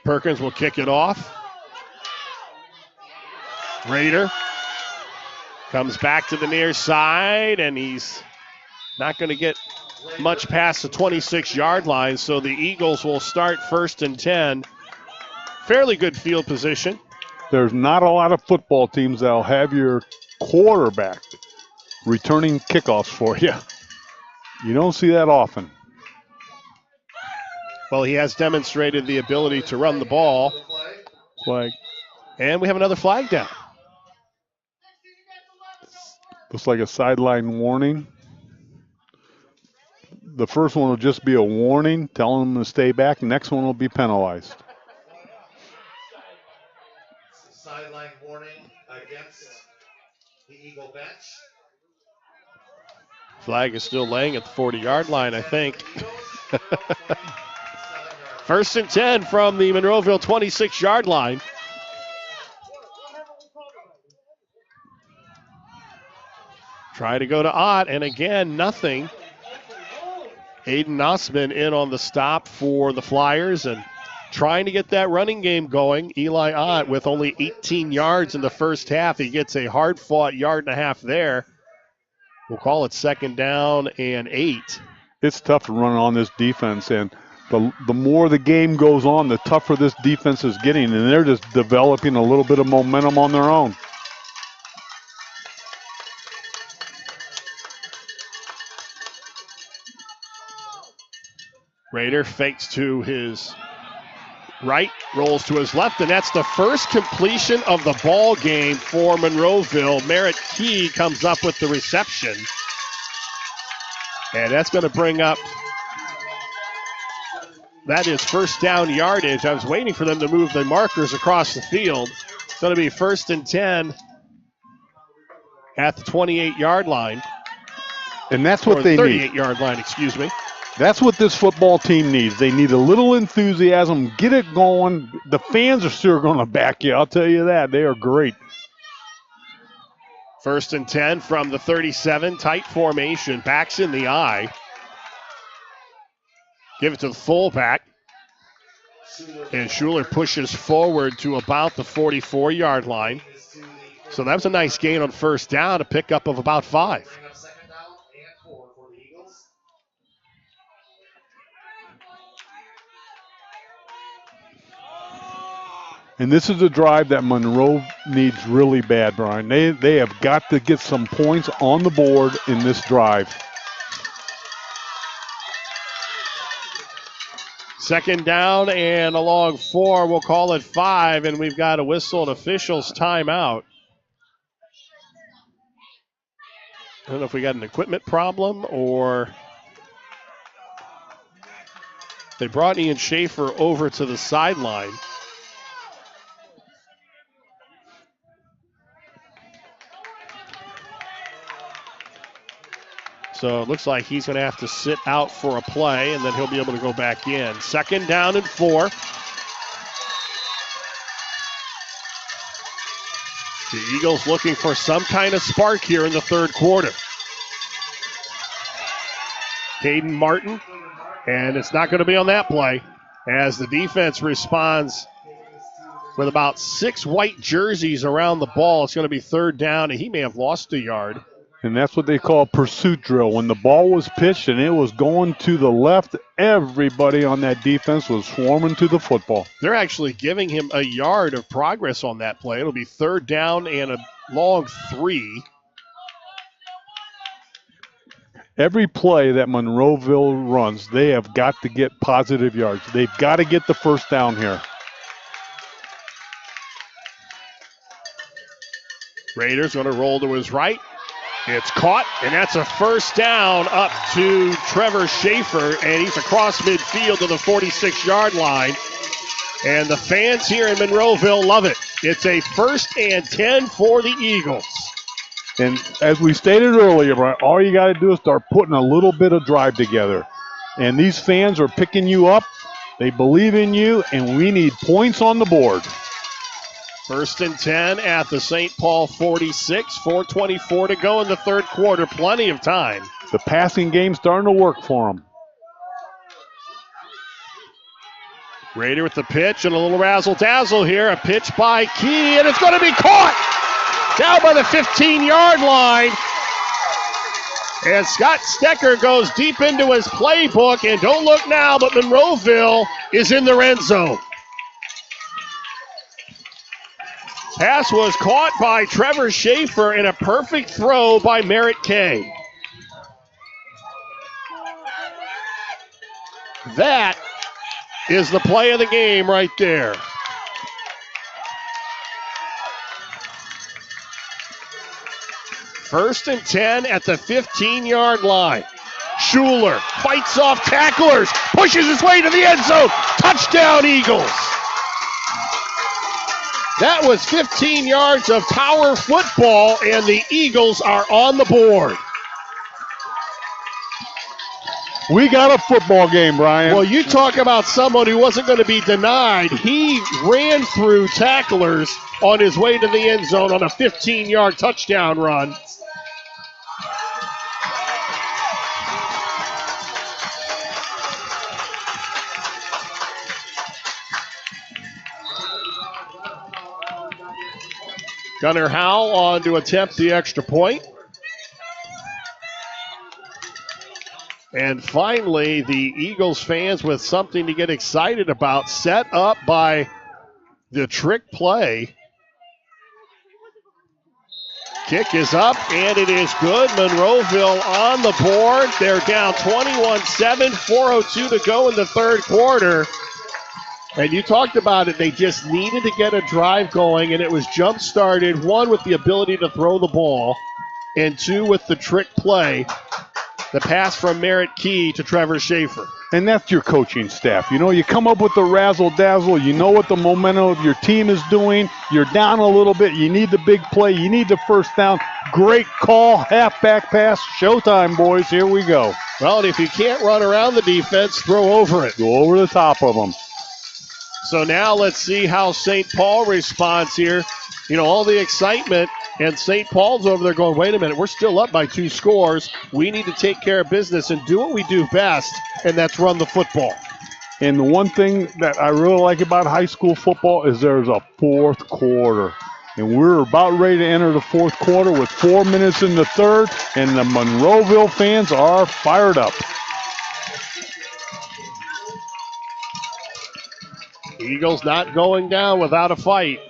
[SPEAKER 3] Perkins will kick it off. Rader comes back to the near side, and he's not going to get much past the 26-yard line, so the Eagles will start 1st and 10. Fairly good field position.
[SPEAKER 1] There's not a lot of football teams that'll have your quarterback returning kickoffs for you. You don't see that often.
[SPEAKER 3] Well, he has demonstrated the ability to run the ball.
[SPEAKER 1] Flag.
[SPEAKER 3] And we have another flag down.
[SPEAKER 1] Looks like a sideline warning. The first one will just be a warning, telling them to stay back. The next one will be penalized.
[SPEAKER 2] Sideline warning against the Eagle bench.
[SPEAKER 3] Flag is still laying at the 40-yard line, I think. 1st and 10 from the Monroeville 26-yard line. Try to go to Ott, and again, nothing. Aiden Osman in on the stop for the Flyers, and trying to get that running game going. Eli Ott with only 18 yards in the first half. He gets a hard-fought 1.5 yards there. We'll call it 2nd down and 8.
[SPEAKER 1] It's tough to run on this defense, and the more the game goes on, the tougher this defense is getting, and they're just developing a little bit of momentum on their own.
[SPEAKER 3] Rader fakes to his right, rolls to his left, and that's the first completion of the ball game for Monroeville. Merritt Key comes up with the reception. And that's going to bring up, that is 1st down yardage. I was waiting for them to move the markers across the field. It's going to be 1st and 10 at the 28-yard line.
[SPEAKER 1] And that's what they need.
[SPEAKER 3] 38-yard line, excuse me.
[SPEAKER 1] That's what this football team needs. They need a little enthusiasm, get it going. The fans are sure going to back you. I'll tell you that. They are great.
[SPEAKER 3] 1st and 10 from the 37. Tight formation. Backs in the eye. Give it to the fullback. And Schuler pushes forward to about the 44-yard line. So that was a nice gain on 1st down, a pickup of about 5.
[SPEAKER 2] Bring up 2nd down and 4 for the Eagles.
[SPEAKER 1] And this is a drive that Monroe needs really bad, Brian. They have got to get some points on the board in this drive.
[SPEAKER 3] 2nd down and along 4. We'll call it 5, and we've got a whistle and officials timeout. I don't know if we got an equipment problem or they brought Ian Schaefer over to the sideline. So it looks like he's going to have to sit out for a play, and then he'll be able to go back in. 2nd down and 4. The Eagles looking for some kind of spark here in the 3rd quarter. Caden Martin, and it's not going to be on that play as the defense responds with about 6 white jerseys around the ball. It's going to be 3rd down, and he may have lost a yard.
[SPEAKER 1] And that's what they call pursuit drill. When the ball was pitched and it was going to the left, everybody on that defense was swarming to the football.
[SPEAKER 3] They're actually giving him a yard of progress on that play. It'll be 3rd down and a long 3.
[SPEAKER 1] Every play that Monroeville runs, they have got to get positive yards. They've got to get the 1st down here.
[SPEAKER 3] Raiders going to roll to his right. It's caught, and that's a 1st down up to Trevor Schaefer, and he's across midfield to the 46-yard line. And the fans here in Monroeville love it. It's a 1st and 10 for the Eagles.
[SPEAKER 1] And as we stated earlier, Brian, all you got to do is start putting a little bit of drive together. And these fans are picking you up. They believe in you, and we need points on the board.
[SPEAKER 3] 1st and 10 at the St. Paul 46. 4:24 to go in the 3rd quarter. Plenty of time.
[SPEAKER 1] The passing game's starting to work for them.
[SPEAKER 3] Raider with the pitch and a little razzle-dazzle here. A pitch by Key, and it's going to be caught down by the 15-yard line. And Scott Stecker goes deep into his playbook, and don't look now, but Monroeville is in the end zone. Pass was caught by Trevor Schaefer and a perfect throw by Merritt Kay. That is the play of the game right there. First and 10 at the 15-yard line. Schuler fights off tacklers, pushes his way to the end zone. Touchdown, Eagles. That was 15 yards of power football, and the Eagles are on the board.
[SPEAKER 1] We got a football game, Brian.
[SPEAKER 3] Well, you talk about someone who wasn't going to be denied. He ran through tacklers on his way to the end zone on a 15-yard touchdown run. Gunnar Howell on to attempt the extra point. And finally, the Eagles fans with something to get excited about, set up by the trick play. Kick is up, and it is good. Monroeville on the board. They're down 21-7, 4:02 to go in the 3rd quarter. And you talked about it, they just needed to get a drive going, and it was jump-started, 1, with the ability to throw the ball, and 2, with the trick play, the pass from Merritt Key to Trevor Schaefer.
[SPEAKER 1] And that's your coaching staff. You know, you come up with the razzle-dazzle, you know what the momentum of your team is doing, you're down a little bit, you need the big play, you need the 1st down, great call, halfback pass, showtime, boys, here we go.
[SPEAKER 3] Well, and if you can't run around the defense, throw over it.
[SPEAKER 1] Go over the top of them.
[SPEAKER 3] So now let's see how St. Paul responds here. You know, all the excitement, and St. Paul's over there going, wait a minute, we're still up by 2 scores. We need to take care of business and do what we do best, and that's run the football.
[SPEAKER 1] And the one thing that I really like about high school football is there's a fourth quarter. And we're about ready to enter the fourth quarter with 4 minutes in the third, and the Monroeville fans are fired up.
[SPEAKER 3] Eagles not going down without a fight.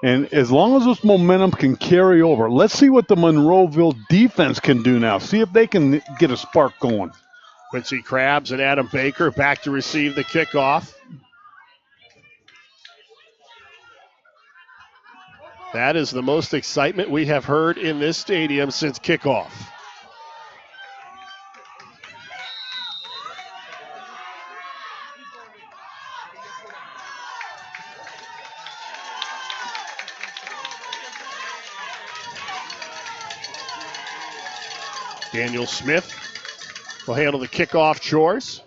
[SPEAKER 1] And as long as this momentum can carry over, let's see what the Monroeville defense can do now. See if they can get a spark going.
[SPEAKER 3] Quincy Krabs and Adam Baker back to receive the kickoff. That is the most excitement we have heard in this stadium since kickoff. Daniel Smith will handle the kickoff chores.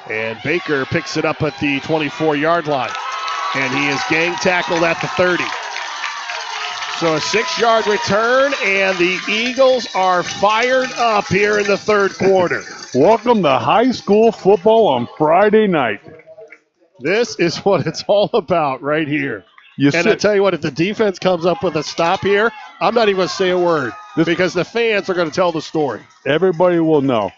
[SPEAKER 3] And Baker picks it up at the 24-yard line. And he is gang tackled at the 30. So a 6-yard return, and the Eagles are fired up here in the third quarter.
[SPEAKER 1] Welcome to high school football on Friday night.
[SPEAKER 3] This is what it's all about right here. I tell you what, if the defense comes up with a stop here, I'm not even going to say a word because the fans are going to tell the story.
[SPEAKER 1] Everybody will know.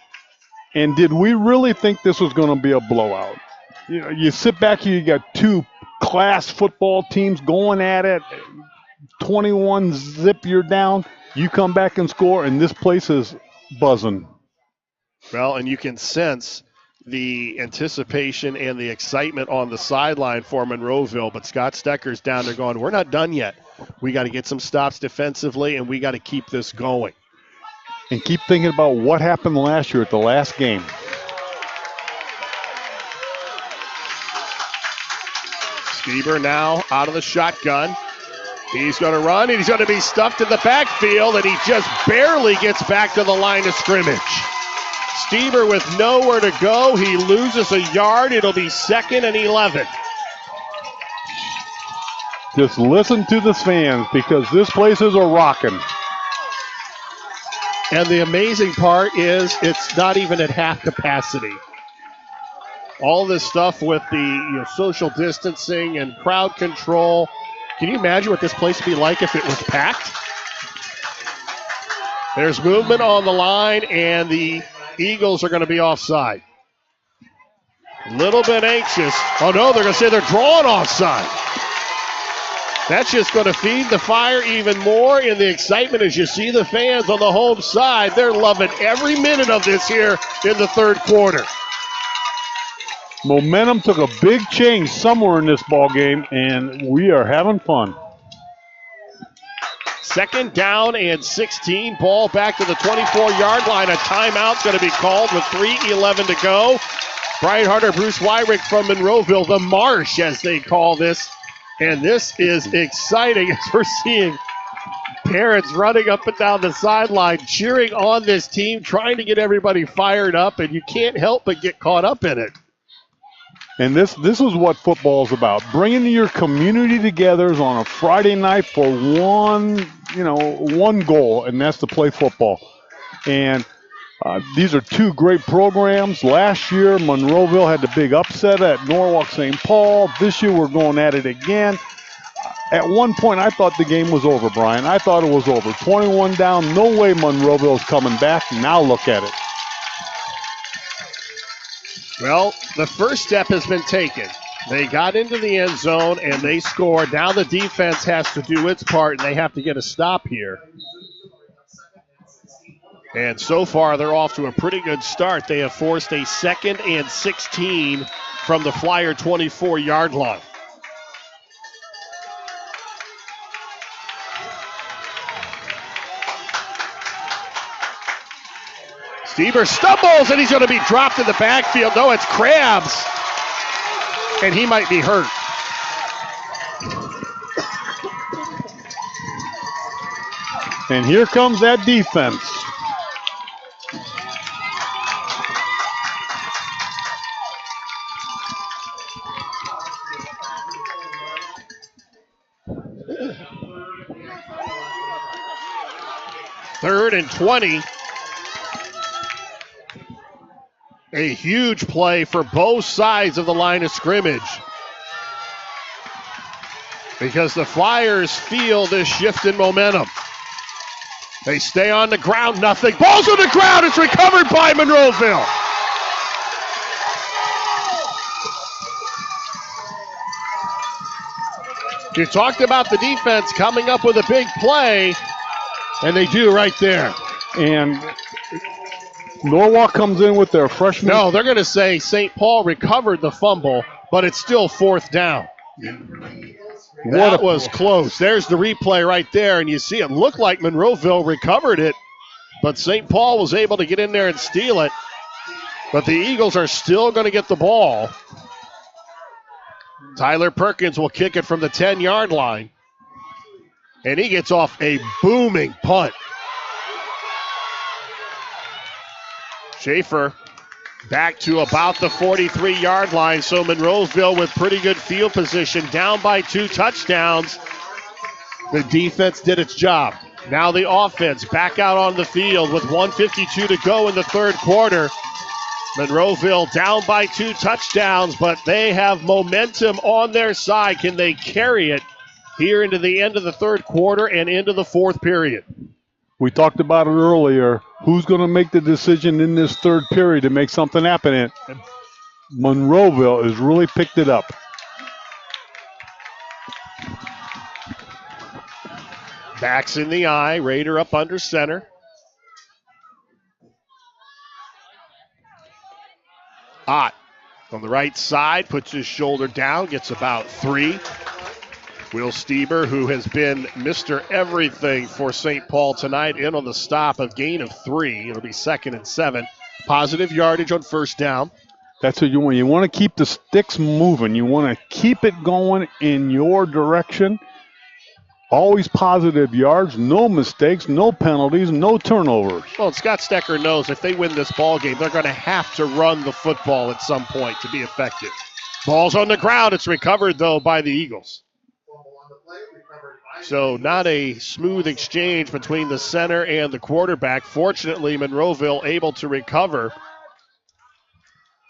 [SPEAKER 1] And did we really think this was going to be a blowout? You know, you sit back here, you got 2 class football teams going at it. 21 zip, you're down. You come back and score, and this place is buzzing.
[SPEAKER 3] Well, and you can sense the anticipation and the excitement on the sideline for Monroeville, but Scott Stecker's down there going, we're not done yet. We got to get some stops defensively, and we got to keep this going.
[SPEAKER 1] And keep thinking about what happened last year at the last game.
[SPEAKER 3] Stieber now out of the shotgun. He's going to run, and he's going to be stuffed in the backfield, and he just barely gets back to the line of scrimmage. Stieber with nowhere to go. He loses a yard. It'll be 2nd and 11.
[SPEAKER 1] Just listen to the fans because this place is a rockin'.
[SPEAKER 3] And the amazing part is it's not even at half capacity. All this stuff with the social distancing and crowd control. Can you imagine what this place would be like if it was packed? There's movement on the line, and the Eagles are going to be offside. A little bit anxious. Oh, no, they're going to say they're drawing offside. That's just going to feed the fire even more in the excitement as you see the fans on the home side. They're loving every minute of this here in the third quarter.
[SPEAKER 1] Momentum took a big change somewhere in this ball game, and we are having fun.
[SPEAKER 3] 2nd down and 16. Ball back to the 24-yard line. A timeout's going to be called with 3:11 to go. Brian Harter, Bruce Weirich from Monroeville, the Marsh as they call this. And this is exciting as we're seeing parents running up and down the sideline, cheering on this team, trying to get everybody fired up, and you can't help but get caught up in it.
[SPEAKER 1] And this is what football is about. Bringing your community together on a Friday night for one goal, and that's to play football. And these are 2 great programs. Last year, Monroeville had the big upset at Norwalk St. Paul. This year, we're going at it again. At one point, I thought the game was over, Brian. I thought it was over. 21 down. No way Monroeville is coming back. Now look at it.
[SPEAKER 3] Well, the first step has been taken. They got into the end zone, and they scored. Now the defense has to do its part, and they have to get a stop here. And so far, they're off to a pretty good start. They have forced a 2nd and 16 from the Flyer 24-yard line. Stieber stumbles, and he's going to be dropped in the backfield. No, it's Krabs, and he might be hurt.
[SPEAKER 1] And here comes that defense.
[SPEAKER 3] Third and 20. A huge play for both sides of the line of scrimmage, because the Flyers feel this shift in momentum. They stay on the ground, nothing. Ball's on the ground, it's recovered by Monroeville. You talked about the defense coming up with a big play, and they do right there.
[SPEAKER 1] And Norwalk comes in with their freshman.
[SPEAKER 3] No, they're going to say St. Paul recovered the fumble, but it's still fourth down. That was close. There's the replay right there, and you see it looked like Monroeville recovered it, but St. Paul was able to get in there and steal it. But the Eagles are still going to get the ball. Tyler Perkins will kick it from the 10-yard line, and he gets off a booming punt. Schaefer back to about the 43-yard line, so Monroeville with pretty good field position, down by 2 touchdowns. The defense did its job. Now the offense back out on the field with 1:52 to go in the third quarter. Monroeville down by 2 touchdowns, but they have momentum on their side. Can they carry it here into the end of the third quarter and into the fourth period?
[SPEAKER 1] We talked about it earlier. Who's going to make the decision in this third period to make something happen? And Monroeville has really picked it up.
[SPEAKER 3] Backs in the eye. Raider up under center. Ott on the right side, puts his shoulder down, gets about 3. Will Stieber, who has been Mr. Everything for St. Paul tonight, in on the stop, of gain of 3. It'll be 2nd and 7. Positive yardage on first down.
[SPEAKER 1] That's what you want. You want to keep the sticks moving. You want to keep it going in your direction. Always positive yards, no mistakes, no penalties, no turnovers.
[SPEAKER 3] Well, Scott Stecker knows if they win this ball game, they're going to have to run the football at some point to be effective. Ball's on the ground. It's recovered, though, by the Eagles. So not a smooth exchange between the center and the quarterback. Fortunately, Monroeville able to recover.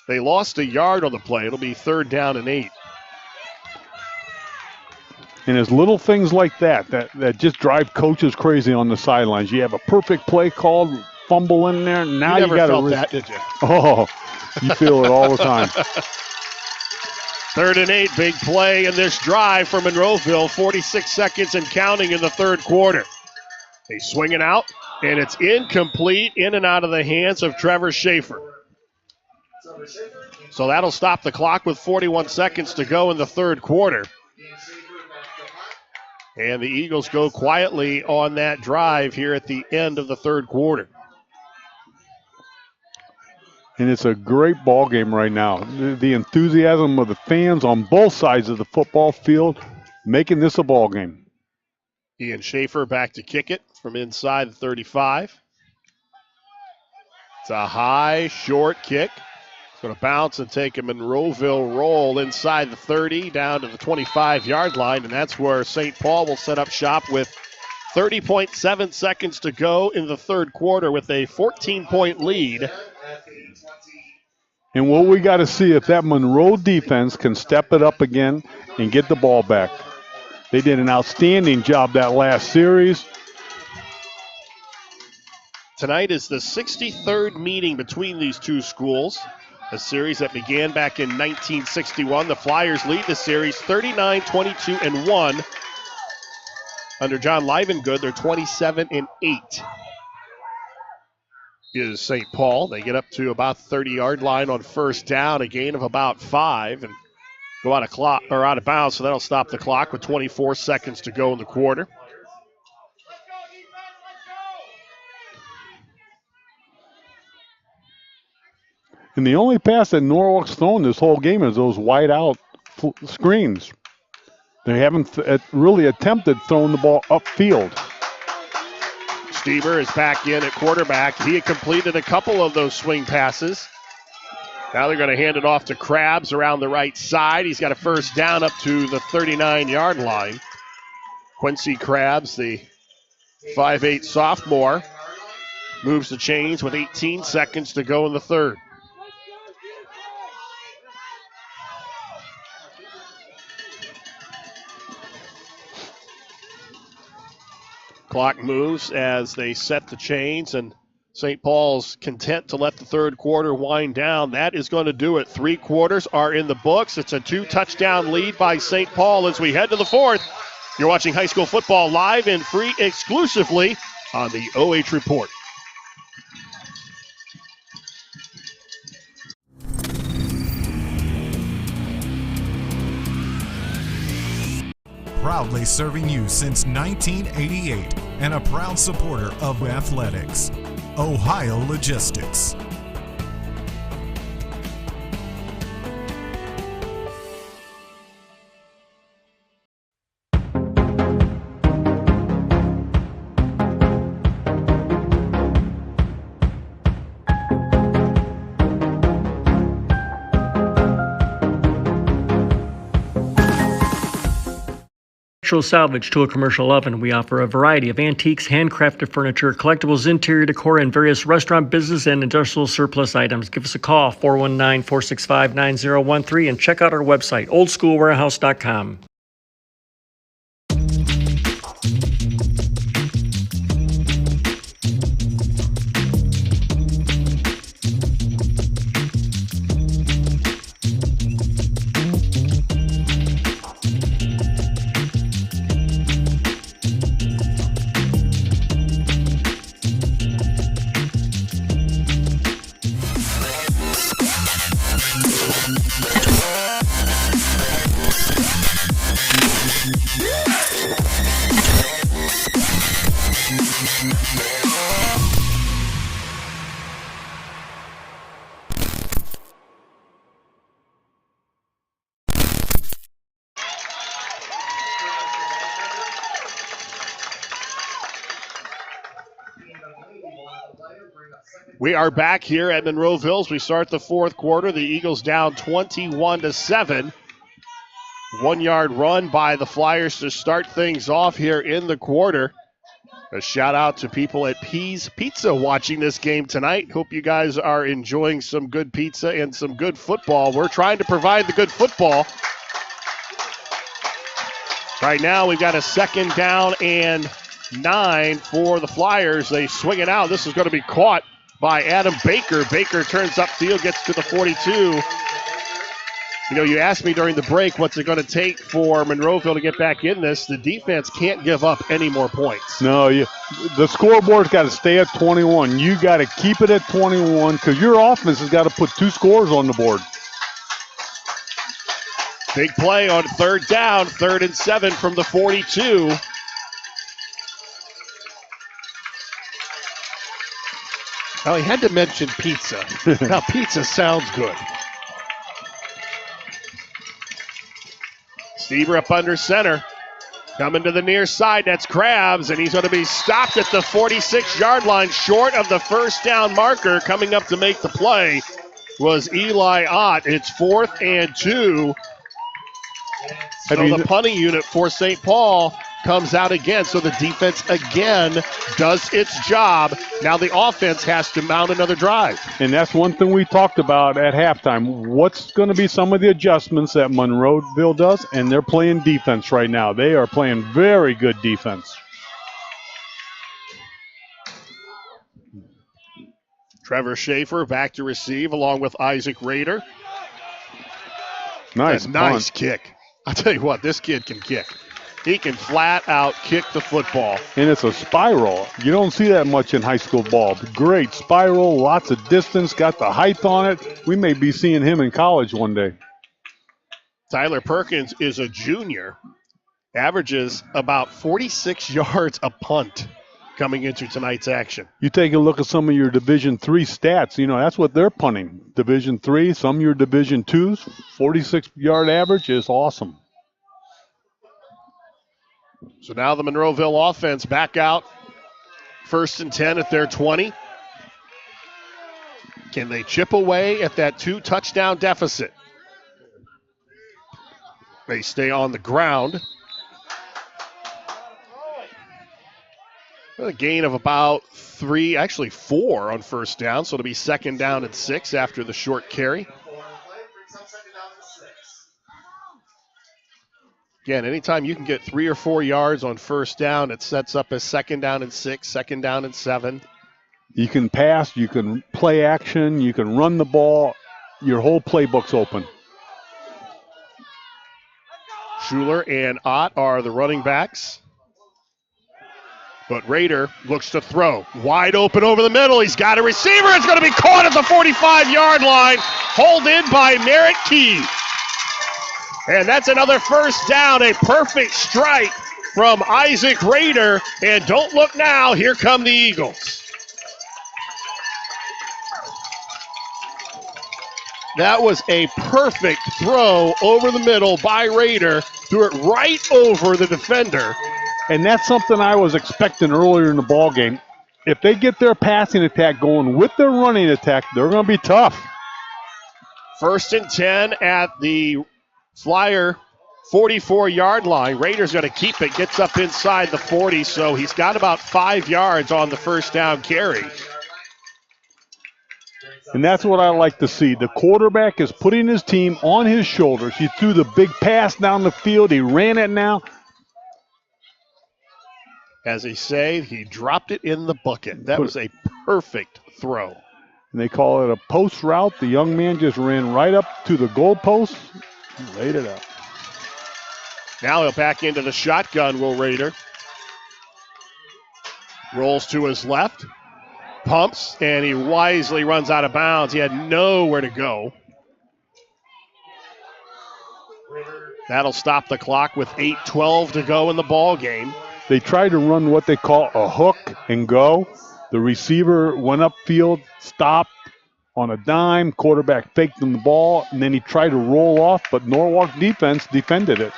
[SPEAKER 3] They lost a yard on the play. It'll be 3rd down and 8.
[SPEAKER 1] And it's little things like that just drive coaches crazy on the sidelines. You have a perfect play called, fumble in there. Now
[SPEAKER 3] you
[SPEAKER 1] got to
[SPEAKER 3] felt that, did you?
[SPEAKER 1] Oh, you feel it all the time.
[SPEAKER 3] 3rd and 8, big play in this drive for Monroeville. 46 seconds and counting in the third quarter. They swing it out, and it's incomplete, in and out of the hands of Trevor Schaefer. So that'll stop the clock with 41 seconds to go in the third quarter. And the Eagles go quietly on that drive here at the end of the third quarter.
[SPEAKER 1] And it's a great ball game right now. The enthusiasm of the fans on both sides of the football field making this a ball game.
[SPEAKER 3] Ian Schaefer back to kick it from inside the 35. It's a high, short kick. It's going to bounce and take a Monroeville roll inside the 30 down to the 25-yard line, and that's where St. Paul will set up shop with 30.7 seconds to go in the third quarter with a 14-point lead.
[SPEAKER 1] And what we got to see if that Monroe defense can step it up again and get the ball back. They did an outstanding job that last series.
[SPEAKER 3] Tonight is the 63rd meeting between these two schools, a series that began back in 1961. The Flyers lead the series 39-22-1. Under John Livengood, they're 27-8. Is St. Paul. They get up to about the 30-yard line on first down, a gain of about 5, and go out of bounds, so that'll stop the clock with 24 seconds to go in the quarter.
[SPEAKER 1] And the only pass that Norwalk's thrown this whole game is those wide out screens. They haven't really attempted throwing the ball upfield.
[SPEAKER 3] Stieber is back in at quarterback. He had completed a couple of those swing passes. Now they're going to hand it off to Krabs around the right side. He's got a first down up to the 39-yard line. Quincy Krabs, the 5'8 sophomore, moves the chains with 18 seconds to go in the third. Clock moves as they set the chains, and St. Paul's content to let the third quarter wind down. That is going to do it. 3 quarters are in the books. It's a 2-touchdown lead by St. Paul as we head to the fourth. You're watching high school football live and free exclusively on the OH Report.
[SPEAKER 4] Proudly serving you since 1988 and a proud supporter of athletics. Ohio Logistics.
[SPEAKER 5] Salvage to a commercial oven. We offer a variety of antiques, handcrafted furniture, collectibles, interior decor, and various restaurant, business, and industrial surplus items. Give us a call, 419-465-9013, and check out our website, oldschoolwarehouse.com.
[SPEAKER 3] We are back here at Monroeville as we start the fourth quarter. The Eagles down 21-7. 1-yard run by the Flyers to start things off here in the quarter. A shout out to people at Pease Pizza watching this game tonight. Hope you guys are enjoying some good pizza and some good football. We're trying to provide the good football. Right now we've got a 2nd down and 9 for the Flyers. They swing it out. This is going to be caught by Adam Baker. Baker turns upfield, gets to the 42. You know, you asked me during the break, what's it going to take for Monroeville to get back in this? The defense can't give up any more points.
[SPEAKER 1] No, the scoreboard's got to stay at 21. You got to keep it at 21 because your offense has got to put 2 scores on the board.
[SPEAKER 3] Big play on 3rd down, 3rd and 7 from the 42.
[SPEAKER 6] Now, he had to mention pizza. Now, pizza sounds good.
[SPEAKER 3] Stieber up under center. Coming to the near side, that's Krabs, and he's going to be stopped at the 46-yard line, short of the first down marker. Coming up to make the play was Eli Ott. It's 4th and 2. So the punting unit for St. Paul comes out again. So the defense again does its job. Now the offense has to mount another drive.
[SPEAKER 1] And that's one thing we talked about at halftime. What's going to be some of the adjustments that Monroeville does? And they're playing defense right now. They are playing very good defense.
[SPEAKER 3] Trevor Schaefer back to receive along with Isaac Rader. Nice kick. I'll tell you what, this kid can kick. He can flat out kick the football.
[SPEAKER 1] And it's a spiral. You don't see that much in high school ball. Great spiral, lots of distance, got the height on it. We may be seeing him in college one day.
[SPEAKER 3] Tyler Perkins is a junior, averages about 46 yards a punt coming into tonight's action.
[SPEAKER 1] You take a look at some of your Division III stats, you know, that's what they're punting. Division III, some of your Division IIs, 46-yard average is awesome.
[SPEAKER 3] So now the Monroeville offense back out First and 10 at their 20. Can they chip away at that 2-touchdown deficit? They stay on the ground. A gain of about 4 on first down, so it'll be second down and 6 after the short carry. Again, anytime you can get 3 or 4 yards on first down, it sets up as second down and 6, second down and 7.
[SPEAKER 1] You can pass, you can play action, you can run the ball. Your whole playbook's open.
[SPEAKER 3] Schuler and Ott are the running backs. But Rader looks to throw. Wide open over the middle. He's got a receiver. It's going to be caught at the 45-yard line. Hauled in by Merritt Key. And that's another first down. A perfect strike from Isaac Rader. And don't look now. Here come the Eagles. That was a perfect throw over the middle by Rader. Threw it right over the defender.
[SPEAKER 1] And that's something I was expecting earlier in the ball game. If they get their passing attack going with their running attack, they're going to be tough.
[SPEAKER 3] First and 10 at the Flyer 44-yard line. Rader's going to keep it, gets up inside the 40, so he's got about 5 yards on the first down carry.
[SPEAKER 1] And that's what I like to see. The quarterback is putting his team on his shoulders. He threw the big pass down the field. He ran it now.
[SPEAKER 3] As they say, he dropped it in the bucket. That was a perfect throw.
[SPEAKER 1] And they call it a post route. The young man just ran right up to the goal post and laid it out.
[SPEAKER 3] Now he'll back into the shotgun, Will Rader. Rolls to his left. Pumps, and he wisely runs out of bounds. He had nowhere to go. That'll stop the clock with 8:12 to go in the ball game.
[SPEAKER 1] They tried to run what they call a hook and go. The receiver went upfield, stopped on a dime. Quarterback faked him the ball, and then he tried to roll off, but Norwalk defense defended it.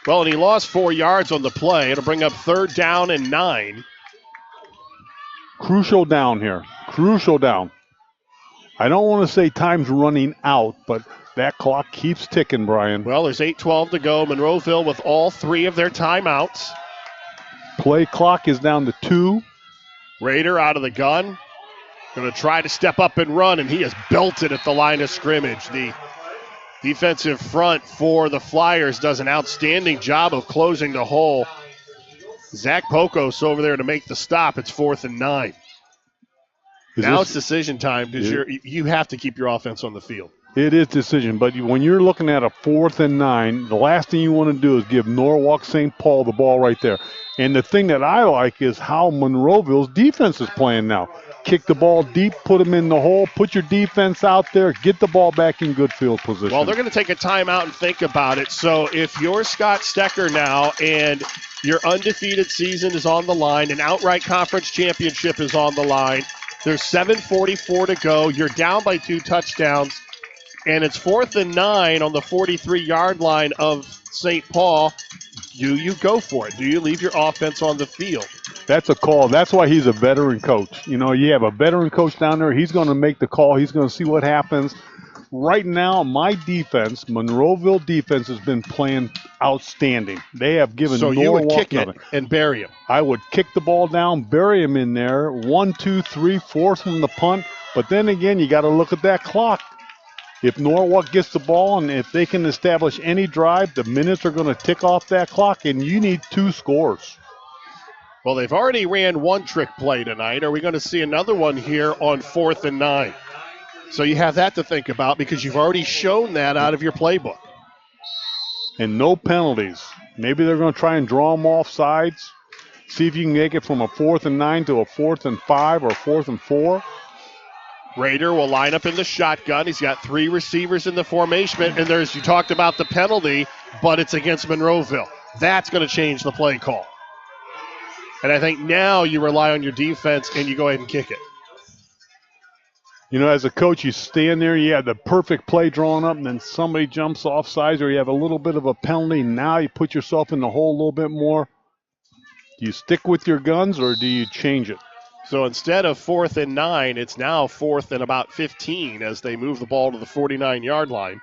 [SPEAKER 3] Well, and he lost 4 yards on the play. It'll bring up third down and 9.
[SPEAKER 1] Crucial down here. Crucial down. I don't want to say time's running out, but that clock keeps ticking, Brian.
[SPEAKER 3] Well, there's 8:12 to go. Monroeville with all 3 of their timeouts.
[SPEAKER 1] Play clock is down to 2.
[SPEAKER 3] Rader out of the gun. Going to try to step up and run, and he has belted at the line of scrimmage. The defensive front for the Flyers does an outstanding job of closing the hole. Zach Pokos over there to make the stop. It's 4th and 9. Now it's decision time because you have to keep your offense on the field.
[SPEAKER 1] It is decision, but when you're looking at a 4th and 9, the last thing you want to do is give Norwalk St. Paul the ball right there. And the thing that I like is how Monroeville's defense is playing now. Kick the ball deep, put them in the hole, put your defense out there, get the ball back in good field position.
[SPEAKER 3] Well, they're going to take a timeout and think about it. So if you're Scott Stecker now and your undefeated season is on the line, an outright conference championship is on the line, there's 7:44 to go, you're down by 2 touchdowns, and it's 4th and 9 on the 43-yard line of St. Paul. Do you go for it? Do you leave your offense on the field?
[SPEAKER 1] That's a call. That's why he's a veteran coach. You know, you have a veteran coach down there. He's going to make the call. He's going to see what happens. Right now, my defense, Monroeville defense, has been playing outstanding. They have given
[SPEAKER 3] So you would kick it
[SPEAKER 1] nothing.
[SPEAKER 3] and bury him.
[SPEAKER 1] I would kick the ball down, bury him in there. 1, 2, 3, force him the punt. But then again, you got to look at that clock. If Norwalk gets the ball and if they can establish any drive, the minutes are going to tick off that clock, and you need 2 scores.
[SPEAKER 3] Well, they've already ran one trick play tonight. Are we going to see another one here on 4th and 9? So you have that to think about because you've already shown that out of your playbook.
[SPEAKER 1] And no penalties. Maybe they're going to try and draw them off sides. See if you can make it from a 4th and 9 to a 4th and 5 or 4th and 4.
[SPEAKER 3] Rader will line up in the shotgun. He's got 3 receivers in the formation. And there's, you talked about the penalty, but it's against Monroeville. That's going to change the play call. And I think now you rely on your defense and you go ahead and kick it.
[SPEAKER 1] You know, as a coach, you stand there, you have the perfect play drawn up, and then somebody jumps off sides or you have a little bit of a penalty. Now you put yourself in the hole a little bit more. Do you stick with your guns or do you change it?
[SPEAKER 3] So instead of 4th and 9, it's now 4th and about 15 as they move the ball to the 49-yard line.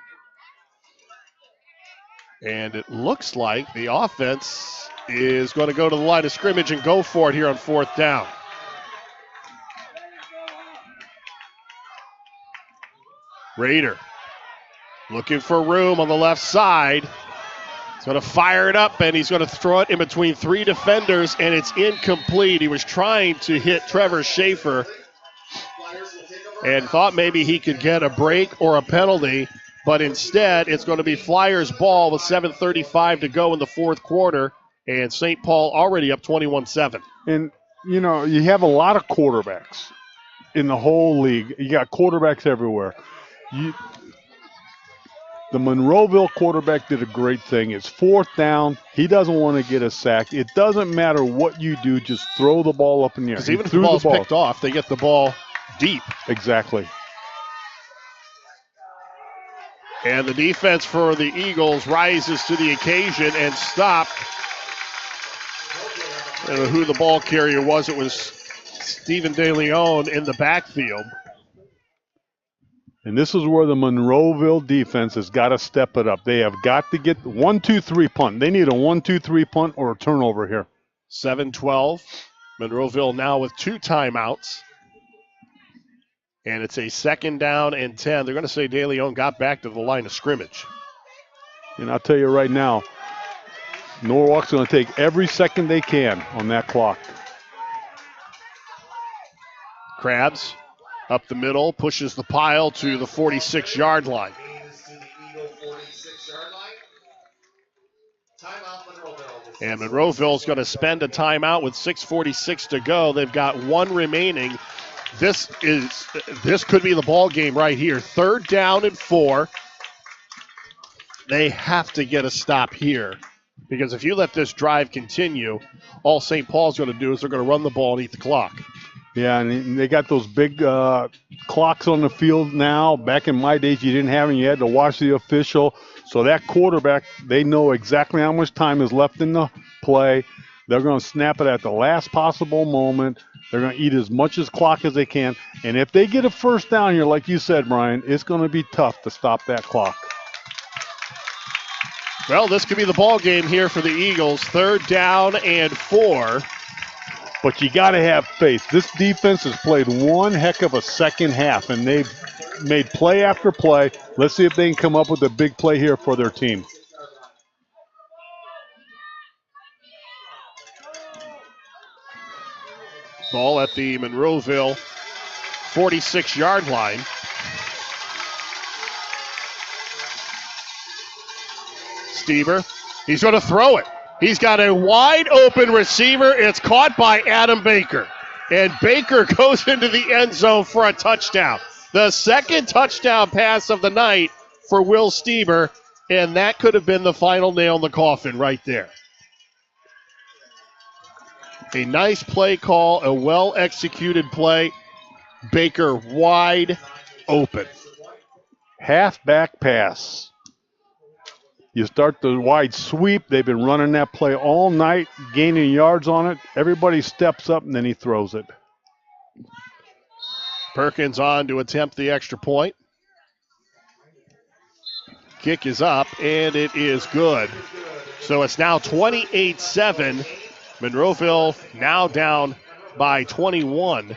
[SPEAKER 3] And it looks like the offense is going to go to the line of scrimmage and go for it here on 4th down. Rader looking for room on the left side. He's going to fire it up, and he's going to throw it in between 3 defenders, and it's incomplete. He was trying to hit Trevor Schaefer and thought maybe he could get a break or a penalty, but instead it's going to be Flyers ball with 7:35 to go in the 4th quarter, and St. Paul already up 21-7.
[SPEAKER 1] And, you know, you have a lot of quarterbacks in the whole league. You got quarterbacks everywhere. The Monroeville quarterback did a great thing. It's 4th down. He doesn't want to get a sack. It doesn't matter what you do. Just throw the ball up in the air.
[SPEAKER 3] Because even if the ball's picked off, they get the ball deep.
[SPEAKER 1] Exactly.
[SPEAKER 3] And the defense for the Eagles rises to the occasion and stopped. I don't know who the ball carrier was. It was Stephen DeLeon in the backfield.
[SPEAKER 1] And this is where the Monroeville defense has got to step it up. They have got to get 1-2-3 punt. They need a 1-2-3 punt or a turnover here.
[SPEAKER 3] 7-12. Monroeville now with 2 timeouts. And it's a 2nd down and 10. They're going to say DeLeon got back to the line of scrimmage.
[SPEAKER 1] And I'll tell you right now, Norwalk's going to take every second they can on that clock.
[SPEAKER 3] Krabs up the middle, pushes the pile to the 46-yard line. And Monroeville's going to spend a timeout with 6:46 to go. They've got 1 remaining. This could be the ball game right here. 3rd down and 4. They have to get a stop here, because if you let this drive continue, all St. Paul's going to do is they're going to run the ball and eat the clock.
[SPEAKER 1] Yeah, and they got those big clocks on the field now. Back in my days, you didn't have them. You had to watch the official. So that quarterback, they know exactly how much time is left in the play. They're going to snap it at the last possible moment. They're going to eat as much as clock as they can. And if they get a 1st down here, like you said, Brian, it's going to be tough to stop that clock.
[SPEAKER 3] Well, this could be the ball game here for the Eagles. 3rd down and 4.
[SPEAKER 1] But you got to have faith. This defense has played one heck of a second half, and they've made play after play. Let's see if they can come up with a big play here for their team.
[SPEAKER 3] Ball at the Monroeville 46-yard line. Stieber, he's going to throw it. He's got a wide open receiver. It's caught by Adam Baker. And Baker goes into the end zone for a touchdown. The 2nd touchdown pass of the night for Will Stieber. And that could have been the final nail in the coffin right there. A nice play call, a well-executed play. Baker wide open.
[SPEAKER 1] Halfback pass. You start the wide sweep. They've been running that play all night, gaining yards on it. Everybody steps up, and then he throws it.
[SPEAKER 3] Perkins on to attempt the extra point. Kick is up, and it is good. So it's now 28-7. Monroeville now down by 21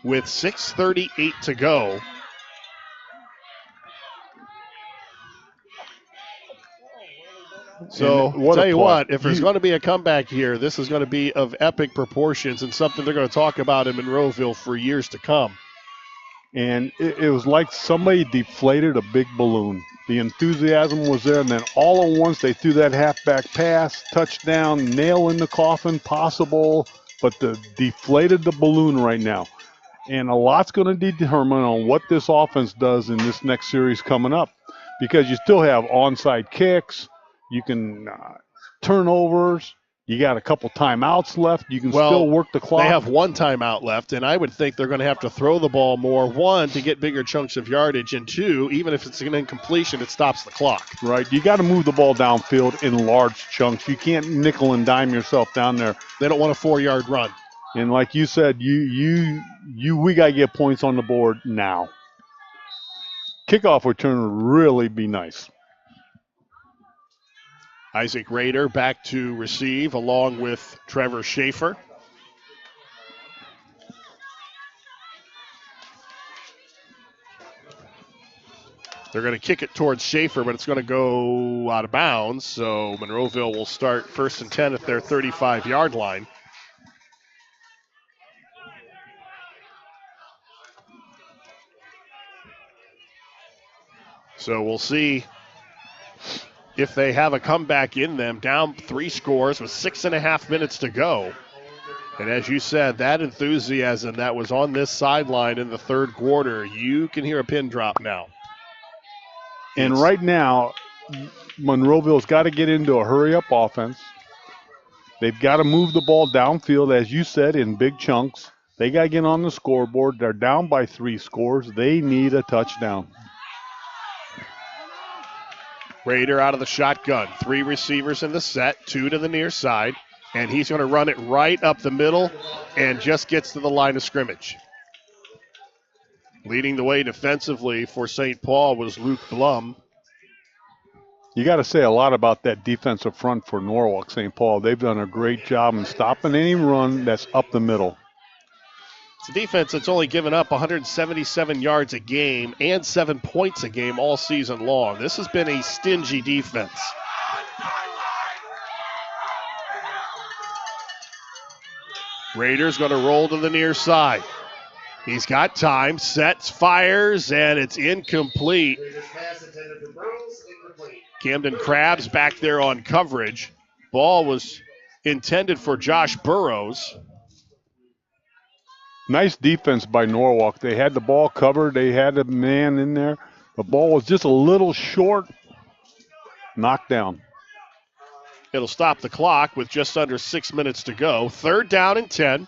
[SPEAKER 3] with 6:38 to go. So, I'll tell you what, if there's going to be a comeback here, this is going to be of epic proportions and something they're going to talk about in Monroeville for years to come.
[SPEAKER 1] And it was like somebody deflated a big balloon. The enthusiasm was there, and then all at once they threw that halfback pass, touchdown, nail in the coffin, possible, but they deflated the balloon right now. And a lot's going to be determined on what this offense does in this next series coming up, because you still have onside kicks. You can turnovers. You got a couple timeouts left. You can still work the clock.
[SPEAKER 3] They have one timeout left, and I would think they're going to have to throw the ball more. One, to get bigger chunks of yardage, and two, even if it's an incompletion, it stops the clock.
[SPEAKER 1] Right. You got to move the ball downfield in large chunks. You can't nickel and dime yourself down there.
[SPEAKER 3] They don't want a 4-yard run.
[SPEAKER 1] And like you said, we got to get points on the board now. Kickoff return would really be nice.
[SPEAKER 3] Isaac Rader back to receive along with Trevor Schaefer. They're going to kick it towards Schaefer, but it's going to go out of bounds. So Monroeville will start 1st and 10 at their 35-yard line. So we'll see if they have a comeback in them, down 3 scores with 6.5 minutes to go. And as you said, that enthusiasm that was on this sideline in the third quarter, you can hear a pin drop now.
[SPEAKER 1] And right now, Monroeville's got to get into a hurry-up offense. They've got to move the ball downfield, as you said, in big chunks. They got to get on the scoreboard. They're down by 3 scores. They need a touchdown.
[SPEAKER 3] Rader out of the shotgun. 3 receivers in the set, 2 to the near side. And he's going to run it right up the middle and just gets to the line of scrimmage. Leading the way defensively for St. Paul was Luke Blum.
[SPEAKER 1] You got to say a lot about that defensive front for Norwalk St. Paul. They've done a great job in stopping any run that's up the middle.
[SPEAKER 3] It's a defense that's only given up 177 yards a game and 7 points a game all season long. This has been a stingy defense. Raiders going to roll to the near side. He's got time, sets, fires, and it's incomplete. Camden Krabs back there on coverage. Ball was intended for Josh Burrows.
[SPEAKER 1] Nice defense by Norwalk. They had the ball covered. They had a man in there. The ball was just a little short. Knocked down.
[SPEAKER 3] It'll stop the clock with just under 6 minutes to go. 3rd down and 10.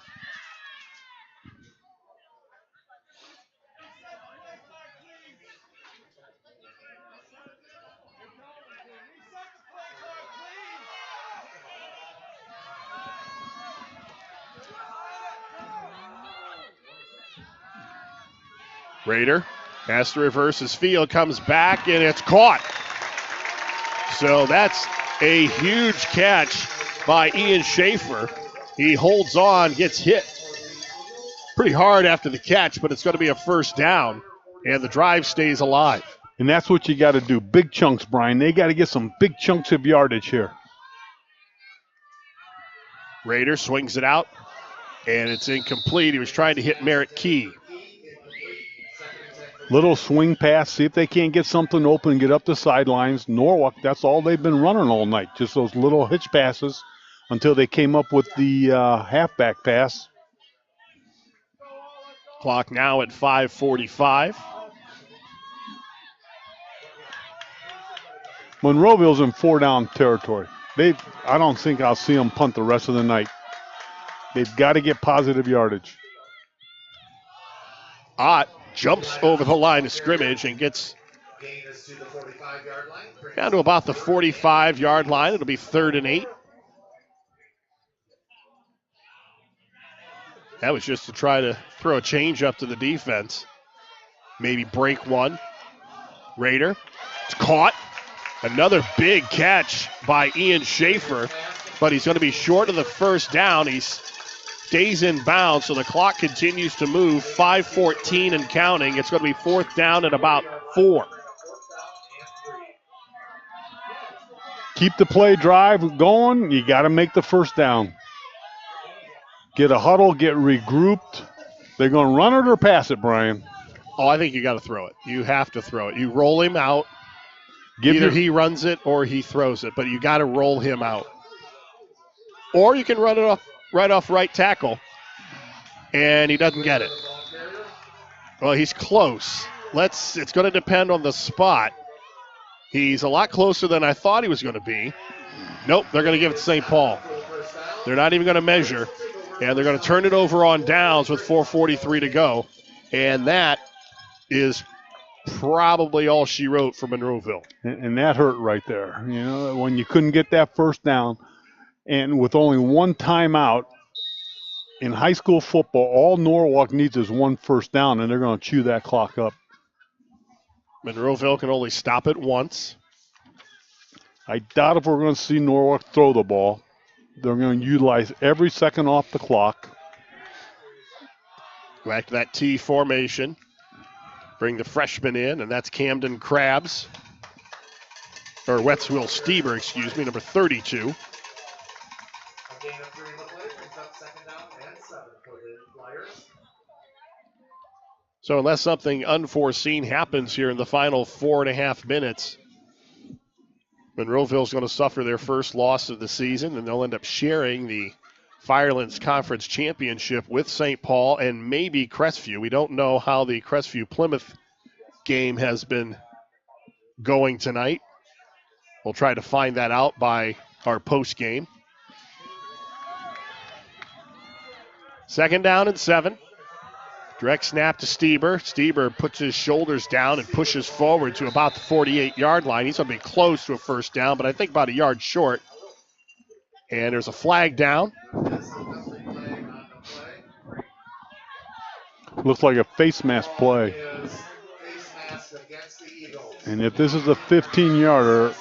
[SPEAKER 3] Rader has to reverse his field, comes back, and it's caught. So that's a huge catch by Ian Schaefer. He holds on, gets hit pretty hard after the catch, but it's going to be a 1st down, and the drive stays alive.
[SPEAKER 1] And that's what you got to do. Big chunks, Brian. They got to get some big chunks of yardage here.
[SPEAKER 3] Rader swings it out, and it's incomplete. He was trying to hit Merritt Key.
[SPEAKER 1] Little swing pass, see if they can't get something open and get up the sidelines. Norwalk, that's all they've been running all night, just those little hitch passes until they came up with the halfback pass.
[SPEAKER 3] Clock now at 5:45.
[SPEAKER 1] Monroeville's in 4-down territory. I don't think I'll see them punt the rest of the night. They've got to get positive yardage.
[SPEAKER 3] Ott jumps over the line of scrimmage and gets down to about the 45-yard line. It'll be 3rd and 8. That was just to try to throw a change up to the defense. Maybe break one. Rader, it's caught. Another big catch by Ian Schaefer, but he's going to be short of the 1st down. He stays in bounds, so the clock continues to move. 5:14 and counting. It's going to be 4th down at about 4.
[SPEAKER 1] Keep the play drive going. You got to make the 1st down. Get a huddle, get regrouped. They're going to run it or pass it, Brian?
[SPEAKER 3] Oh, I think you got to throw it. You have to throw it. You roll him out. Either he runs it or he throws it, but you got to roll him out. Or you can run it off right tackle, and he doesn't get it. Well, he's close. It's going to depend on the spot. He's a lot closer than I thought he was going to be. Nope, they're going to give it to St. Paul. They're not even going to measure, and they're going to turn it over on downs with 4:43 to go. And that is probably all she wrote for Monroeville.
[SPEAKER 1] And that hurt right there. You know, when you couldn't get that first down, and with only one timeout, in high school football, all Norwalk needs is one first down, and they're going to chew that clock up.
[SPEAKER 3] Monroeville can only stop it once.
[SPEAKER 1] I doubt if we're going to see Norwalk throw the ball. They're going to utilize every second off the clock.
[SPEAKER 3] Back to that T formation. Bring the freshman in, and that's Camden Krabs. Or Wetzel Stieber, excuse me, number 32.
[SPEAKER 2] A gain of 3 on the play brings up 2nd down and 7 for the Flyers.
[SPEAKER 3] So unless something unforeseen happens here in the final 4.5 minutes, Monroeville's going to suffer their first loss of the season, and they'll end up sharing the Firelands Conference Championship with St. Paul and maybe Crestview. We don't know how the Crestview-Plymouth game has been going tonight. We'll try to find that out by our post game. 2nd down and 7. Direct snap to Stieber. Stieber puts his shoulders down and pushes forward to about the 48-yard line. He's going to be close to a first down, but I think about a yard short. And there's a flag down.
[SPEAKER 1] Looks like a face mask play. And if this is a 15-yarder,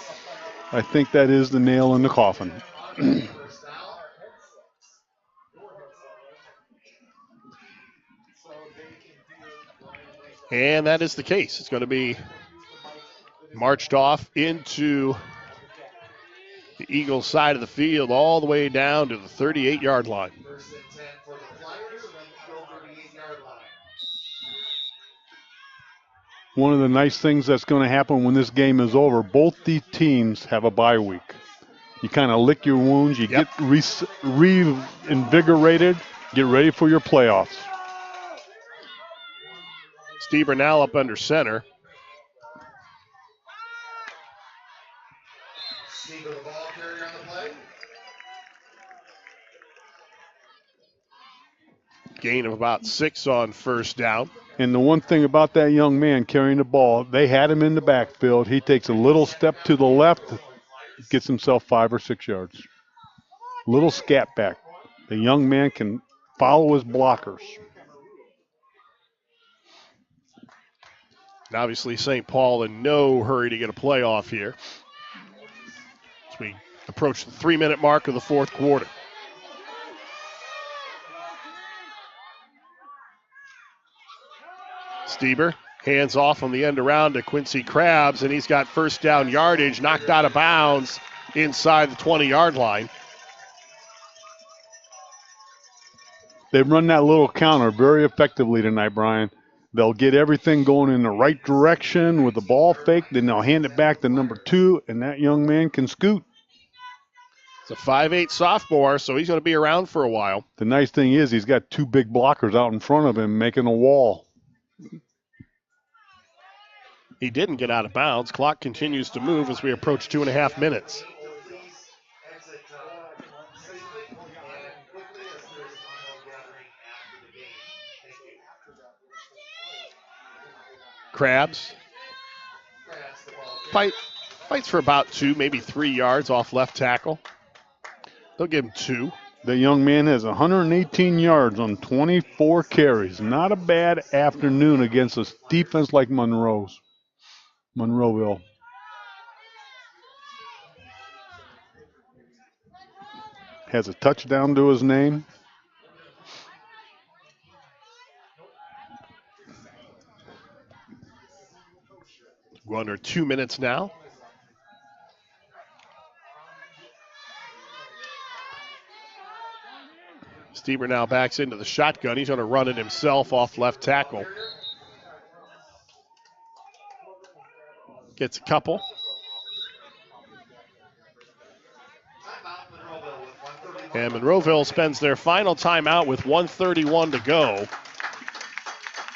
[SPEAKER 1] I think that is the nail in the coffin.
[SPEAKER 3] And that is the case. It's going to be marched off into the Eagles side of the field all the way down to the 38-yard line.
[SPEAKER 2] 1st and 10 for the Flyers, and then Eagle 38-yard line.
[SPEAKER 1] One of the nice things that's going to happen when this game is over, both these teams have a bye week. You kind of lick your wounds, you get reinvigorated, get ready for your playoffs.
[SPEAKER 3] Stieber now up under center.
[SPEAKER 2] Stieber, the ball carrier on the play.
[SPEAKER 3] Gain of about 6 on first down.
[SPEAKER 1] And the one thing about that young man carrying the ball, they had him in the backfield. He takes a little step to the left, gets himself 5 or 6 yards. Little scat back. The young man can follow his blockers.
[SPEAKER 3] And obviously St. Paul in no hurry to get a playoff here as we approach the 3-minute mark of the 4th quarter. Stieber hands off on the end around to Quincy Krabs, and he's got first down yardage, knocked out of bounds inside the 20-yard line.
[SPEAKER 1] They've run that little counter very effectively tonight, Brian. They'll get everything going in the right direction with the ball fake, then they'll hand it back to number 2, and that young man can scoot.
[SPEAKER 3] It's a 5'8" sophomore, so he's going to be around for a while.
[SPEAKER 1] The nice thing is he's got 2 big blockers out in front of him making a wall.
[SPEAKER 3] He didn't get out of bounds. Clock continues to move as we approach 2.5 minutes. Krabs fights for about 2, maybe 3 yards off left tackle. They'll give him 2.
[SPEAKER 1] The young man has 118 yards on 24 carries. Not a bad afternoon against a defense like Monroeville. Has a touchdown to his name.
[SPEAKER 3] We're under 2 minutes now. Stieber now backs into the shotgun. He's going to run it himself off left tackle. Gets a couple. And Monroeville spends their final timeout with 1:31 to go.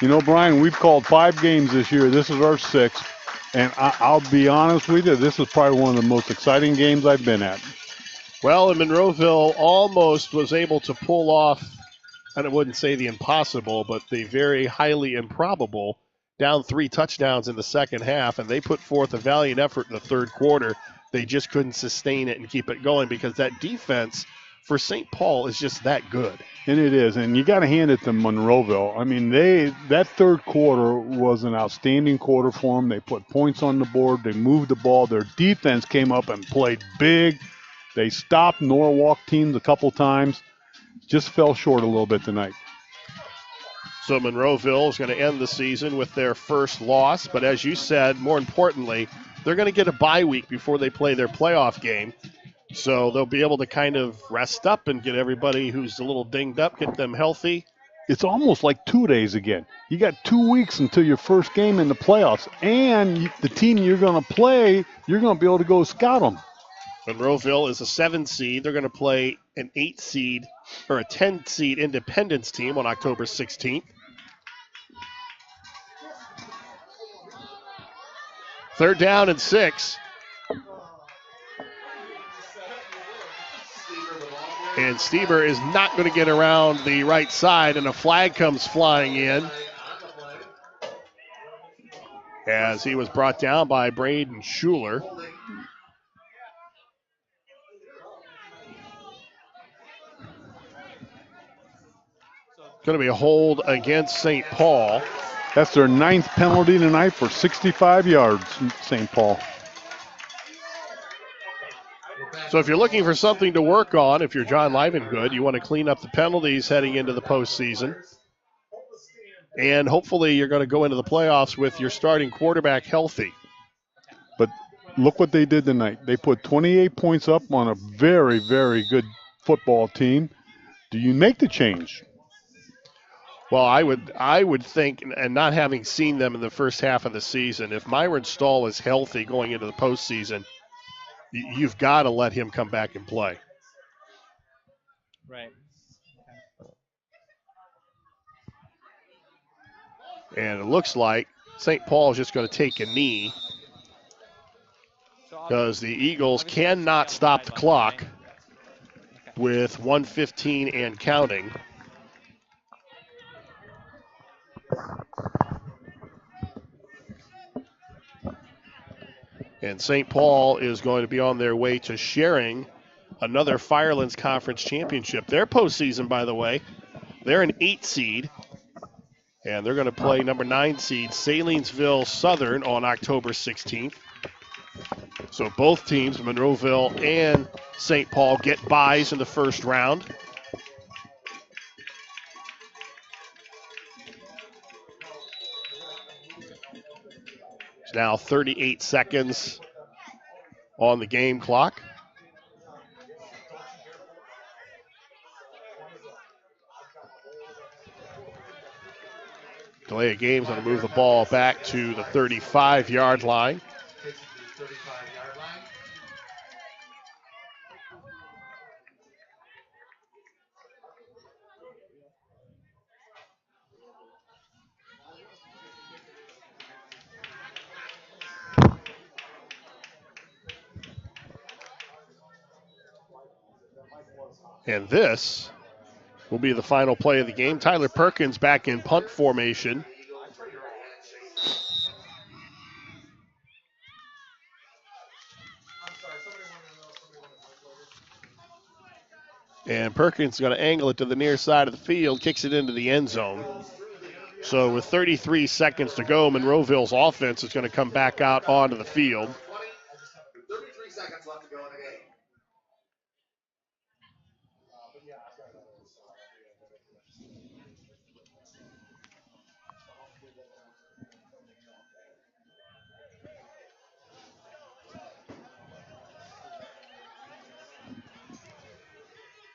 [SPEAKER 1] You know, Brian, we've called 5 games this year. This is our 6th. And I'll be honest with you, this is probably one of the most exciting games I've been at.
[SPEAKER 3] Well, and Monroeville almost was able to pull off, and I wouldn't say the impossible, but the very highly improbable, down 3 touchdowns in the second half, and they put forth a valiant effort in the third quarter. They just couldn't sustain it and keep it going because that defense for St. Paul is just that good.
[SPEAKER 1] And it is, and you got to hand it to Monroeville. I mean, that third quarter was an outstanding quarter for them. They put points on the board. They moved the ball. Their defense came up and played big. They stopped Norwalk teams a couple times. Just fell short a little bit tonight.
[SPEAKER 3] So Monroeville is going to end the season with their first loss. But as you said, more importantly, they're going to get a bye week before they play their playoff game. So they'll be able to kind of rest up and get everybody who's a little dinged up, get them healthy.
[SPEAKER 1] It's almost like 2 days again. You got 2 weeks until your first game in the playoffs. And the team you're going to play, you're going to be able to go scout them.
[SPEAKER 3] Monroeville is a 7 seed. They're going to play an 8 seed or a 10 seed Independence team on October 16th. Third down and 6. And Stieber is not going to get around the right side, and a flag comes flying in as he was brought down by Braden Schuler. Going to be a hold against St. Paul.
[SPEAKER 1] That's their 9th penalty tonight for 65 yards, St. Paul.
[SPEAKER 3] So if you're looking for something to work on, if you're John Livengood, you want to clean up the penalties heading into the postseason. And hopefully you're going to go into the playoffs with your starting quarterback healthy.
[SPEAKER 1] But look what they did tonight. They put 28 points up on a very, very good football team. Do you make the change?
[SPEAKER 3] Well, I would think, and not having seen them in the first half of the season, if Myron Stahl is healthy going into the postseason, you've got to let him come back and play.
[SPEAKER 8] Right.
[SPEAKER 3] And it looks like St. Paul is just going to take a knee because the Eagles cannot stop the clock with 1:15 and counting. And St. Paul is going to be on their way to sharing another Firelands Conference championship. Their postseason, by the way, they're an 8 seed, and they're going to play number 9 seed Salinesville Southern on October 16th. So both teams, Monroeville and St. Paul, get byes in the first round. It's now 38 seconds on the game clock. Delay of game's going to move the ball back to the 35-yard line. And this will be the final play of the game. Tyler Perkins back in punt formation. And Perkins is going to angle it to the near side of the field, kicks it into the end zone. So with 33 seconds to go, Monroeville's offense is going to come back out onto the field.
[SPEAKER 2] 33 seconds left to go in the game.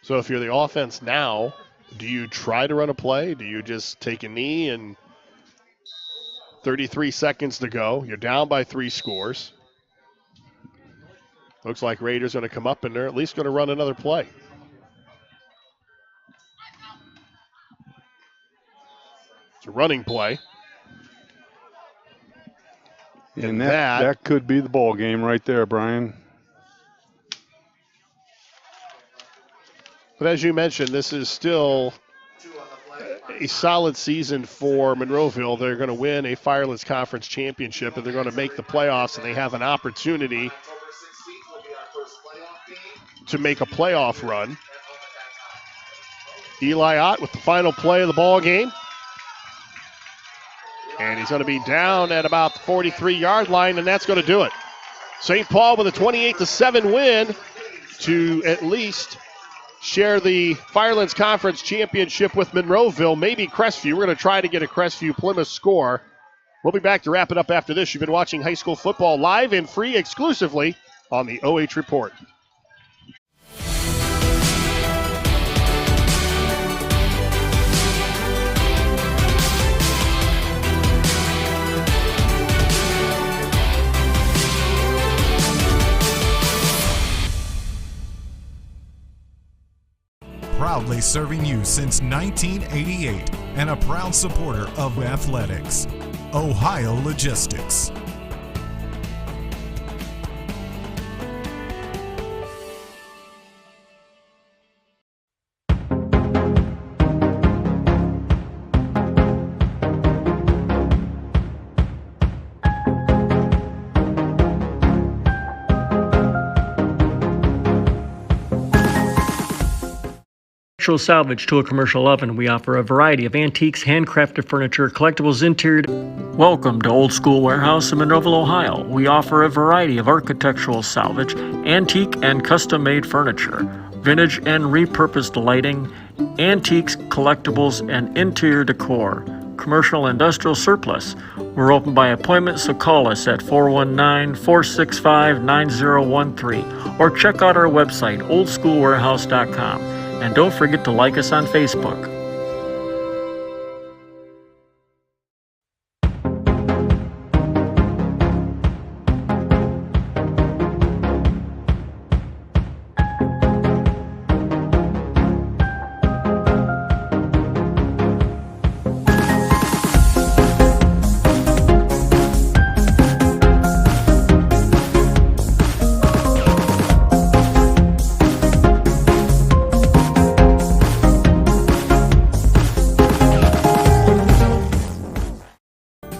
[SPEAKER 3] So if you're the offense now, do you try to run a play? Do you just take a knee and 33 seconds to go? You're down by 3 scores. Looks like Raiders going to come up and they're at least going to run another play. It's a running play.
[SPEAKER 1] And that could be the ball game right there, Brian.
[SPEAKER 3] But as you mentioned, this is still a solid season for Monroeville. They're going to win a Fireless Conference championship, and they're going to make the playoffs, and they have an opportunity to make a playoff run. Eli Ott with the final play of the ball game. And he's going to be down at about the 43-yard line, and that's going to do it. St. Paul with a 28-7 win to at least share the Firelands Conference Championship with Monroeville, maybe Crestview. We're going to try to get a Crestview Plymouth score. We'll be back to wrap it up after this. You've been watching high school football live and free exclusively on the OH Report.
[SPEAKER 4] Proudly serving you since 1988 and a proud supporter of athletics. Ohio Logistics.
[SPEAKER 5] Salvage to a commercial oven. We offer a variety of antiques, handcrafted furniture, collectibles, interior. Welcome to Old School Warehouse in Monroeville, Ohio. We offer a variety of architectural salvage, antique and custom-made furniture, vintage and repurposed lighting, antiques, collectibles, and interior decor, commercial and industrial surplus. We're open by appointment, so call us at 419-465-9013 or check out our website, oldschoolwarehouse.com. And don't forget to like us on Facebook.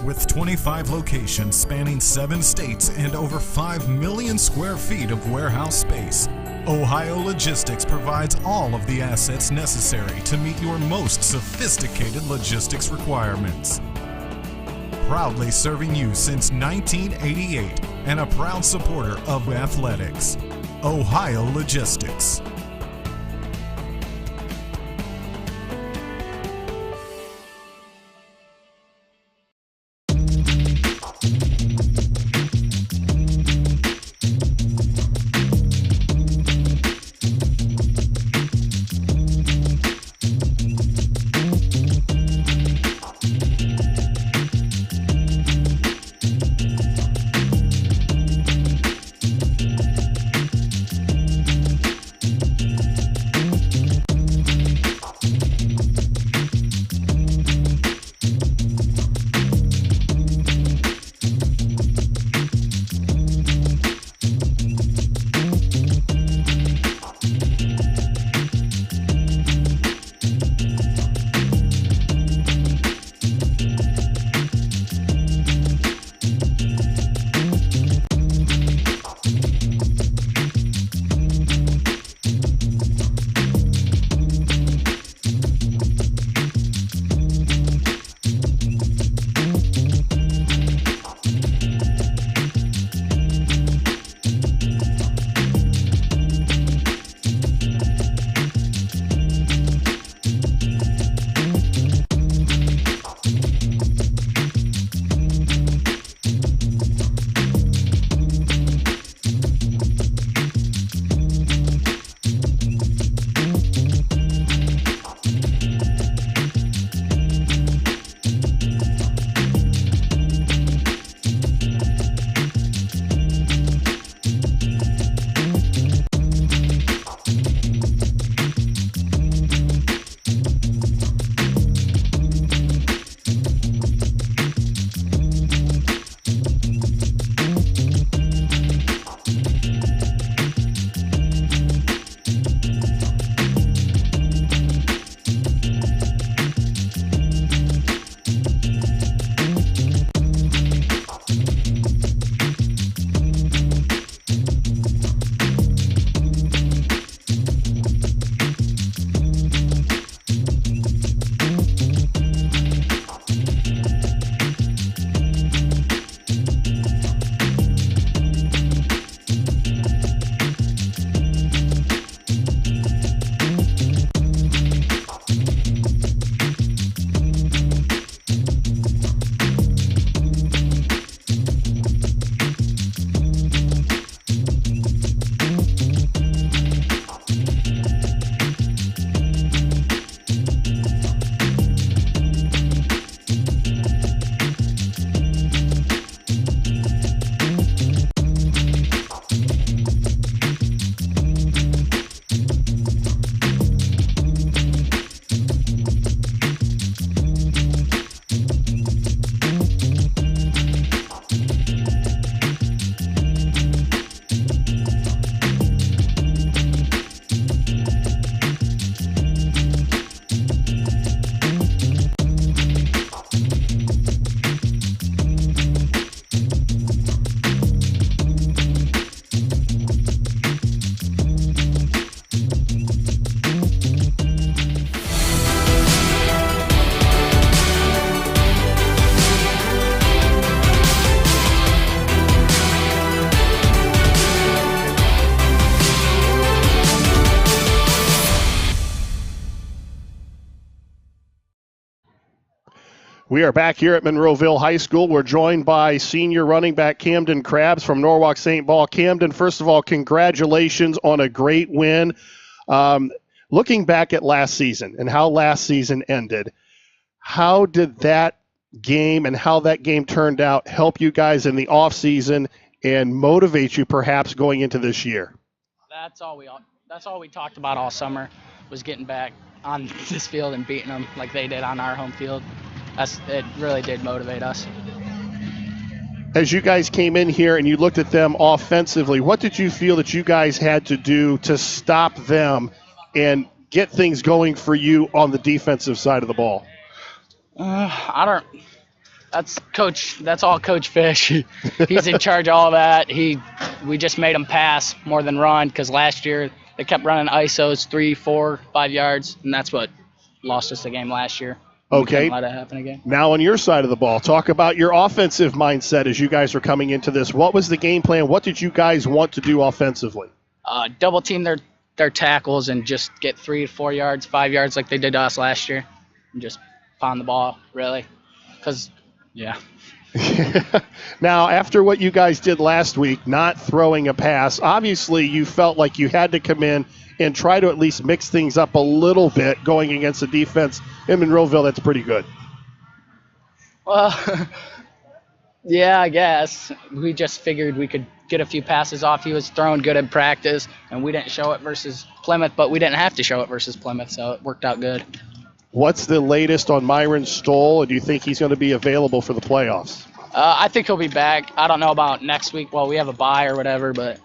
[SPEAKER 5] With 25 locations spanning 7 states and over 5 million square feet of warehouse space, Ohio Logistics provides all of the assets necessary to meet your most sophisticated logistics requirements. Proudly serving you since 1988 and a proud supporter of athletics. Ohio Logistics.
[SPEAKER 3] We are back here at Monroeville High School. We're joined by senior running back Camden Krabs from Norwalk St. Paul. Camden, first of all, congratulations on a great win. Looking back at last season and how last season ended, how did that game and how that game turned out help you guys in the offseason and motivate you perhaps going into this year?
[SPEAKER 8] That's all we talked about all summer, was getting back on this field and beating them like they did on our home field. It really did motivate us.
[SPEAKER 3] As you guys came in here and you looked at them offensively, what did you feel that you guys had to do to stop them and get things going for you on the defensive side of the ball?
[SPEAKER 8] That's all Coach Fish. He's in charge of all that. We just made them pass more than run, because last year they kept running ISOs 3, 4, 5 yards, and that's what lost us the game last year.
[SPEAKER 3] Okay.
[SPEAKER 8] We couldn't let it happen again.
[SPEAKER 3] Now on your side of the ball, talk about your offensive mindset as you guys are coming into this. What was the game plan? What did you guys want to do offensively?
[SPEAKER 8] Double team their tackles and just get 3 to 4 yards, 5 yards like they did to us last year, and just pound the ball, really. Because, yeah.
[SPEAKER 3] Now, after what you guys did last week, not throwing a pass, obviously you felt like you had to come in and try to at least mix things up a little bit going against a defense in Monroeville that's pretty good.
[SPEAKER 8] Well, yeah, I guess. We just figured we could get a few passes off. He was throwing good in practice, and we didn't show it versus Plymouth, but we didn't have to show it versus Plymouth, so it worked out good.
[SPEAKER 3] What's the latest on Myron Stoll, and do you think he's going to be available for the playoffs?
[SPEAKER 8] I think he'll be back. I don't know about next week. Well, we have a bye or whatever, but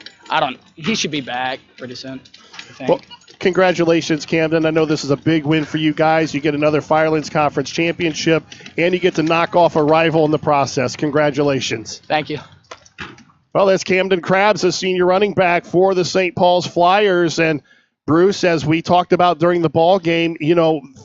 [SPEAKER 8] he should be back pretty soon, I think.
[SPEAKER 3] Well, congratulations, Camden. I know this is a big win for you guys. You get another Firelands Conference championship, and you get to knock off a rival in the process. Congratulations.
[SPEAKER 8] Thank you.
[SPEAKER 3] Well, that's Camden Krabs, a senior running back for the St. Paul's Flyers. And Bruce, as we talked about during the ball game,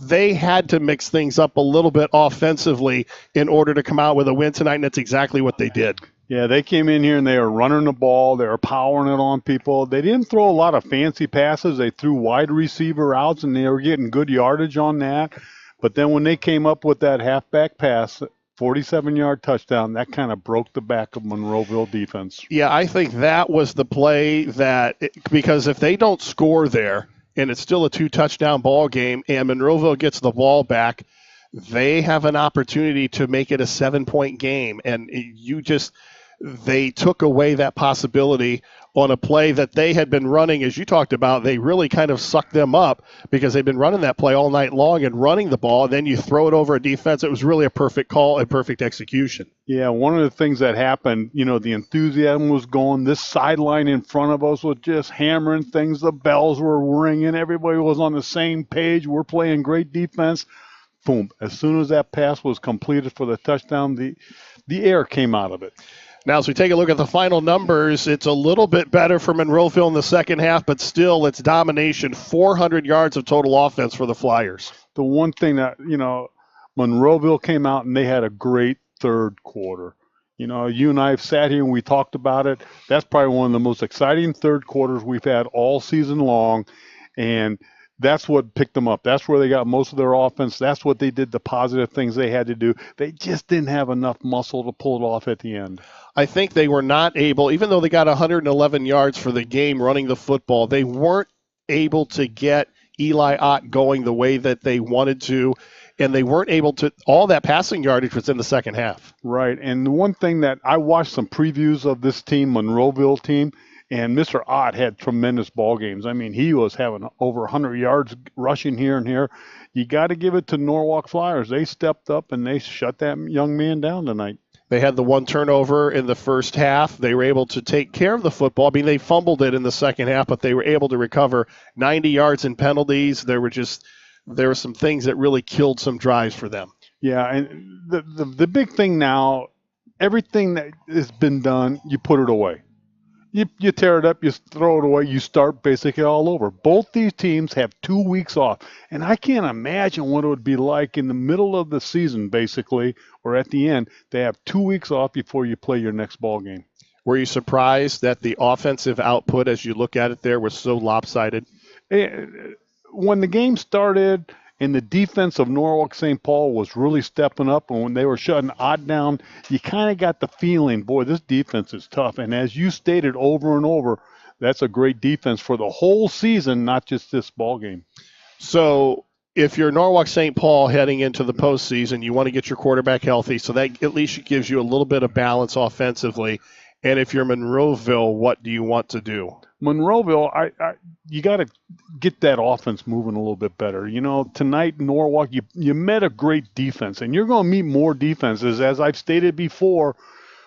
[SPEAKER 3] they had to mix things up a little bit offensively in order to come out with a win tonight, and that's exactly what they did.
[SPEAKER 1] Yeah, they came in here and they were running the ball. They were powering it on people. They didn't throw a lot of fancy passes. They threw wide receiver routes, and they were getting good yardage on that. But then when they came up with that halfback pass, 47-yard touchdown, that kind of broke the back of Monroeville defense.
[SPEAKER 3] Yeah, I think that was the play because if they don't score there, and it's still a 2-touchdown ball game, and Monroeville gets the ball back, they have an opportunity to make it a 7-point game. And they took away that possibility on a play that they had been running, as you talked about. They really kind of sucked them up because they've been running that play all night long and running the ball, and then you throw it over a defense. It was really a perfect call and perfect execution.
[SPEAKER 1] Yeah, one of the things that happened, the enthusiasm was going. This sideline in front of us was just hammering things. The bells were ringing. Everybody was on the same page. We're playing great defense. Boom. As soon as that pass was completed for the touchdown, the air came out of it.
[SPEAKER 3] Now, as we take a look at the final numbers, it's a little bit better for Monroeville in the second half, but still it's domination, 400 yards of total offense for the Flyers.
[SPEAKER 1] The one thing that, Monroeville came out and they had a great third quarter. You and I have sat here and we talked about it. That's probably one of the most exciting third quarters we've had all season long, and that's what picked them up. That's where they got most of their offense. That's what they did, the positive things they had to do. They just didn't have enough muscle to pull it off at the end.
[SPEAKER 3] I think they were not able, even though they got 111 yards for the game running the football, they weren't able to get Eli Ott going the way that they wanted to, and they weren't able to. All that passing yardage was in the second half.
[SPEAKER 1] Right, and the one thing that I watched some previews of this team, Monroeville team, and Mr. Ott had tremendous ball games. I mean, he was having over 100 yards rushing here and here. You got to give it to Norwalk Flyers. They stepped up and they shut that young man down tonight.
[SPEAKER 3] They had the one turnover in the first half. They were able to take care of the football. I mean, they fumbled it in the second half, but they were able to recover 90 yards in penalties. There were some things that really killed some drives for them.
[SPEAKER 1] Yeah, and the big thing now, everything that has been done, you put it away. You tear it up, you throw it away, you start basically all over. Both these teams have 2 weeks off, and I can't imagine what it would be like in the middle of the season, basically, or at the end. They have 2 weeks off before you play your next ball game.
[SPEAKER 3] Were you surprised that the offensive output, as you look at it there, was so lopsided?
[SPEAKER 1] When the game started, and the defense of Norwalk St. Paul was really stepping up. And when they were shutting Ott down, you kind of got the feeling, boy, this defense is tough. And as you stated over and over, that's a great defense for the whole season, not just this ball game.
[SPEAKER 3] So if you're Norwalk St. Paul heading into the postseason, you want to get your quarterback healthy, so that at least gives you a little bit of balance offensively. And if you're Monroeville, what do you want to do?
[SPEAKER 1] Monroeville, you got to get that offense moving a little bit better. You know, tonight, Norwalk, you met a great defense, and you're going to meet more defenses. As I've stated before,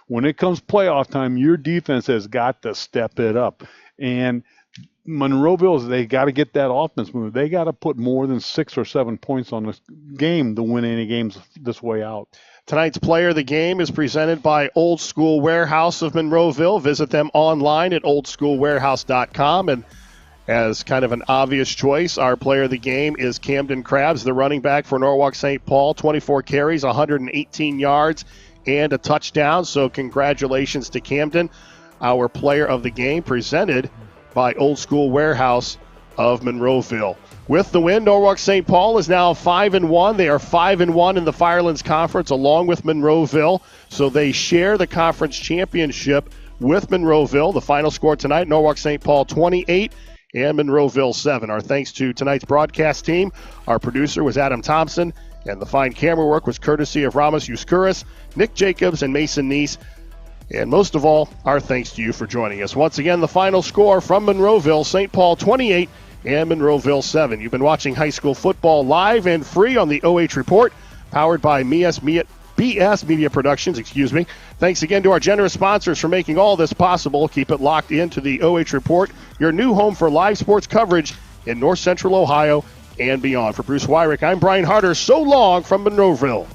[SPEAKER 1] when it comes playoff time, your defense has got to step it up. And Monroeville, they got to get that offense moving. They got to put more than 6 or 7 points on this game to win any games this way out.
[SPEAKER 3] Tonight's player of the game is presented by Old School Warehouse of Monroeville. Visit them online at oldschoolwarehouse.com. And as kind of an obvious choice, our player of the game is Camden Krabs, the running back for Norwalk St. Paul. 24 carries, 118 yards, and a touchdown. So congratulations to Camden, our player of the game, presented by Old School Warehouse of Monroeville. With the win, Norwalk St. Paul is now 5-1. They are 5-1 in the Firelands Conference along with Monroeville, so they share the conference championship with Monroeville. The final score tonight, Norwalk St. Paul 28 and Monroeville 7. Our thanks to tonight's broadcast team. Our producer was Adam Thompson, and the fine camera work was courtesy of Ramos Euskouris, Nick Jacobs, and Mason Neese. And most of all, our thanks to you for joining us. Once again, the final score from Monroeville, St. Paul 28 and Monroeville 7. You've been watching high school football live and free on the OH Report, powered by BS Media Productions. Thanks again to our generous sponsors for making all this possible. Keep it locked into the OH Report, your new home for live sports coverage in North Central Ohio and beyond. For Bruce Weirich, I'm Brian Harter. So long from Monroeville.